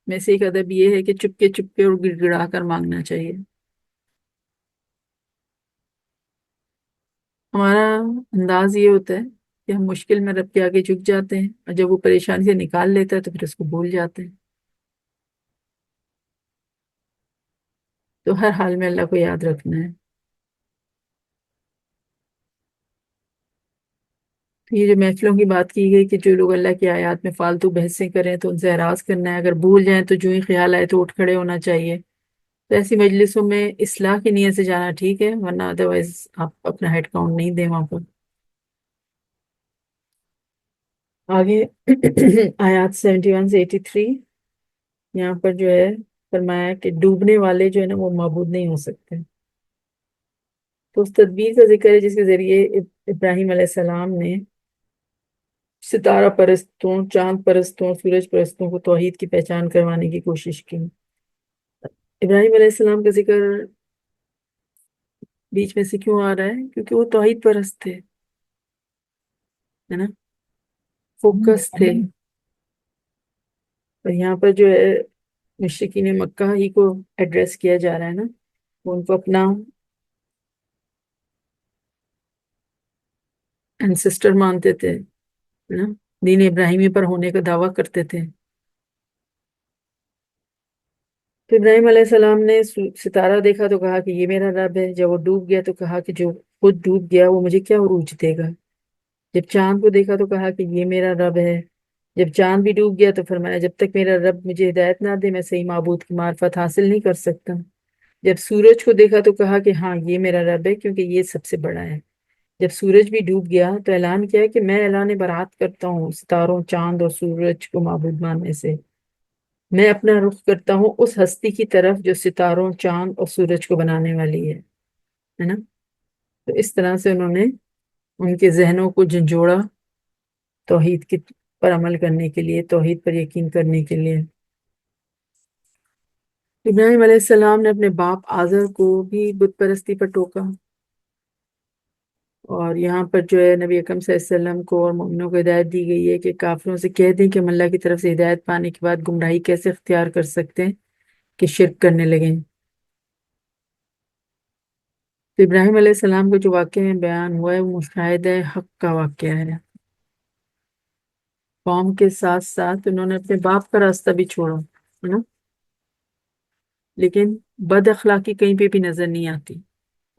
S1: میں سے ایک ادب یہ ہے کہ چپکے چپکے اور گڑ گڑا کر مانگنا چاہیے. ہمارا انداز یہ ہوتا ہے کہ ہم مشکل میں رب کے آگے جھک جاتے ہیں اور جب وہ پریشانی سے نکال لیتا ہے تو پھر اس کو بھول جاتے ہیں. تو ہر حال میں اللہ کو یاد رکھنا ہے. تو یہ جو محفلوں کی بات کی گئی کہ جو لوگ اللہ کی آیات میں فالتو بحثیں کریں تو ان سے اعراض کرنا ہے، اگر بھول جائیں تو جو ہی خیال آئے تو اٹھ کھڑے ہونا چاہیے. تو ایسی مجلسوں میں اصلاح کی نیت سے جانا ٹھیک ہے، ورنہ ادروائز آپ اپنا ہیڈ کاؤنٹ نہیں دیں وہاں پر. آگے آیات 71 سے 83 یہاں پر جو ہے فرمایا کہ ڈوبنے والے جو ہے نا وہ معبود نہیں ہو سکتے. تو اس تدبیر کا ذکر ہے جس کے ذریعے ابراہیم علیہ السلام نے ستارہ پرستوں، چاند پرستوں، سورج پرستوں کو توحید کی پہچان کروانے کی کوشش کی. ابراہیم علیہ السلام کا ذکر بیچ میں سے کیوں آ رہا ہے؟ کیونکہ وہ توحید پرست تھے، ہے نا، فوکس تھے. اور یہاں پر جو ہے مشرکین مکہ ہی کو ایڈریس کیا جا رہا ہے نا، وہ ان کو اپنا انسسٹر مانتے تھے، ہے نا، دین ابراہیمی پر ہونے کا دعویٰ کرتے تھے. تو ابراہیم علیہ السلام نے ستارہ دیکھا تو کہا کہ یہ میرا رب ہے. جب وہ ڈوب گیا تو کہا کہ جو خود ڈوب گیا وہ مجھے کیا عروج دے گا. جب چاند کو دیکھا تو کہا کہ یہ میرا رب ہے. جب چاند بھی ڈوب گیا تو فرمایا جب تک میرا رب مجھے ہدایت نہ دے میں صحیح معبود کی معرفت حاصل نہیں کر سکتا. جب سورج کو دیکھا تو کہا کہ ہاں یہ میرا رب ہے کیونکہ یہ سب سے بڑا ہے. جب سورج بھی ڈوب گیا تو اعلان کیا کہ میں اعلان برات کرتا ہوں ستاروں، چاند اور سورج کو معبود ماننے سے. میں اپنا رخ کرتا ہوں اس ہستی کی طرف جو ستاروں، چاند اور سورج کو بنانے والی ہے نا. تو اس طرح سے انہوں نے ان کے ذہنوں کو جھنجھوڑا توحید کی پر عمل کرنے کے لیے، توحید پر یقین کرنے کے لیے. ابراہیم علیہ السلام نے اپنے باپ آزر کو بھی بت پرستی پر ٹوکا. اور یہاں پر جو ہے نبی اکرم صلی اللہ علیہ وسلم کو اور مومنوں کو ہدایت دی گئی ہے کہ کافروں سے کہہ دیں کہ ہم اللہ کی طرف سے ہدایت پانے کے بعد گمراہی کیسے اختیار کر سکتے ہیں کہ شرک کرنے لگیں. تو ابراہیم علیہ السلام کا جو واقعہ میں بیان ہوا ہے وہ مشاہدہ حق کا واقعہ ہے. قوم کے ساتھ ساتھ انہوں نے اپنے باپ کا راستہ بھی چھوڑا، ہے نا، لیکن بد اخلاقی کہیں پہ بھی نظر نہیں آتی.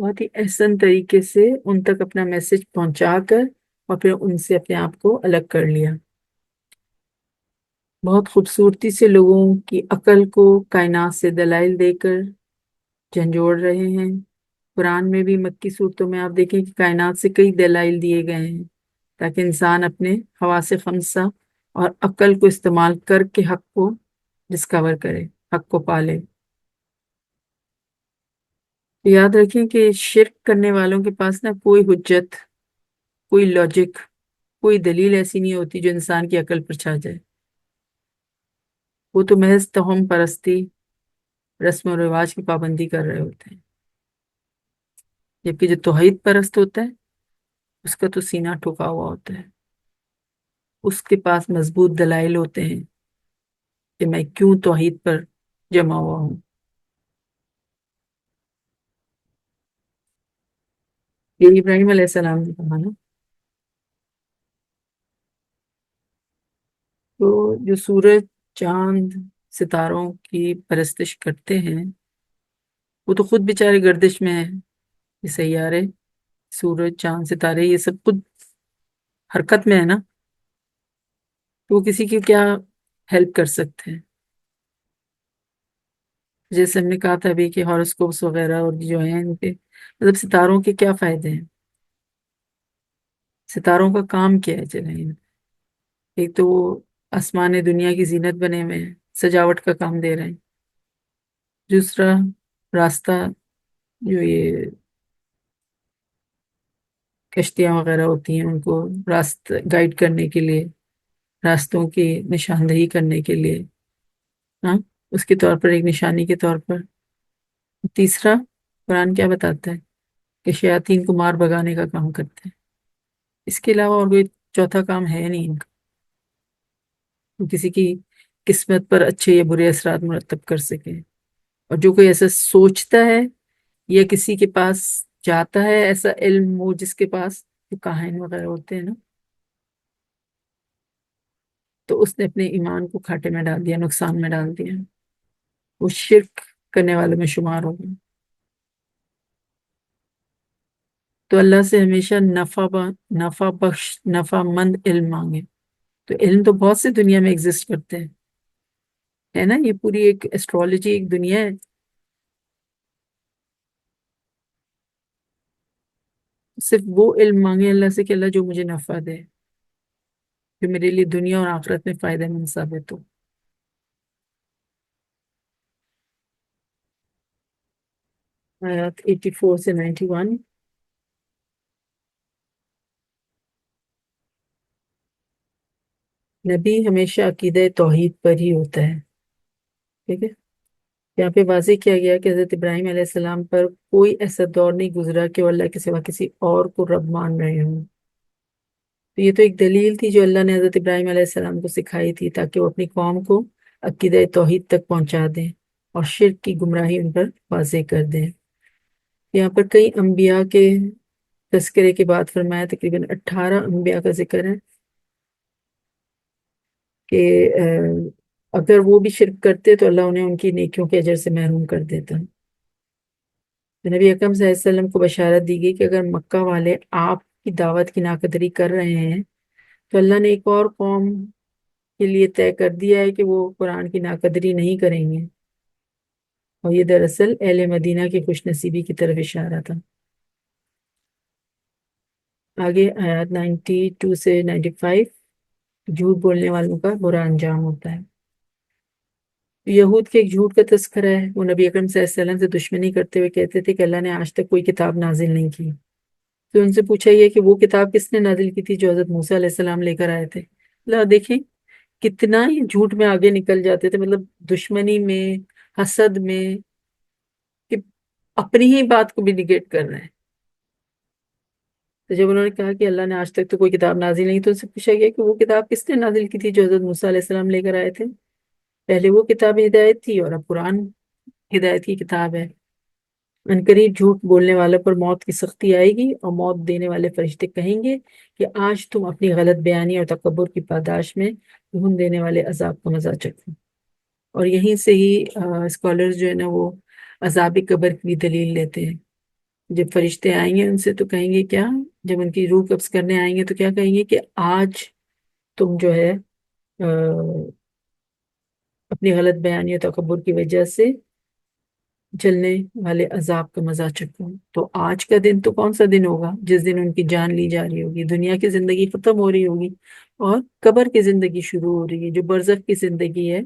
S1: بہت ہی احسن طریقے سے ان تک اپنا میسج پہنچا کر اور پھر ان سے اپنے آپ کو الگ کر لیا. بہت خوبصورتی سے لوگوں کی عقل کو کائنات سے دلائل دے کر جھنجھوڑ رہے ہیں. قرآن میں بھی مکی صورتوں میں آپ دیکھیں کہ کائنات سے کئی دلائل دیے گئے ہیں تاکہ انسان اپنے حواس خمسہ اور عقل کو استعمال کر کے حق کو ڈسکور کرے، حق کو پالے. یاد رکھیں کہ شرک کرنے والوں کے پاس نا کوئی حجت، کوئی لاجک، کوئی دلیل ایسی نہیں ہوتی جو انسان کی عقل پر چھا جائے. وہ تو محض توہم پرستی، رسم و رواج کی پابندی کر رہے ہوتے ہیں، جبکہ جو توحید پرست ہوتا ہے اس کا تو سینہ ٹھکا ہوا ہوتا ہے، اس کے پاس مضبوط دلائل ہوتے ہیں کہ میں کیوں توحید پر جمع ہوا ہوں۔ یہ ابراہیم علیہ السلام نے کہا نا، تو جو سورج، چاند، ستاروں کی پرستش کرتے ہیں وہ تو خود بیچارے گردش میں ہیں، یہ سیارے، سورج، چاند، ستارے، یہ سب خود حرکت میں ہے نا، تو وہ کسی کی کیا ہیلپ کر سکتے ہیں؟ جیسے ہم نے کہا تھا ابھی کہ ہاروسکوپس وغیرہ اور جو ہیں ان کے مطلب ستاروں کے کیا فائدے ہیں؟ ستاروں کا کام کیا ہے؟ چلیں، ایک تو وہ آسمان دنیا کی زینت بنے ہوئے ہیں، سجاوٹ کا کام دے رہے ہیں۔ دوسرا، راستہ، جو یہ کشتیاں وغیرہ ہوتی ہیں ان کو راستہ گائیڈ کرنے کے لیے، راستوں کی نشاندہی کرنے کے لیے، ہاں، اس کے طور پر، ایک نشانی کے طور پر۔ تیسرا، قرآن کیا بتاتا ہے کہ شیاطین کو مار بھگانے کا کام کرتے ہیں۔ اس کے علاوہ اور کوئی چوتھا کام ہے نہیں ان کا، وہ کسی کی قسمت پر اچھے یا برے اثرات مرتب کر سکے۔ اور جو کوئی ایسا سوچتا ہے یا کسی کے پاس جاتا ہے ایسا علم، وہ جس کے پاس جو کاہن وغیرہ ہوتے ہیں نا، تو اس نے اپنے ایمان کو کھاٹے میں ڈال دیا، نقصان میں ڈال دیا، وہ شرک کرنے والوں میں شمار ہو گیا۔ تو اللہ سے ہمیشہ نفع بخش، نفع مند علم مانگے۔ تو علم تو بہت سے دنیا میں ایگزسٹ کرتے ہیں، ہے نا، یہ پوری ایک ایسٹرولوجی، ایک دنیا ہے۔ صرف وہ علم مانگے اللہ سے کہ اللہ جو مجھے نفع دے، جو میرے لیے دنیا اور آخرت میں فائدہ مند ثابت ہو۔ آیات 84 سے 91۔ نبی ہمیشہ عقیدہ توحید پر ہی ہوتا ہے، ٹھیک ہے۔ یہاں پہ واضح کیا گیا کہ حضرت ابراہیم علیہ السلام پر کوئی ایسا دور نہیں گزرا کہ وہ اللہ کے سوا کسی اور کو رب مان رہے ہوں۔ تو یہ تو ایک دلیل تھی جو اللہ نے حضرت ابراہیم علیہ السلام کو سکھائی تھی، تاکہ وہ اپنی قوم کو عقیدہ توحید تک پہنچا دیں اور شرک کی گمراہی ان پر واضح کر دیں۔ یہاں پر کئی انبیاء کے تذکرے کے بعد فرمایا، تقریباً 18 انبیاء کا ذکر ہے کہ اگر وہ بھی شرک کرتے تو اللہ انہیں ان کی نیکیوں کے اجر سے محروم کر دیتا۔ تو نبی اکرم صلی اللہ علیہ وسلم کو بشارت دی گئی کہ اگر مکہ والے آپ کی دعوت کی ناقدری کر رہے ہیں تو اللہ نے ایک اور قوم کے لیے طے کر دیا ہے کہ وہ قرآن کی ناقدری نہیں کریں گے، اور یہ دراصل اہل مدینہ کی خوش نصیبی کی طرف اشارہ تھا۔ آگے آیات 92 سے 95، جھوٹ بولنے والوں کا برا انجام ہوتا ہے۔ یہود کے ایک جھوٹ کا تذکرہ ہے، وہ نبی اکرم صلی اللہ علیہ وسلم سے دشمنی کرتے ہوئے کہتے تھے کہ اللہ نے آج تک کوئی کتاب نازل نہیں کی۔ تو ان سے پوچھا یہ کہ وہ کتاب کس نے نازل کی تھی جو حضرت موسیٰ علیہ السلام لے کر آئے تھے؟ اللہ دیکھیں کتنا یہ جھوٹ میں آگے نکل جاتے تھے، مطلب دشمنی میں، حسد میں، کہ اپنی ہی بات کو بھی نگیٹ کر رہے ہیں۔ تو جب انہوں نے کہا کہ اللہ نے آج تک تو کوئی کتاب نازل نہیں، تو ان سے پوچھا گیا کہ وہ کتاب کس نے نازل کی تھی جو حضرت موسیٰ علیہ السلام لے کر آئے تھے؟ پہلے وہ کتاب ہدایت تھی اور اب قرآن ہدایت کی کتاب ہے۔ عنقریب جھوٹ بولنے والے پر موت کی سختی آئے گی، اور موت دینے والے فرشتے کہیں گے کہ آج تم اپنی غلط بیانی اور تکبر کی پاداش میں گھن دینے والے عذاب کو مزہ چکھو۔ اور یہیں سے ہی اسکالرز جو ہے نا وہ عذاب قبر کی بھی دلیل لیتے ہیں۔ جب فرشتے آئیں گے ان سے تو کہیں گے کیا، جب ان کی روح قبض کرنے آئیں گے تو کیا کہیں گے کہ آج تم جو ہے اپنی غلط بیانی اور تکبر کی وجہ سے جلنے والے عذاب کا مزہ چکھو۔ تو آج کا دن تو کون سا دن ہوگا جس دن ان کی جان لی جا رہی ہوگی، دنیا کی زندگی ختم ہو رہی ہوگی اور قبر کی زندگی شروع ہو رہی ہے، جو برزخ کی زندگی ہے،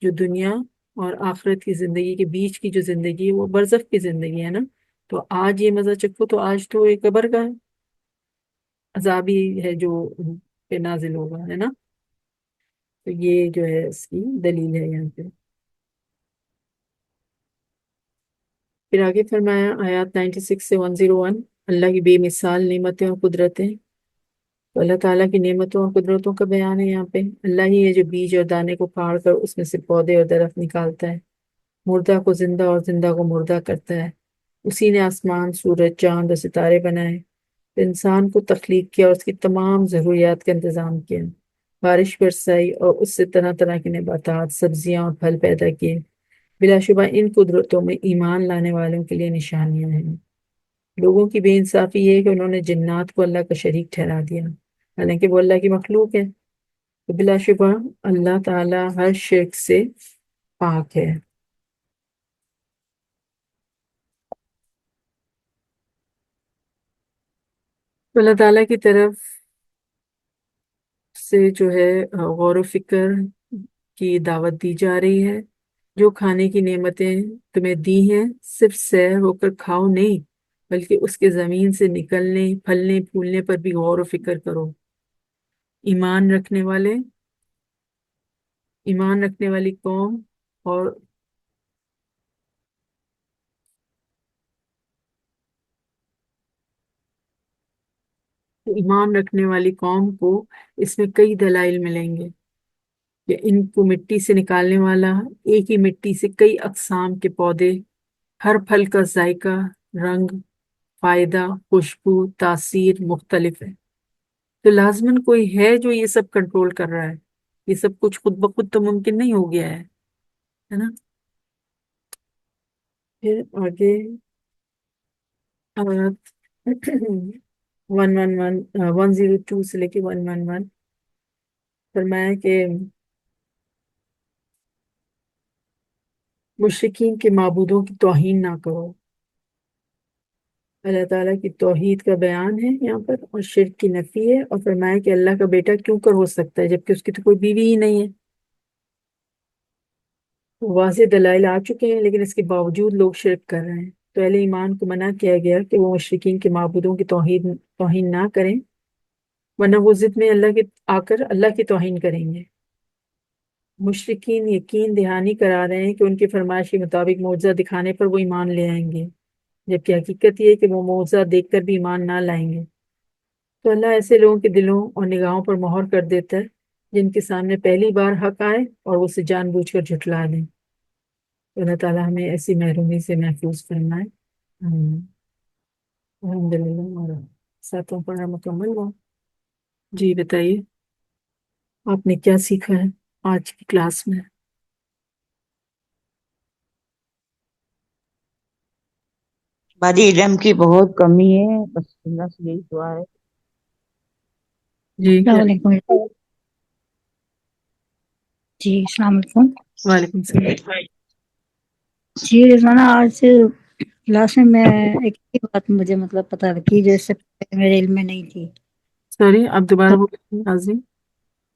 S1: جو دنیا اور آخرت کی زندگی کے بیچ کی جو زندگی ہے وہ برزخ کی زندگی ہے نا۔ تو آج یہ مزہ چکھو، تو آج تو ایک قبر کا عذاب ہی ہے جو ان پہ نازل ہوگا، ہے نا۔ تو یہ جو ہے اس کی دلیل ہے یہاں پہ۔ پھر آگے فرمایا آیات 96 سے 101، اللہ کی بے مثال نعمتیں اور قدرتیں. تو اللہ تعالیٰ کی نعمتوں اور قدرتوں کا بیان ہے یہاں پہ. اللہ ہی ہے جو بیج اور دانے کو پھاڑ کر اس میں سے پودے اور درخت نکالتا ہے، مردہ کو زندہ اور زندہ کو مردہ کرتا ہے. اسی نے آسمان، سورج، چاند اور ستارے بنائے، انسان کو تخلیق کیا اور اس کی تمام ضروریات کا انتظام کیا، بارش برسائی اور اس سے طرح طرح کے نباتات، سبزیاں اور پھل پیدا کیے. بلا شبہ ان قدرتوں میں ایمان لانے والوں کے لیے نشانیاں ہیں. لوگوں کی بے انصافی یہ ہے کہ انہوں نے جنات کو اللہ کا شریک ٹھہرا دیا، حالانکہ وہ اللہ کی مخلوق ہے. تو بلا شبہ اللہ تعالیٰ ہر شرک سے پاک ہے. تو اللہ تعالیٰ کی طرف سے جو ہے غور و فکر کی دعوت دی جا رہی ہے. جو کھانے کی نعمتیں تمہیں دی ہیں صرف سیر ہو کر کھاؤ نہیں، بلکہ اس کے زمین سے نکلنے، پھلنے پھولنے پر بھی غور و فکر کرو. ایمان رکھنے والی قوم اور ایمان رکھنے والی قوم کو اس میں کئی دلائل ملیں گے کہ ان کو مٹی سے نکالنے والا ایک ہی مٹی سے کئی اقسام کے پودے، ہر پھل کا ذائقہ، رنگ، فائدہ، خوشبو، تاثیر مختلف ہے. تو لازماً کوئی ہے جو یہ سب کنٹرول کر رہا ہے. یہ سب کچھ خود بخود تو ممکن نہیں ہو گیا ہے نا. پھر آگے آیات 102 سے لے کے 111 فرمایا کہ مشرکین کے معبودوں کی توہین نہ کرو. اللہ تعالیٰ کی توحید کا بیان ہے یہاں پر، اور شرک کی نفی ہے. اور فرمایا کہ اللہ کا بیٹا کیوں کر ہو سکتا ہے جبکہ اس کی تو کوئی بیوی ہی نہیں ہے. واضح دلائل آ چکے ہیں لیکن اس کے باوجود لوگ شرک کر رہے ہیں. تو اہل ایمان کو منع کیا گیا کہ وہ مشرکین کے معبودوں کی توہین نہ کریں، ورنہ وہ ضد میں اللہ کے آ کر اللہ کی توہین کریں گے. مشرکین یقین دہانی کرا رہے ہیں کہ ان کی فرمائش کے مطابق معجزہ دکھانے پر وہ ایمان لے آئیں گے، جبکہ حقیقت یہ ہے کہ وہ معجزہ دیکھ کر بھی ایمان نہ لائیں گے. تو اللہ ایسے لوگوں کے دلوں اور نگاہوں پر مہر کر دیتا ہے جن کے سامنے پہلی بار حق آئے اور وہ اسے جان بوجھ کر جھٹلا دیں. تو اللہ تعالیٰ ہمیں ایسی محرومی سے محفوظ فرمائے. الحمد للہ. اور ساتوں پڑھنا مکمل ہوا. جی بتائیے آپ نے کیا سیکھا ہے آج کی کلاس میں؟
S2: باجی علم کی بہت کمی ہے، بس اللہ سے یہی دعا ہے.
S1: جی
S3: السلام علیکم. جی السلام علیکم.
S1: وعلیکم السلام.
S3: جی رضوانہ، آج کلاس میں ایک ہی بات مجھے مطلب پتہ لگی جو اس سے پہلے میرے علم میں نہیں تھی.
S1: سوری آپ دوبارہ بولیں ناظرین.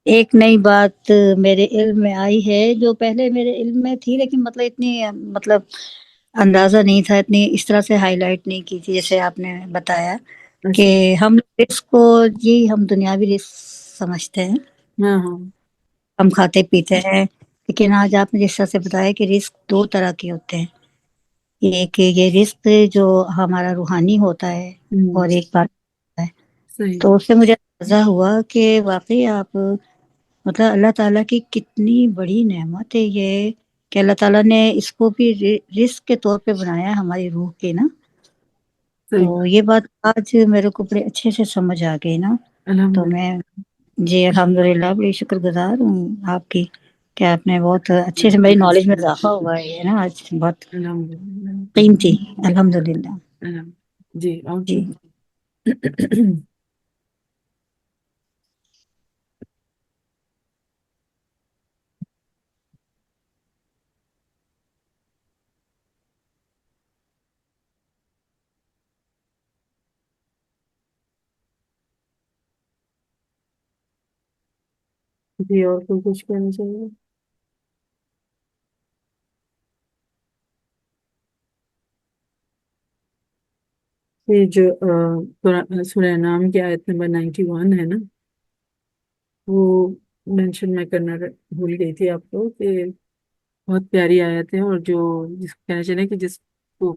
S3: ایک نئی بات میرے علم میں آئی ہے جو پہلے میرے علم میں تھی، لیکن مطلب اتنی مطلب اندازہ نہیں تھا، اتنی اس طرح سے ہائی لائٹ نہیں کی تھی جیسے آپ نے بتایا کہ ہم رزق کو یہ ہم دنیاوی رزق سمجھتے ہیں،
S1: ہاں ہاں
S3: ہم کھاتے پیتے ہیں، لیکن آج آپ نے جس طرح سے بتایا کہ رزق دو طرح کے ہوتے ہیں. ایک یہ رزق جو ہمارا روحانی ہوتا ہے اور ایک بات ہوتا ہے.
S1: صحیح.
S3: تو اس سے مجھے اندازہ ہوا کہ واقعی آپ مطلب اللہ تعالیٰ کی کتنی بڑی نعمت ہے یہ کہ اللہ تعالیٰ نے اس کو بھی رزق کے طور پہ بنایا ہے ہماری روح کے نا.
S1: صحیح.
S3: تو یہ بات آج میرے کو بڑے اچھے سے سمجھ آ گئی نا. تو
S1: الحمدللہ.
S3: میں جی الحمدللہ بڑی شکر گزار ہوں آپ کی کہ آپ نے بہت اچھے سے میری نالج میں اضافہ ہوا ہے نا آج، بہت
S1: الحمدللہ.
S3: قیمتی. الحمدللہ.
S1: جی اوکے.
S3: جی
S1: جی اور کوئی کچھ کہنا چاہیے؟ یہ جو سورہ نام کی آیت نمبر 91 ہے نا، وہ مینشن میں کرنا بھول گئی تھی آپ کو کہ بہت پیاری آیت ہے، اور جو جس کو کہنا چاہیے کہ جس کو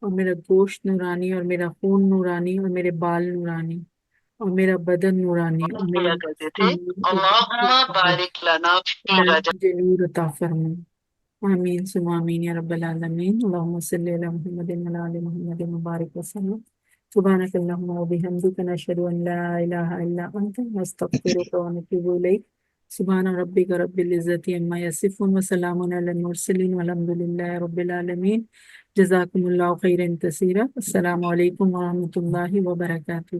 S1: اور میرا گوشت نورانی، اور میرا خون نورانی، اور میرے بال نورانی، اور میرا بدن نورانی، اور میرے
S8: کیا کرتے تھے اللہم بارک لنا فی رجب
S1: مجھے نور عطا فرما۔ آمین ثم آمین یا رب العالمین۔ اللہم صلی علی محمد وعلی آل محمد مبارک وسلم۔ سبحانک اللہم وبحمدک، نشہد ان لا الہ الا انت، نستغفرک ونتوب الیک۔ سبحان ربک رب العزت عما یصفون وسلام علی المرسلین والحمد للہ رب العالمین۔ جزاکم اللہ خیرا کثیرا۔ السلام علیکم ورحمۃ اللہ وبرکاتہ۔